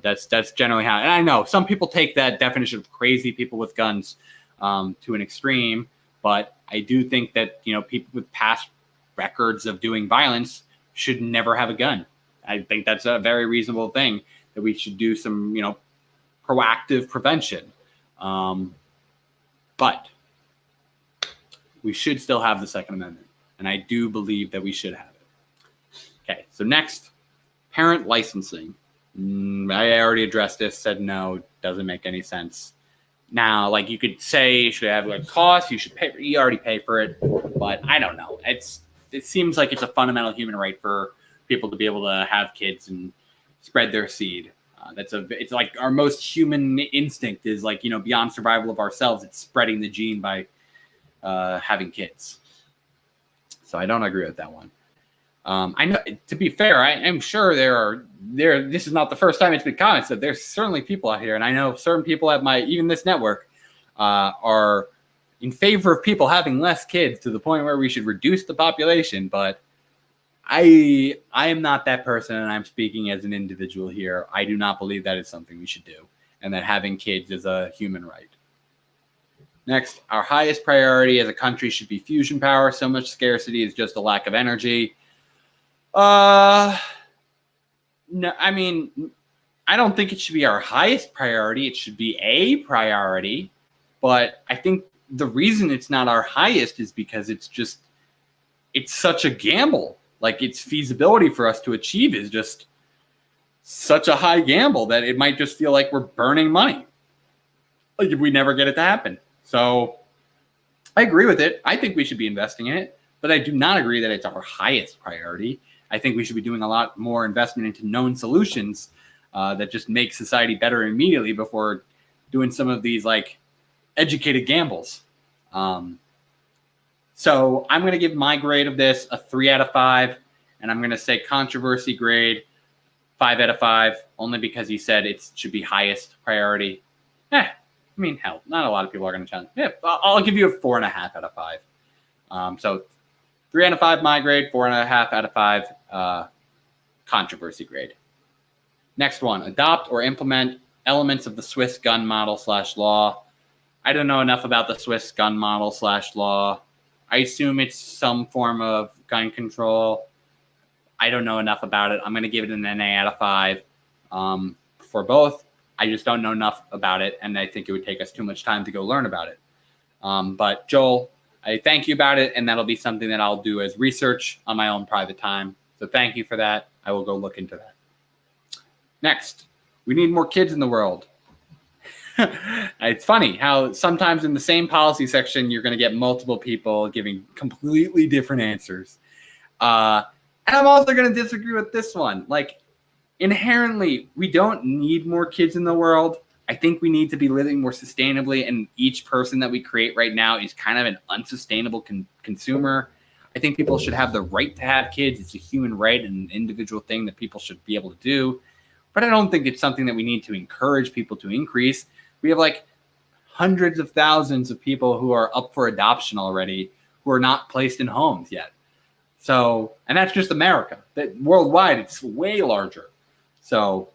That's generally how, and I know some people take that definition of crazy people with guns to an extreme, but I do think that people with past records of doing violence should never have a gun. I think that's a very reasonable thing, that we should do some proactive prevention. But we should still have the Second Amendment, and I do believe that we should have it. Okay, so next, parent licensing. I already addressed this, said no, doesn't make any sense. Now, like you could say you should have like costs, you should pay, you already pay for it, but I don't know. It seems like it's a fundamental human right for people to be able to have kids and spread their seed. It's like our most human instinct is like, beyond survival of ourselves, it's spreading the gene by having kids. So I don't agree with that one. I know, to be fair, I am sure this is not the first time it's been commented. There's certainly people out here, and I know certain people at even this network are in favor of people having less kids to the point where we should reduce the population, but I am not that person, and I'm speaking as an individual here. I do not believe that is something we should do, and that having kids is a human right. Next, our highest priority as a country should be fusion power. So much scarcity is just a lack of energy. No, I mean, I don't think it should be our highest priority. It should be a priority, but I think the reason it's not our highest is because it's such a gamble. Like, its feasibility for us to achieve is just such a high gamble that it might just feel like we're burning money, like if we never get it to happen. So I agree with it. I think we should be investing in it, but I do not agree that it's our highest priority. I think we should be doing a lot more investment into known solutions that just make society better immediately before doing some of these like educated gambles. So I'm going to give my grade of this a 3 out of 5, and I'm going to say controversy grade 5 out of 5, only because he said it should be highest priority. I mean, hell, not a lot of people are going to challenge. Yeah, I'll give you a 4.5 out of 5. So 3 out of 5 my grade, 4.5 out of 5 controversy grade. Next one, adopt or implement elements of the Swiss gun model / law. I don't know enough about the Swiss gun model / law. I assume it's some form of gun control. I don't know enough about it. I'm going to give it an NA out of 5 for both. I just don't know enough about it, and I think it would take us too much time to go learn about it. But Joel, I thank you about it, and that'll be something that I'll do as research on my own private time. So thank you for that. I will go look into that. Next, we need more kids in the world. It's funny how sometimes in the same policy section, you're going to get multiple people giving completely different answers. And I'm also going to disagree with this one. Like, inherently, we don't need more kids in the world. I think we need to be living more sustainably, and each person that we create right now is kind of an unsustainable consumer. I think people should have the right to have kids. It's a human right and an individual thing that people should be able to do. But I don't think it's something that we need to encourage people to increase. We have like hundreds of thousands of people who are up for adoption already who are not placed in homes yet. So, and that's just America. That worldwide, it's way larger. So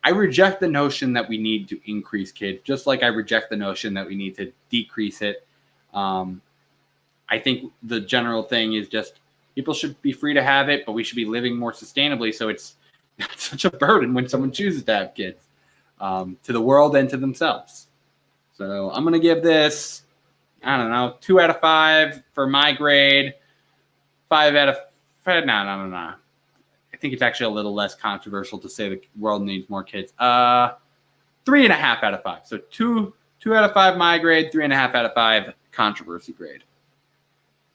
I reject the notion that we need to increase kids, just like I reject the notion that we need to decrease it. I think the general thing is just people should be free to have it, but we should be living more sustainably. So it's not such a burden when someone chooses to have kids, to the world and to themselves. So I'm going to give this, I don't know, 2 out of 5 for my grade. 5 out of 5. No. I think it's actually a little less controversial to say the world needs more kids. 3.5 out of 5. So 2 out of 5 my grade, 3.5 out of 5 controversy grade.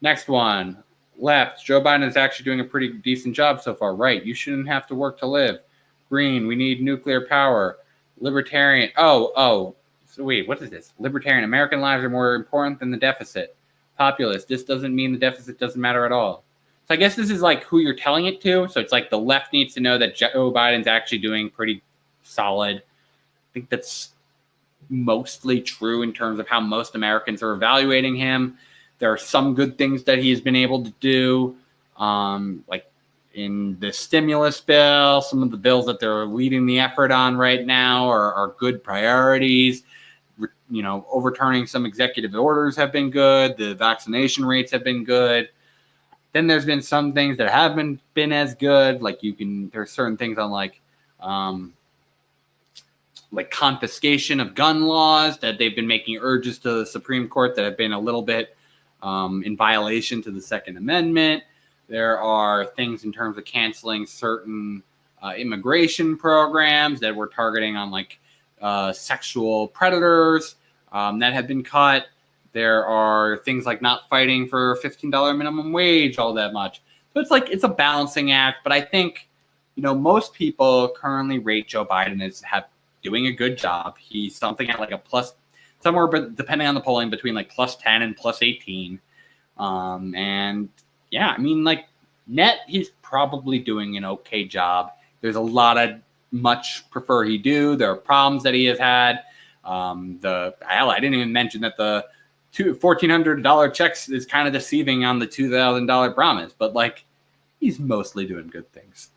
Next one, left. Joe Biden is actually doing a pretty decent job so far. Right. You shouldn't have to work to live. Green. We need nuclear power. Libertarian. So wait, what is this? Libertarian. American lives are more important than the deficit. Populist. This doesn't mean the deficit doesn't matter at all. So I guess this is like who you're telling it to. So it's like the left needs to know that Joe Biden's actually doing pretty solid. I think that's mostly true in terms of how most Americans are evaluating him. There are some good things that he's been able to do, like in the stimulus bill. Some of the bills that they're leading the effort on right now are good priorities. You know, overturning some executive orders have been good. The vaccination rates have been good. Then there's been some things that haven't been as good. Like there's certain things on like confiscation of gun laws that they've been making urges to the Supreme Court that have been a little bit in violation to the Second Amendment. There are things in terms of canceling certain immigration programs that were targeting on like sexual predators that have been cut. There are things like not fighting for $15 minimum wage all that much. So it's a balancing act. But I think, most people currently rate Joe Biden as doing a good job. He's something at like a plus, somewhere, but depending on the polling, between like plus 10 and plus 18. And yeah, I mean, like net, he's probably doing an okay job. There's a lot of much prefer he do. There are problems that he has had. I didn't even mention that the $1,400 checks is kind of deceiving on the $2,000 promise, but like he's mostly doing good things.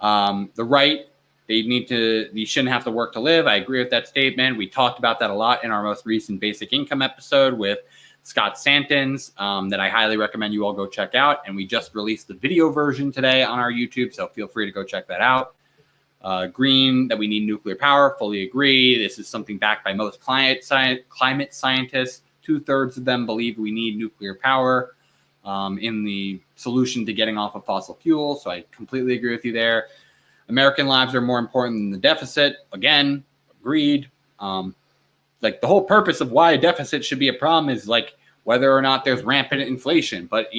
The right, you shouldn't have to work to live. I agree with that statement. We talked about that a lot in our most recent basic income episode with Scott Santens, that I highly recommend you all go check out. And we just released the video version today on our YouTube, so feel free to go check that out. Green, that we need nuclear power, fully agree. This is something backed by most climate scientists. 2/3 of them believe we need nuclear power in the solution to getting off of fossil fuel. So I completely agree with you there. American lives are more important than the deficit. Again, agreed. Like the whole purpose of why a deficit should be a problem is like whether or not there's rampant inflation. But,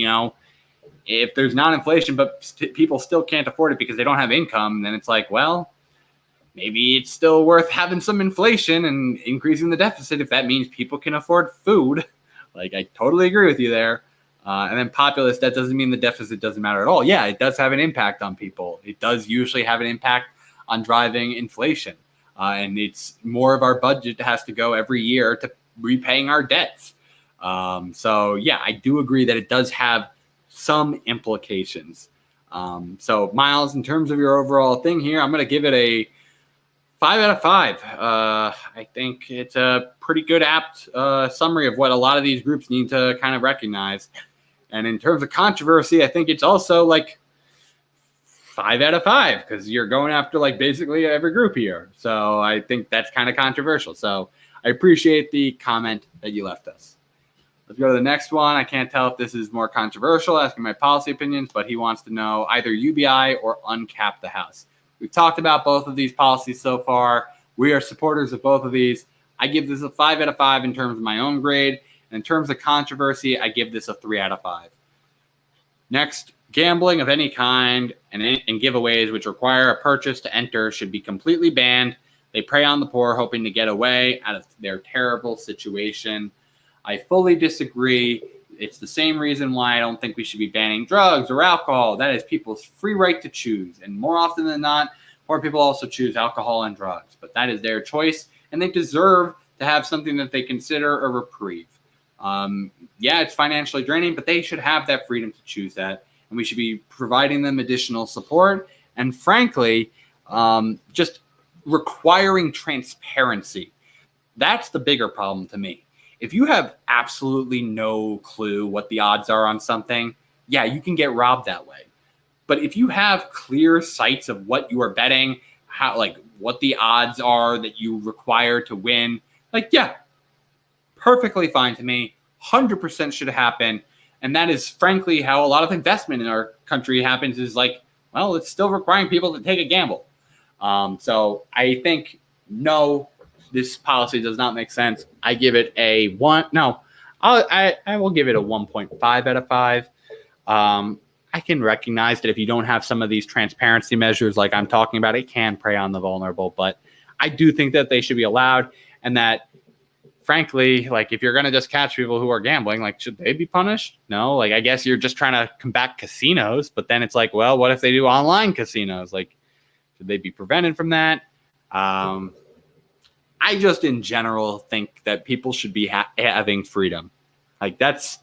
if there's not inflation, but people still can't afford it because they don't have income, then it's like, well, maybe it's still worth having some inflation and increasing the deficit if that means people can afford food. Like, I totally agree with you there. And then populist, that doesn't mean the deficit doesn't matter at all. Yeah, it does have an impact on people. It does usually have an impact on driving inflation. and it's more of our budget has to go every year to repaying our debts. So yeah, I do agree that it does have some implications. So Miles, in terms of your overall thing here, I'm going to give it a 5 out of 5. I think it's a pretty good apt summary of what a lot of these groups need to kind of recognize. And in terms of controversy, I think it's also like 5 out of 5 because you're going after like basically every group here. So I think that's kind of controversial. So I appreciate the comment that you left us. Let's go to the next one. I can't tell if this is more controversial, asking my policy opinions, but he wants to know either UBI or uncap the House. We've talked about both of these policies so far. We are supporters of both of these. I give this a 5 out of 5 in terms of my own grade. And in terms of controversy, I give this a 3 out of 5. Next, gambling of any kind and giveaways which require a purchase to enter should be completely banned. They prey on the poor, hoping to get away out of their terrible situation. I fully disagree. It's the same reason why I don't think we should be banning drugs or alcohol. That is people's free right to choose. And more often than not, poor people also choose alcohol and drugs. But that is their choice, and they deserve to have something that they consider a reprieve. Yeah, it's financially draining, but they should have that freedom to choose that. And we should be providing them additional support. And frankly, just requiring transparency. That's the bigger problem to me. If you have absolutely no clue what the odds are on something, yeah, you can get robbed that way. But if you have clear sights of what you are betting, how, like what the odds are that you require to win, like, yeah, perfectly fine to me. 100% should happen. And that is frankly how a lot of investment in our country happens, is like, well, it's still requiring people to take a gamble. So I think, no, this policy does not make sense. I give it a 1. No, I will give it a 1.5 out of 5. I can recognize that if you don't have some of these transparency measures like I'm talking about, it can prey on the vulnerable. But I do think that they should be allowed, and that, frankly, like if you're going to just catch people who are gambling, like should they be punished? No, like I guess you're just trying to combat casinos, but then it's like, well, what if they do online casinos? Like, should they be prevented from that? I just in general think that people should be having freedom. Like it's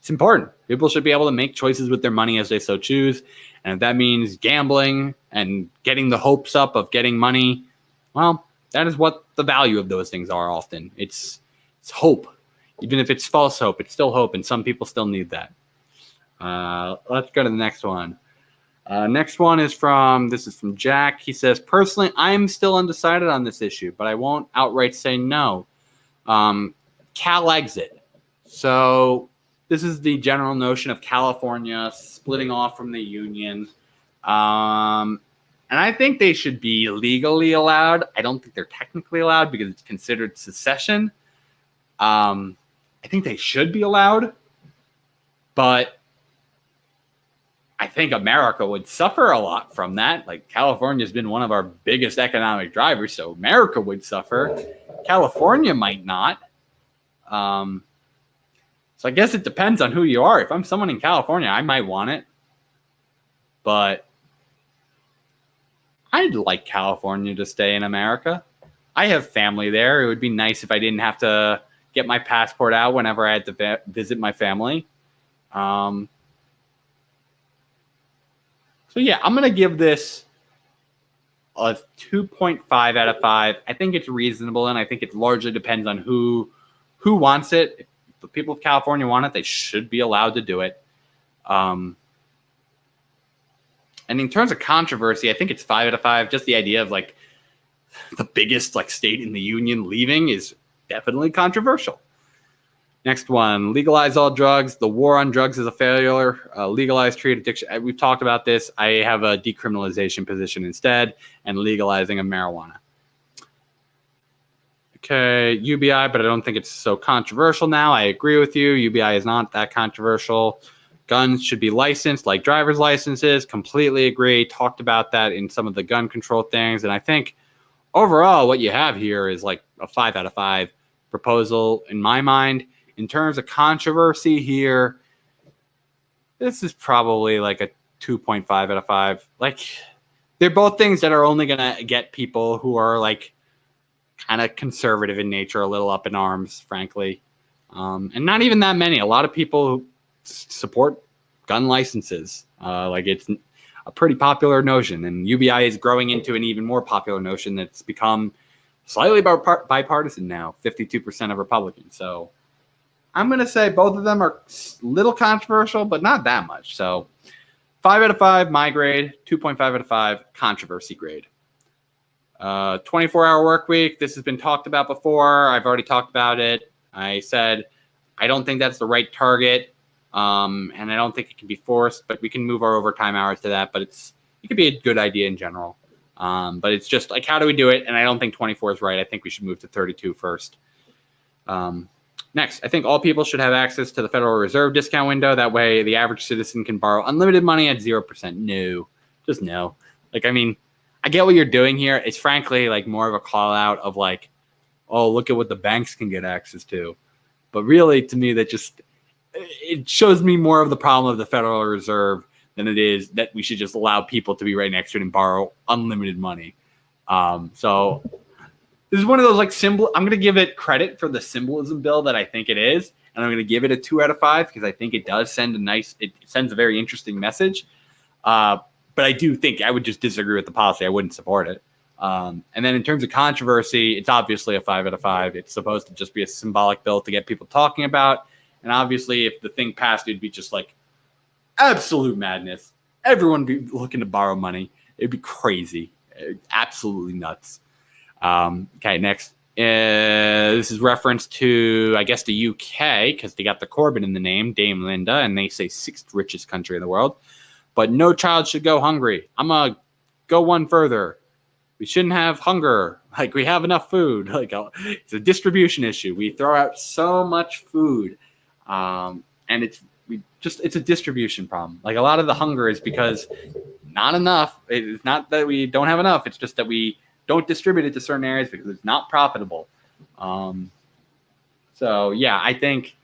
important. People should be able to make choices with their money as they so choose. And if that means gambling and getting the hopes up of getting money, well, that is what the value of those things are often. It's hope. Even if it's false hope, it's still hope. And some people still need that. Let's go to the next one. Next one is from Jack. He says, personally, I'm still undecided on this issue, but I won't outright say no. Cal exit. So this is the general notion of California splitting off from the union. And I think they should be legally allowed. I don't think they're technically allowed because it's considered secession. I think they should be allowed, but I think America would suffer a lot from that. Like, California has been one of our biggest economic drivers, so America would suffer. California might not. So I guess it depends on who you are. If I'm someone in California, I might want it. But I'd like California to stay in America. I have family there. It would be nice if I didn't have to get my passport out whenever I had to visit my family. So yeah, I'm going to give this a 2.5 out of 5. I think it's reasonable, and I think it largely depends on who wants it. If the people of California want it, they should be allowed to do it. And in terms of controversy, I think it's 5 out of 5. Just the idea of like the biggest like state in the union leaving is definitely controversial. Next one, legalize all drugs. The war on drugs is a failure. Legalize, treat addiction. We've talked about this. I have a decriminalization position instead, and legalizing of marijuana. Okay, UBI, but I don't think it's so controversial now. I agree with you. UBI is not that controversial. Guns should be licensed like driver's licenses. Completely agree. Talked about that in some of the gun control things. And I think overall what you have here is like a 5 out of 5 proposal in my mind. In terms of controversy here, this is probably like a 2.5 out of 5. Like, they're both things that are only going to get people who are like kind of conservative in nature, a little up in arms, frankly. And not even that many. A lot of people support gun licenses. Like it's a pretty popular notion, and UBI is growing into an even more popular notion that's become slightly bipartisan now, 52% of Republicans. So I'm going to say both of them are a little controversial, but not that much. So 5 out of 5, my grade, 2.5 out of 5, controversy grade. 24-hour work week. This has been talked about before. I've already talked about it. I said I don't think that's the right target, and I don't think it can be forced, but we can move our overtime hours to that. But it could be a good idea in general. But it's just like, how do we do it? And I don't think 24 is right. I think we should move to 32 first. Next, I think all people should have access to the Federal Reserve discount window. That way, the average citizen can borrow unlimited money at 0%. No, just no. Like, I mean, I get what you're doing here. It's frankly like more of a call out of like, oh, look at what the banks can get access to. But really, to me, it shows me more of the problem of the Federal Reserve than it is that we should just allow people to be right next to it and borrow unlimited money. So this is one of those like symbol. I'm going to give it credit for the symbolism bill that I think it is, and I'm going to give it a 2 out of 5 because I think it does send it sends a very interesting message. But I do think I would just disagree with the policy. I wouldn't support it. And then in terms of controversy, it's obviously a 5 out of 5. It's supposed to just be a symbolic bill to get people talking about. And obviously, if the thing passed, it'd be just like absolute madness. Everyone would be looking to borrow money. It'd be crazy. Absolutely nuts. Okay, next. This is reference to, I guess, the UK, because they got the Corbyn in the name, Dame Linda, and they say 6th richest country in the world. But no child should go hungry. I'm going to go one further. We shouldn't have hunger. Like, we have enough food. Like, it's a distribution issue. We throw out so much food, and it's a distribution problem. Like, a lot of the hunger is because not enough. It's not that we don't have enough. It's just that we don't distribute it to certain areas because it's not profitable. So, yeah, I think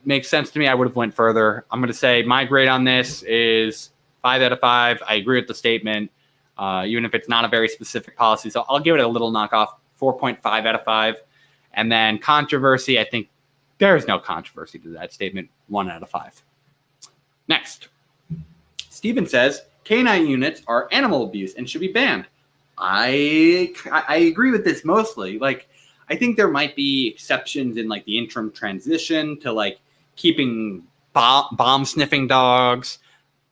makes sense to me. I would have went further. I'm going to say my grade on this is 5 out of 5. I agree with the statement, even if it's not a very specific policy. So I'll give it a little knockoff, 4.5 out of 5. And then controversy, I think there's no controversy to that statement, 1 out of 5. Next, Steven says, canine units are animal abuse and should be banned. I agree with this mostly. Like, I think there might be exceptions in like the interim transition to like keeping bomb sniffing dogs,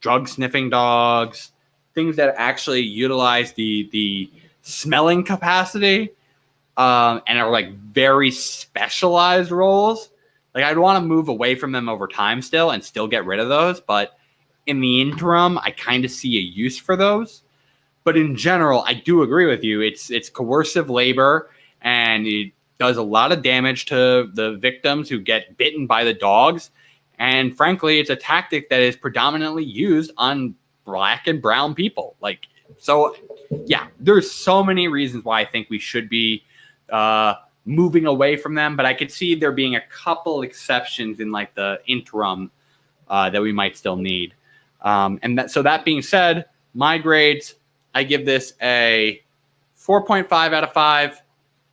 drug sniffing dogs, things that actually utilize the smelling capacity and are like very specialized roles. Like, I'd want to move away from them over time still and still get rid of those. But in the interim, I kind of see a use for those. But in general, I do agree with you. It's coercive labor, and it does a lot of damage to the victims who get bitten by the dogs. And frankly, it's a tactic that is predominantly used on Black and brown people. Like, so, yeah, there's so many reasons why I think we should be moving away from them. But I could see there being a couple exceptions in like the interim that we might still need. So that being said, my grades, I give this a 4.5 out of 5,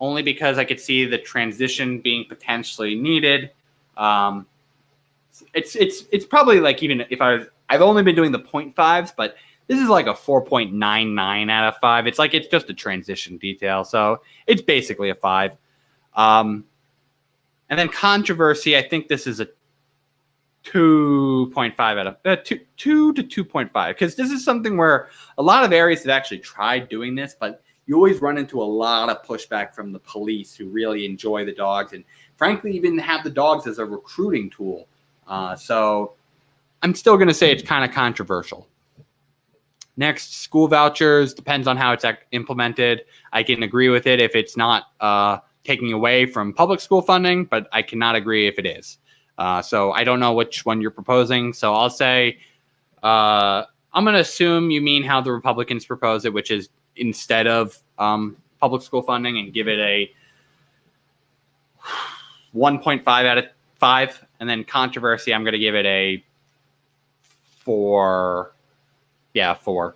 only because I could see the transition being potentially needed. It's probably like, even if I've only been doing the 0.5s, but this is like a 4.99 out of 5. It's like, it's just a transition detail. So it's basically a 5. And then controversy, I think this is a 2.5 out of 2 to 2.5, because this is something where a lot of areas have actually tried doing this, but you always run into a lot of pushback from the police who really enjoy the dogs and frankly even have the dogs as a recruiting tool. So I'm still going to say it's kind of controversial. Next, school vouchers, depends on how it's implemented. I can agree with it if it's not taking away from public school funding, but I cannot agree if it is. So I don't know which one you're proposing. So I'll say, I'm going to assume you mean how the Republicans propose it, which is instead of public school funding, and give it a 1.5 out of 5. And then controversy, I'm going to give it a 4. Yeah, 4.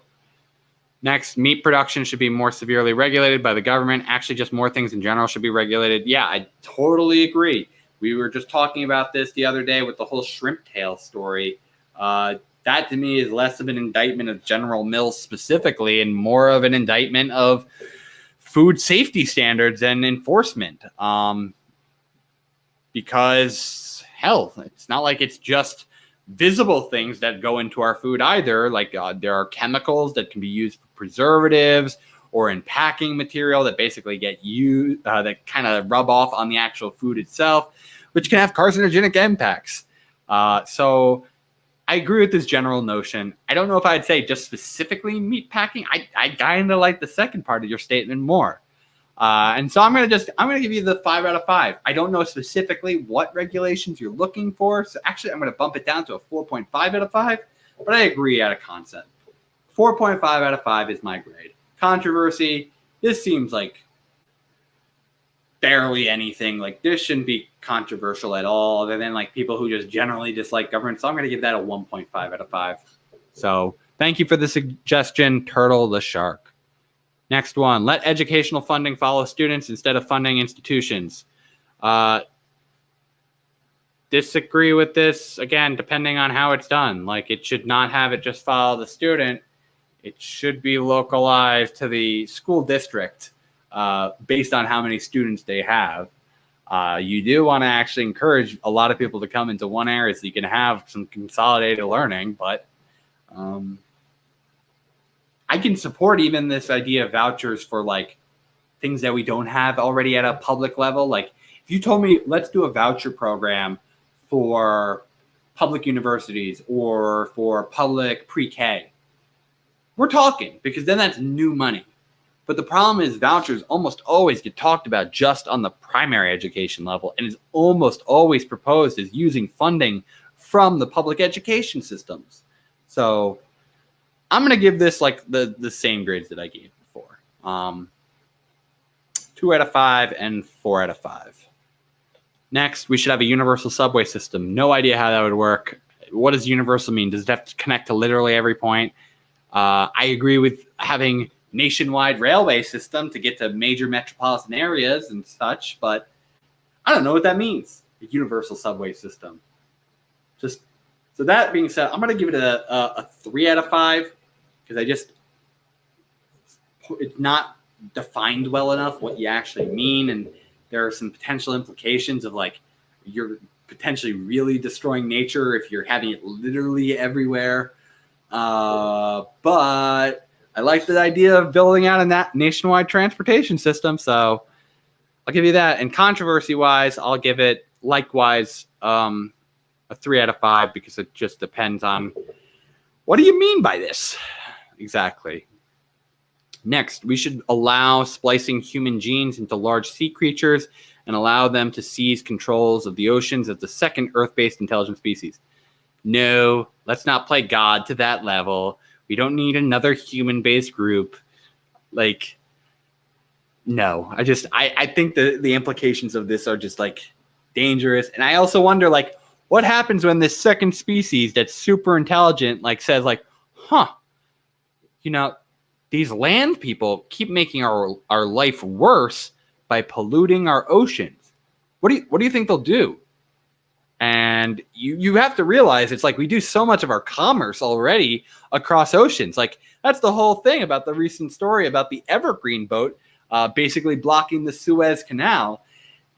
Next, meat production should be more severely regulated by the government. Actually, just more things in general should be regulated. Yeah, I totally agree. We were just talking about this the other day with the whole shrimp tail story. That to me is less of an indictment of General Mills specifically and more of an indictment of food safety standards and enforcement. Because, hell, it's not like it's just visible things that go into our food either. Like there are chemicals that can be used for preservatives or in packing material that basically get used, that kind of rub off on the actual food itself, which can have carcinogenic impacts. So I agree with this general notion. I don't know if I'd say just specifically meat packing. I kind of like the second part of your statement more. And so I'm gonna give you the 5 out of 5. I don't know specifically what regulations you're looking for, so actually I'm gonna bump it down to a 4.5 out of 5. But I agree at a concept. 4.5 out of 5 is my grade. Controversy. This seems like barely anything. Like this shouldn't be controversial at all, other than like people who just generally dislike government. So I'm gonna give that a 1.5 out of 5. So thank you for the suggestion, Turtle the Shark. Next one, let educational funding follow students instead of funding institutions. Disagree with this, again, depending on how it's done. Like it should not have it just follow the student. It should be localized to the school district based on how many students they have. You do want to actually encourage a lot of people to come into one area so you can have some consolidated learning, but I can support even this idea of vouchers for like things that we don't have already at a public level. Like if you told me, let's do a voucher program for public universities or for public pre-K, we're talking, because then that's new money. But the problem is vouchers almost always get talked about just on the primary education level and is almost always proposed as using funding from the public education systems. So I'm going to give this like the same grades that I gave before. 2 out of 5 and 4 out of 5. Next, we should have a universal subway system. No idea how that would work. What does universal mean? Does it have to connect to literally every point? I agree with having nationwide railway system to get to major metropolitan areas and such, but I don't know what that means. A universal subway system. Just so that being said, I'm going to give it a 3 out of 5. Because it's not defined well enough what you actually mean, and there are some potential implications of like you're potentially really destroying nature if you're having it literally everywhere. But I like the idea of building out a nationwide transportation system, so I'll give you that. And controversy-wise, I'll give it likewise a 3 out of 5 because it just depends on what do you mean by this. Exactly. Next, we should allow splicing human genes into large sea creatures and allow them to seize controls of the oceans as the second Earth-based intelligent species. No, let's not play God to that level. We don't need another human-based group. Like, no. I think the implications of this are just like dangerous. And I also wonder, like, what happens when this second species that's super intelligent, like, says, like, you know, these land people keep making our life worse by polluting our oceans. What do you think they'll do? And you have to realize it's like we do so much of our commerce already across oceans. Like that's the whole thing about the recent story about the Evergreen boat basically blocking the Suez Canal.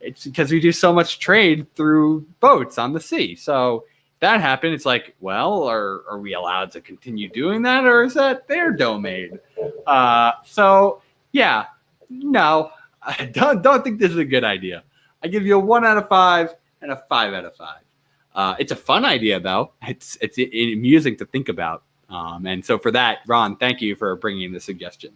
It's because we do so much trade through boats on the sea. So that happened, it's like, well, are we allowed to continue doing that, or is that their domain? So yeah, no, I don't think this is a good idea. I give you a 1 out of 5 and a 5 out of 5. It's a fun idea though. It's amusing to think about. And so for that, Ron, thank you for bringing the suggestion.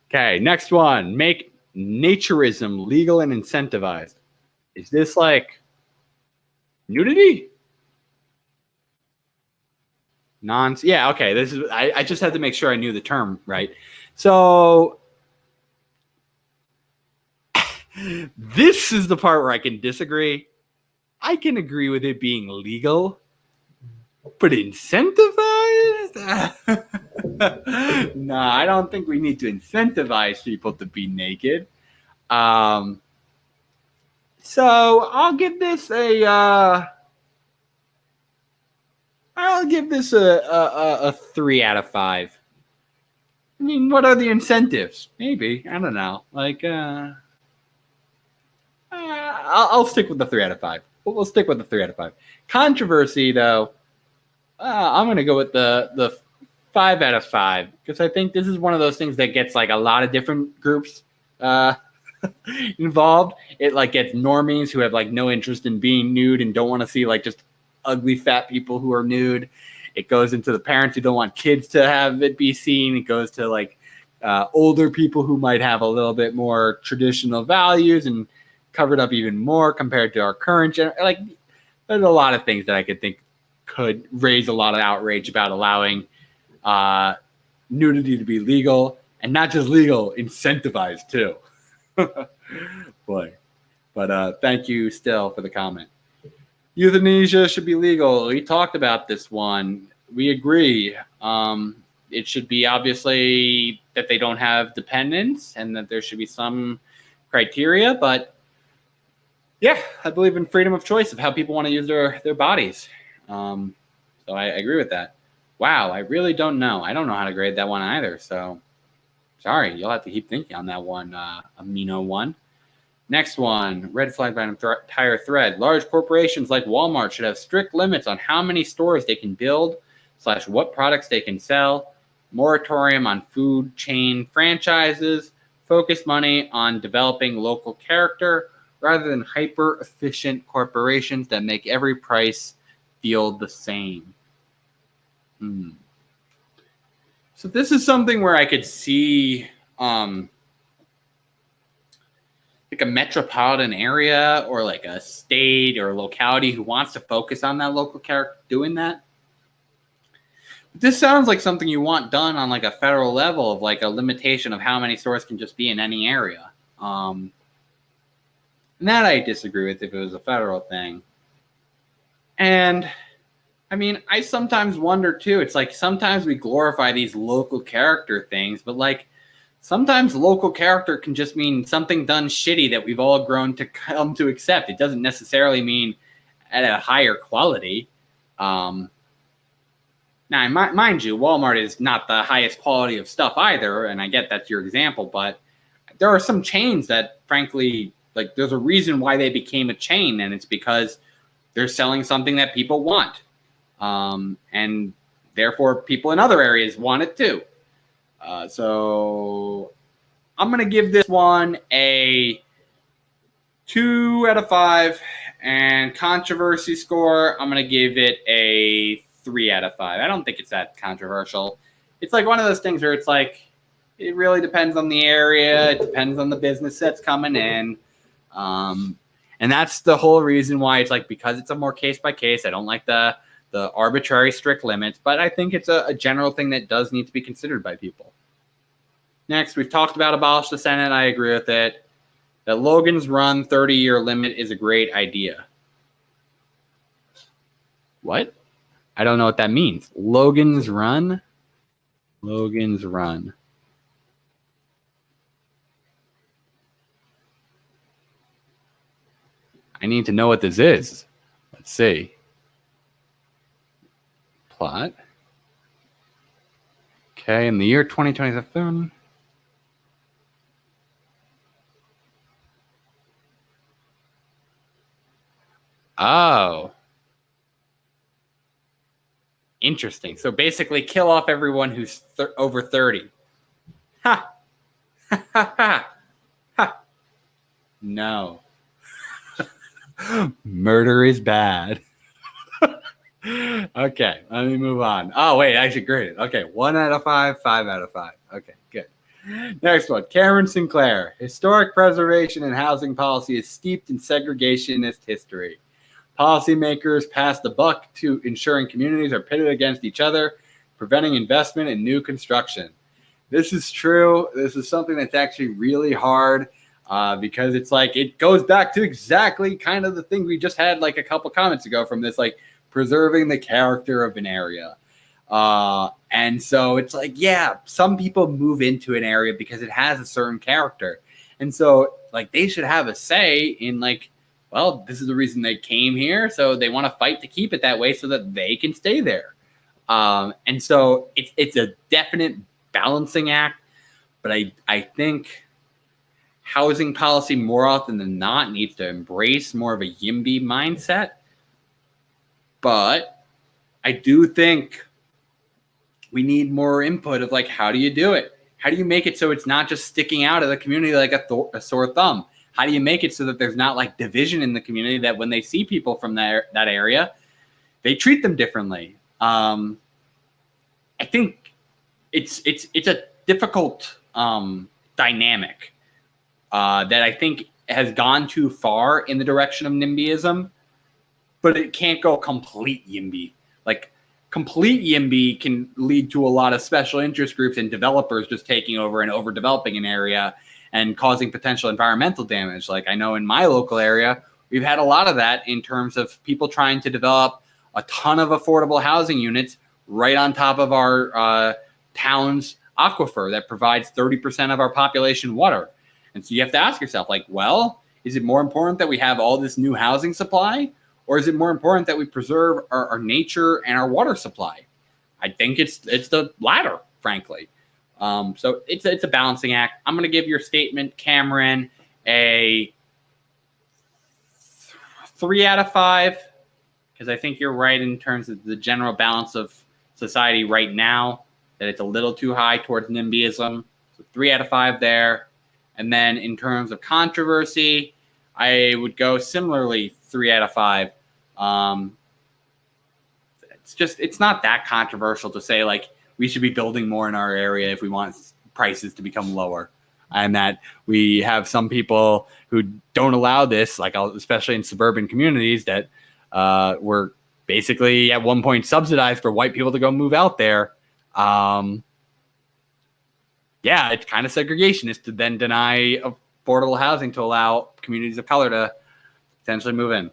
Okay, next one, make naturism legal and incentivized. Is this like nudity? Yeah, okay. This is I just had to make sure I knew the term right. So this is the part where I can disagree. I can agree with it being legal, but incentivized? No, I don't think we need to incentivize people to be naked. So I'll give this a 3 out of 5. I mean, what are the incentives? Maybe, I don't know. Like, I'll stick with the 3 out of 5. We'll stick with the 3 out of 5. Controversy, though, I'm gonna go with the 5 out of 5 because I think this is one of those things that gets like a lot of different groups involved. It like gets normies who have like no interest in being nude and don't want to see like just ugly fat people who are nude. It goes into the parents who don't want kids to have it be seen. It goes to like older people who might have a little bit more traditional values and covered up even more compared to our current like there's a lot of things that I could think could raise a lot of outrage about allowing nudity to be legal, and not just legal, incentivized too. Boy. But thank you still for the comment. Euthanasia should be legal. We talked about this one. We agree. It should be obviously that they don't have dependents and that there should be some criteria, but yeah, I believe in freedom of choice of how people want to use their bodies. So I agree with that. Wow, I really don't know. I don't know how to grade that one either. So sorry, you'll have to keep thinking on that one, Amino one. Next one, red flag by an entire thread. Large corporations like Walmart should have strict limits on how many stores they can build / what products they can sell. Moratorium on food chain franchises. Focus money on developing local character rather than hyper-efficient corporations that make every price feel the same. So this is something where I could see like a metropolitan area or like a state or a locality who wants to focus on that local character doing that. But this sounds like something you want done on like a federal level of like a limitation of how many stores can just be in any area. And that I disagree with if it was a federal thing. And I mean, I sometimes wonder too, it's like sometimes we glorify these local character things, but like sometimes local character can just mean something done shitty that we've all grown to come to accept. It doesn't necessarily mean at a higher quality. Now, mind you, Walmart is not the highest quality of stuff either, and I get that's your example, but there are some chains that, frankly, like there's a reason why they became a chain, and it's because they're selling something that people want. And therefore people in other areas want it too. So I'm going to give this one a 2 out of 5, and controversy score, I'm going to give it a 3 out of 5. I don't think it's that controversial. It's like one of those things where it's like, it really depends on the area. It depends on the business that's coming in. And that's the whole reason why it's like, because it's a more case by case. I don't like the arbitrary strict limits, but I think it's a general thing that does need to be considered by people. Next, we've talked about abolish the Senate. I agree with it. That Logan's Run 30-year limit is a great idea. What? I don't know what that means. Logan's Run? Logan's Run. I need to know what this is. Let's see. Plot. Okay, in the year 2027. Oh. Interesting. So basically kill off everyone who's over 30. Ha. Ha ha ha. Ha. No. Murder is bad. Okay, let me move on. Oh, wait, I should grade it. Okay, 1 out of 5, 5 out of 5. Okay, good. Next one, Cameron Sinclair. Historic preservation and housing policy is steeped in segregationist history. Policymakers pass the buck to ensuring communities are pitted against each other, preventing investment in new construction. This is true. This is something that's actually really hard because it's like it goes back to exactly kind of the thing we just had like a couple comments ago from this, like preserving the character of an area. And And so it's like, yeah, some people move into an area because it has a certain character. And so like they should have a say in like, well, this is the reason they came here. So they want to fight to keep it that way so that they can stay there. And so it's a definite balancing act. But I think housing policy more often than not needs to embrace more of a YIMBY mindset. But I do think we need more input of like, how do you do it? How do you make it so it's not just sticking out of the community like a sore thumb? How do you make it so that there's not like division in the community, that when they see people from that area, they treat them differently? I think it's a difficult dynamic that I think has gone too far in the direction of NIMBYism, but it can't go complete YIMBY. Like complete YIMBY can lead to a lot of special interest groups and developers just taking over and overdeveloping an area and causing potential environmental damage. Like I know in my local area, we've had a lot of that in terms of people trying to develop a ton of affordable housing units right on top of our town's aquifer that provides 30% of our population water. And so you have to ask yourself, like, well, is it more important that we have all this new housing supply, or is it more important that we preserve our nature and our water supply? I think it's the latter, frankly. So it's a balancing act. I'm going to give your statement, Cameron, a 3 out of 5, because I think you're right in terms of the general balance of society right now, that it's a little too high towards NIMBYism. So 3 out of 5 there. And then in terms of controversy, I would go similarly 3 out of 5. It's not that controversial to say like we should be building more in our area if we want prices to become lower. And that we have some people who don't allow this, like especially in suburban communities, that were basically at one point subsidized for white people to go move out there. Yeah, it's kind of segregationist to then deny affordable housing to allow communities of color to potentially move in.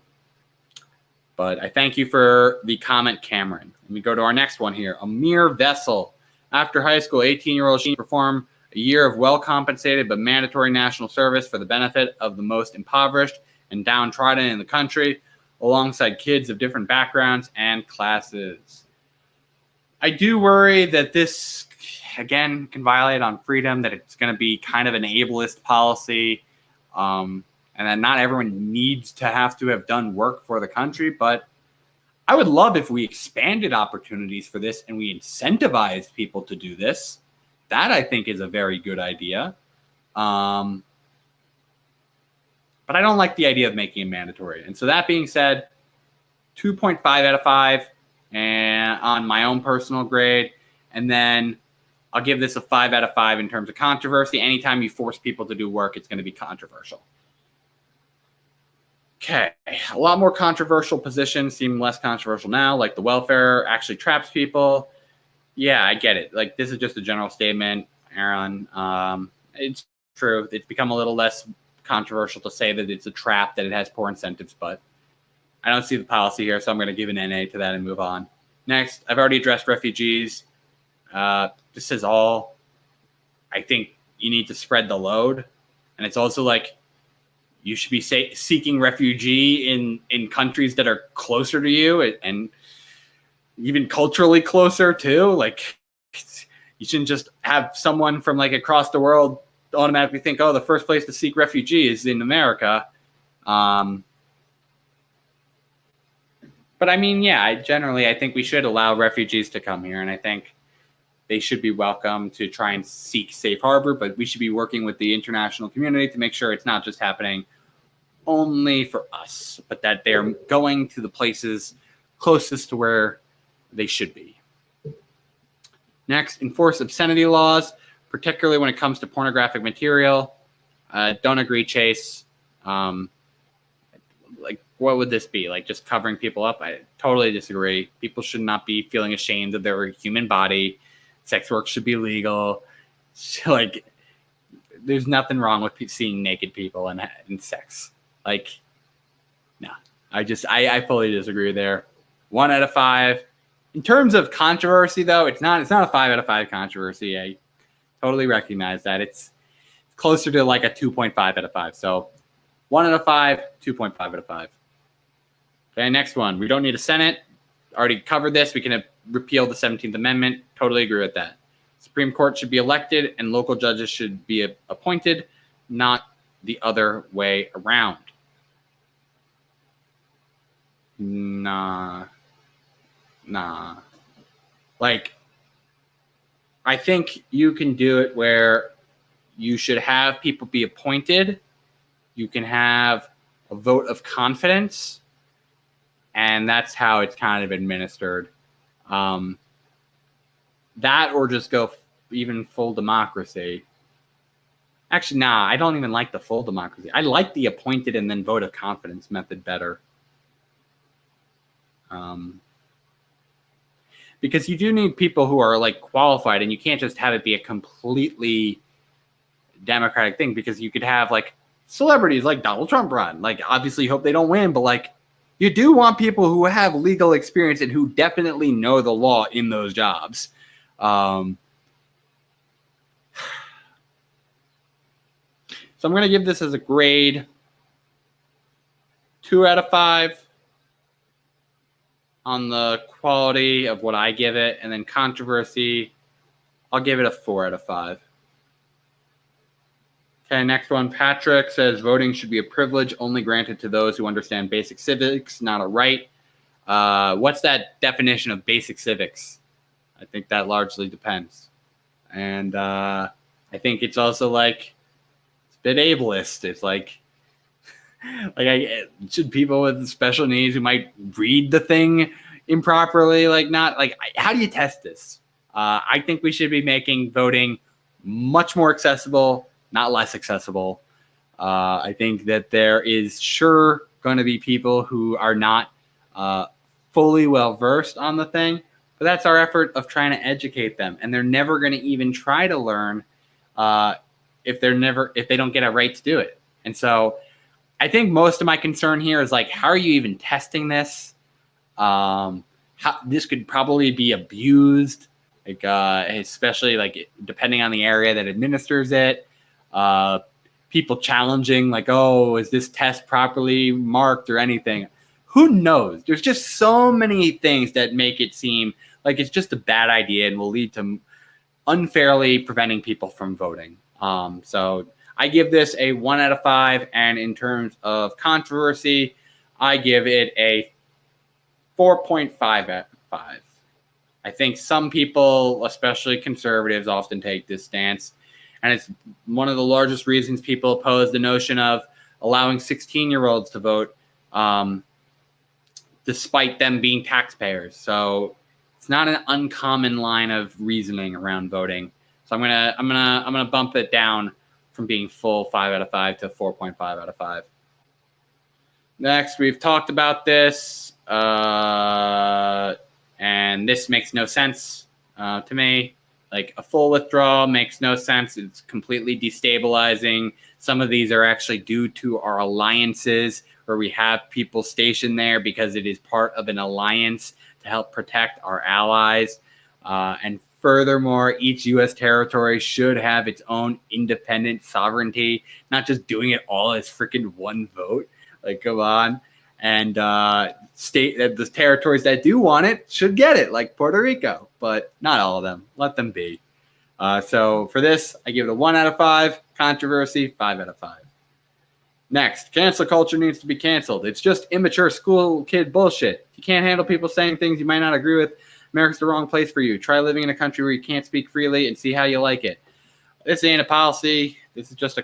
But I thank you for the comment, Cameron. Let me go to our next one here. Amir Vessel. After high school, 18-year-old she performed a year of well-compensated but mandatory national service for the benefit of the most impoverished and downtrodden in the country, alongside kids of different backgrounds and classes. I do worry that this, again, can violate on freedom, that it's going to be kind of an ableist policy, and that not everyone needs to have done work for the country. But I would love if we expanded opportunities for this and we incentivized people to do this. That, I think, is a very good idea. But I don't like the idea of making it mandatory. And so that being said, 2.5 out of 5 and on my own personal grade. And then I'll give this a 5 out of 5 in terms of controversy. Anytime you force people to do work, it's going to be controversial. Okay, a lot more controversial positions seem less controversial now, like the welfare actually traps people. Yeah, I get it. Like, this is just a general statement, Aaron. It's true. It's become a little less controversial to say that it's a trap, that it has poor incentives, but I don't see the policy here, so I'm going to give an NA to that and move on. Next, I've already addressed refugees. This is all. I think you need to spread the load. And it's also like you should be seeking refugee in countries that are closer to you and even culturally closer too. Like, you shouldn't just have someone from like across the world automatically think, oh, the first place to seek refugee is in America. But I mean, yeah, I think we should allow refugees to come here, and I think they should be welcome to try and seek safe harbor, but we should be working with the international community to make sure it's not just happening only for us, but that they're going to the places closest to where they should be. Next, enforce obscenity laws, particularly when it comes to pornographic material. Don't agree, Chase. Like, what would this be? Like, just covering people up? I totally disagree. People should not be feeling ashamed of their human body. Sex work should be legal. Like, there's nothing wrong with seeing naked people and sex. Like, no. I fully disagree there. 1 out of 5. In terms of controversy, though, it's not a 5 out of 5 controversy. I totally recognize that. It's closer to like a 2.5 out of 5. So 1 out of 5, 2.5 out of 5. Okay, next one. We don't need a Senate. Already covered this. We can repeal the 17th Amendment. Totally agree with that. Supreme Court should be elected and local judges should be appointed, not the other way around. Nah. Like, I think you can do it where you should have people be appointed. You can have a vote of confidence, and that's how it's kind of administered. That or just go even full democracy. Actually, I don't even like the full democracy. I like the appointed and then vote of confidence method better. Because you do need people who are like qualified, and you can't just have it be a completely democratic thing, because you could have like celebrities like Donald Trump run. Like, obviously you hope they don't win, but like, you do want people who have legal experience and who definitely know the law in those jobs. So I'm going to give this as a grade 2 out of 5 on the quality of what I give it. And then controversy, I'll give it a 4 out of 5. Okay, next one. Patrick says voting should be a privilege only granted to those who understand basic civics, not a right. What's that definition of basic civics? I think that largely depends. And I think it's also like, it's a bit ableist. It's like should people with special needs who might read the thing improperly, like, not like, how do you test this? I think we should be making voting much more accessible, not less accessible. I think that there is sure going to be people who are not fully well versed on the thing, but that's our effort of trying to educate them, and they're never going to even try to learn if they don't get a right to do it. And so I think most of my concern here is like, how are you even testing this? How this could probably be abused, like especially like depending on the area that administers it. People challenging like, oh, is this test properly marked or anything? Who knows? There's just so many things that make it seem like it's just a bad idea and will lead to unfairly preventing people from voting. So I give this a 1 out of 5, and in terms of controversy, I give it a 4.5 out of 5. I think some people, especially conservatives, often take this stance, and it's one of the largest reasons people oppose the notion of allowing 16-year-olds to vote, despite them being taxpayers. So it's not an uncommon line of reasoning around voting. So I'm gonna bump it down from being full 5 out of 5 to 4.5 out of 5. Next, we've talked about this, and this makes no sense to me. Like, a full withdrawal makes no sense. It's completely destabilizing. Some of these are actually due to our alliances, where we have people stationed there because it is part of an alliance to help protect our allies. And furthermore, each U.S. territory should have its own independent sovereignty, not just doing it all as freaking one vote. Like, come on. And the territories that do want it should get it, like Puerto Rico, but not all of them. Let them be. So for this, I give it a 1 out of 5. Controversy, 5 out of 5. Next, cancel culture needs to be canceled. It's just immature school kid bullshit. If you can't handle people saying things you might not agree with, America's the wrong place for you. Try living in a country where you can't speak freely and see how you like it. This ain't a policy. This is just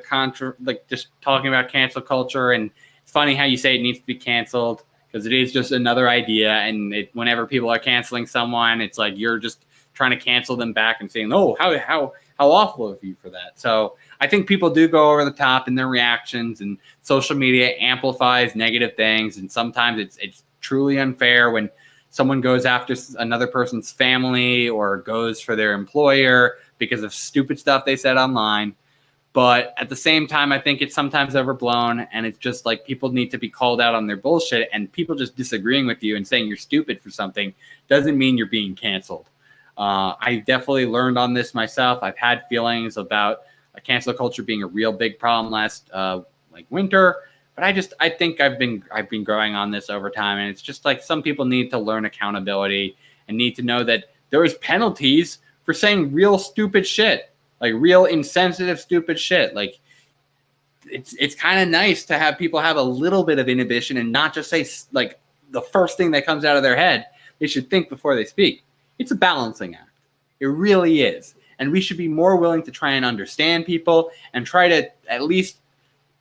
just talking about cancel culture. And it's funny how you say it needs to be canceled, because it is just another idea. And whenever people are canceling someone, it's like you're just trying to cancel them back and saying, "Oh, how awful of you for that." So I think people do go over the top in their reactions, and social media amplifies negative things. And sometimes it's truly unfair when someone goes after another person's family or goes for their employer because of stupid stuff they said online. But at the same time, I think it's sometimes overblown, and it's just like people need to be called out on their bullshit, and people just disagreeing with you and saying you're stupid for something doesn't mean you're being canceled. I definitely learned on this myself. I've had feelings about cancel culture being a real big problem last winter, but I think I've been growing on this over time, and it's just like some people need to learn accountability and need to know that there is penalties for saying real stupid shit. Like real insensitive, stupid shit. Like it's kind of nice to have people have a little bit of inhibition and not just say like the first thing that comes out of their head. They should think before they speak. It's a balancing act. It really is. And we should be more willing to try and understand people and try to at least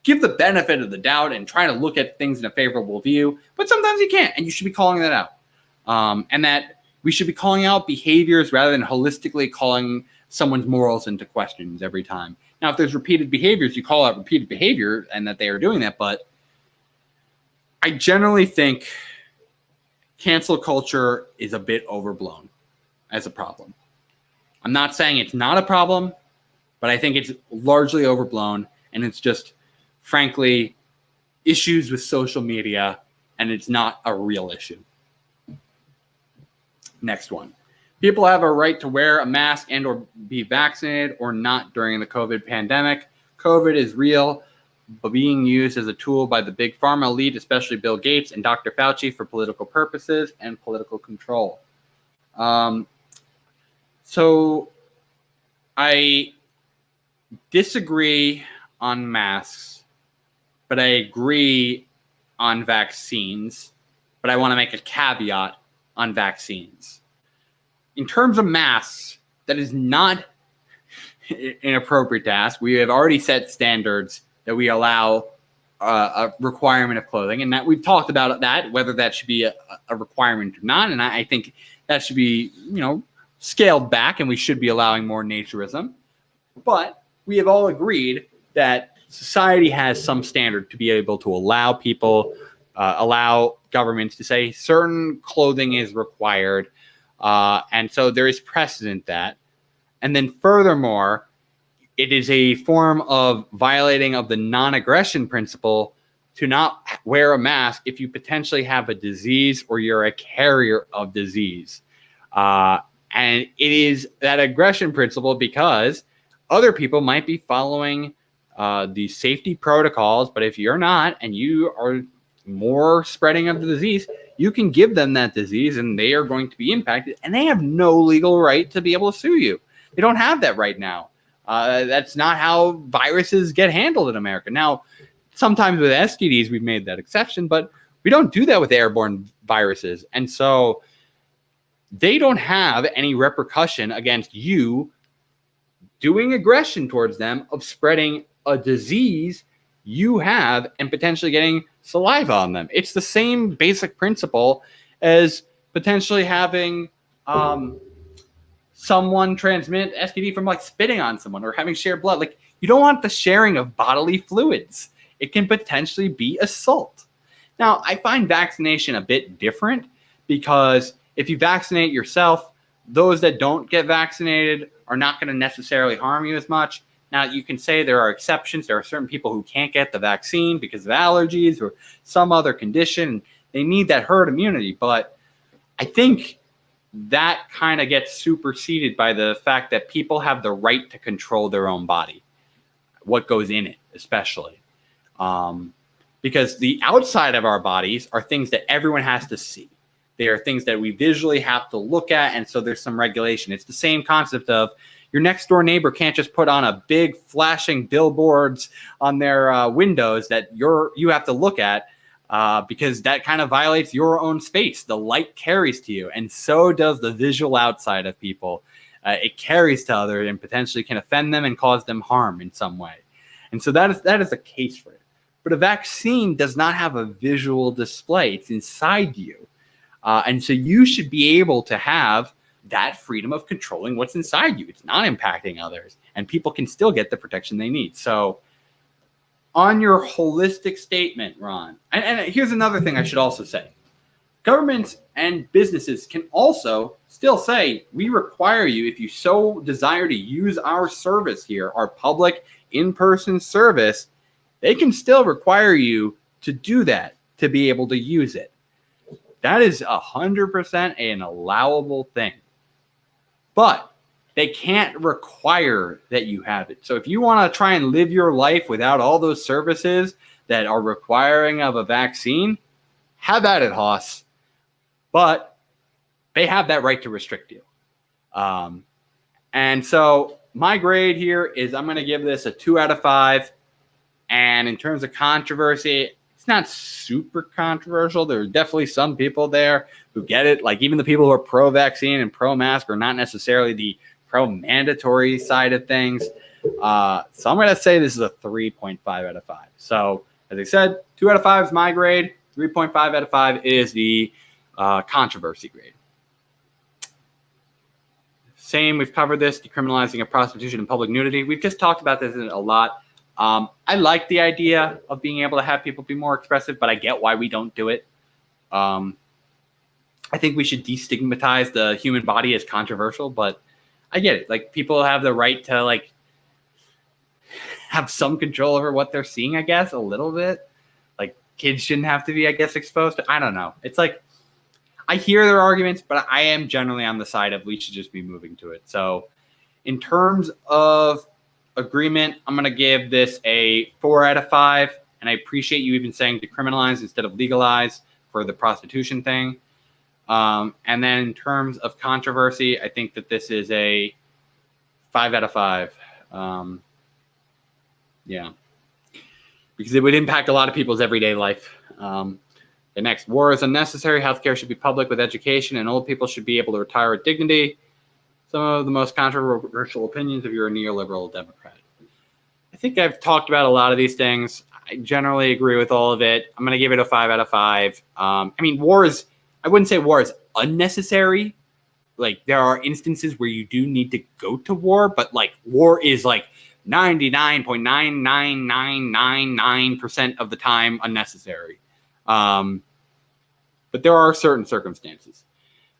give the benefit of the doubt and try to look at things in a favorable view. But sometimes you can't, and you should be calling that out. And that we should be calling out behaviors rather than holistically calling someone's morals into questions every time. Now, if there's repeated behaviors, you call out repeated behavior and that they are doing that. But I generally think cancel culture is a bit overblown as a problem. I'm not saying it's not a problem, but I think it's largely overblown, and it's just, frankly, issues with social media, and it's not a real issue. Next one. People have a right to wear a mask and or be vaccinated or not during the COVID pandemic. COVID is real, but being used as a tool by the big pharma elite, especially Bill Gates and Dr. Fauci, for political purposes and political control. So I disagree on masks, but I agree on vaccines. But I want to make a caveat on vaccines. In terms of masks, that is not inappropriate to ask. We have already set standards that we allow a requirement of clothing, and that we've talked about that, whether that should be a requirement or not. And I think that should be, scaled back, and we should be allowing more naturism. But we have all agreed that society has some standard to be able to allow people, allow governments to say certain clothing is required. And so there is precedent that. And then furthermore, it is a form of violating of the non-aggression principle to not wear a mask if you potentially have a disease or you're a carrier of disease. And it is that aggression principle because other people might be following the safety protocols, but if you're not and you are more spreading of the disease, you can give them that disease and they are going to be impacted, and they have no legal right to be able to sue you. They don't have that right now. That's not how viruses get handled in America. Now, sometimes with STDs, we've made that exception, but we don't do that with airborne viruses. And so they don't have any repercussion against you doing aggression towards them of spreading a disease you have and potentially getting saliva on them. It's the same basic principle as potentially having someone transmit STD from like spitting on someone or having shared blood. Like, you don't want the sharing of bodily fluids. It can potentially be assault. Now, I find vaccination a bit different because if you vaccinate yourself, those that don't get vaccinated are not going to necessarily harm you as much. Now, you can say there are exceptions. There are certain people who can't get the vaccine because of allergies or some other condition. They need that herd immunity. But I think that kind of gets superseded by the fact that people have the right to control their own body, what goes in it, especially. Because the outside of our bodies are things that everyone has to see. They are things that we visually have to look at, and so there's some regulation. It's the same concept of your next door neighbor can't just put on a big flashing billboards on their windows that you have to look at because that kind of violates your own space. The light carries to you, and so does the visual outside of people. It carries to others and potentially can offend them and cause them harm in some way. And so that is a case for it. But a vaccine does not have a visual display. It's inside you. And so you should be able to have that freedom of controlling what's inside you. It's not impacting others, and people can still get the protection they need. So on your holistic statement, Ron, and here's another thing I should also say. Governments and businesses can also still say, we require you, if you so desire to use our service here, our public in-person service, they can still require you to do that to be able to use it. That is 100% an allowable thing. But they can't require that you have it. So if you want to try and live your life without all those services that are requiring of a vaccine, have at it, Hoss. But they have that right to restrict you. And so my grade here is I'm going to give this a 2 out of 5. And in terms of controversy, it's not super controversial. There are definitely some people there who get it. Like even the people who are pro-vaccine and pro-mask are not necessarily the pro-mandatory side of things. So I'm going to say this is a 3.5 out of 5. So as I said, 2 out of 5 is my grade. 3.5 out of 5 is the controversy grade. Same, we've covered this, decriminalizing of prostitution and public nudity. We've just talked about this a lot. I like the idea of being able to have people be more expressive, but I get why we don't do it. I think we should destigmatize the human body as controversial, but I get it. Like people have the right to like have some control over what they're seeing, I guess, a little bit. Like kids shouldn't have to be, I guess, exposed to, I don't know. It's like, I hear their arguments, but I am generally on the side of we should just be moving to it. So in terms of agreement, I'm going to give this a 4 out of 5. And I appreciate you even saying decriminalize instead of legalize for the prostitution thing. And then in terms of controversy, I think that this is a 5 out of 5. Yeah. Because it would impact a lot of people's everyday life. The next, war is unnecessary. Healthcare should be public with education, and old people should be able to retire with dignity. Some of the most controversial opinions if you're a neoliberal Democrat. I think I've talked about a lot of these things. I generally agree with all of it. I'm going to give it a 5 out of 5. I mean, I wouldn't say war is unnecessary. Like, there are instances where you do need to go to war, but, like, war is, like, 99.99999% of the time unnecessary. But there are certain circumstances.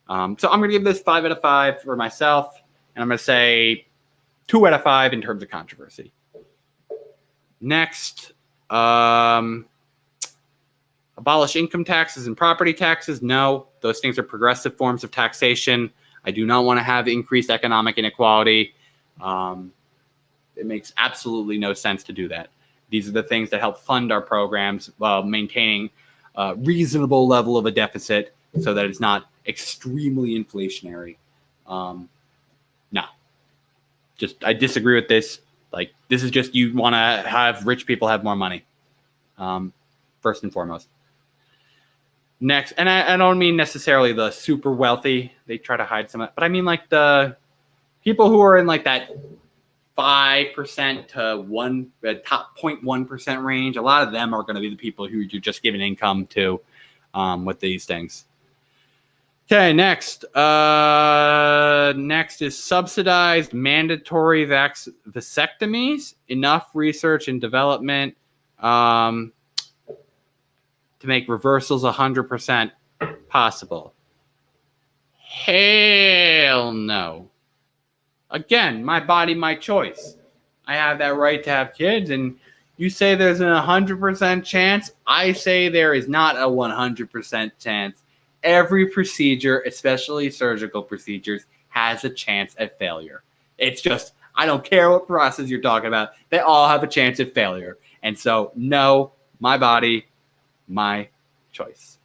So I'm going to give this 5 out of 5 for myself. And I'm going to say 2 out of 5 in terms of controversy. Next, abolish income taxes and property taxes. No, those things are progressive forms of taxation. I do not want to have increased economic inequality. It makes absolutely no sense to do that. These are the things that help fund our programs while maintaining a reasonable level of a deficit so that it's not extremely inflationary. No, I disagree with this. Like, this is just, you want to have rich people have more money, first and foremost. Next, and I don't mean necessarily the super wealthy. They try to hide some of it, but I mean like the people who are in like that 5% to top 0.1% range. A lot of them are going to be the people who you're just giving income to with these things. Okay, next. Next is subsidized mandatory vasectomies. Enough research and development to make reversals 100% possible. Hell no. Again, my body, my choice. I have that right to have kids, and you say there's a 100% chance. I say there is not a 100% chance. Every procedure, especially surgical procedures, has a chance at failure. It's just, I don't care what process you're talking about. They all have a chance at failure. And so, no, my body, my choice.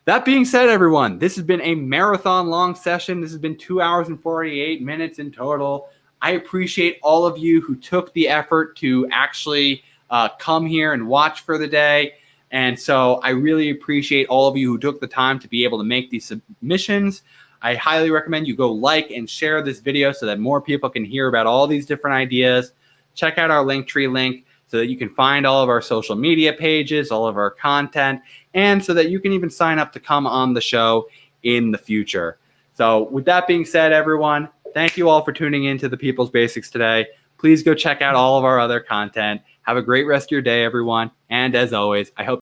That being said, everyone, this has been a marathon-long session. This has been 2 hours and 48 minutes in total. I appreciate all of you who took the effort to actually come here and watch for the day. And so I really appreciate all of you who took the time to be able to make these submissions. I highly recommend you go like and share this video so that more people can hear about all these different ideas. Check out our Linktree link so that you can find all of our social media pages, all of our content, and so that you can even sign up to come on the show in the future. So with that being said, everyone, thank you all for tuning in to the People's Basics today. Please go check out all of our other content. Have a great rest of your day, everyone. And as always, I hope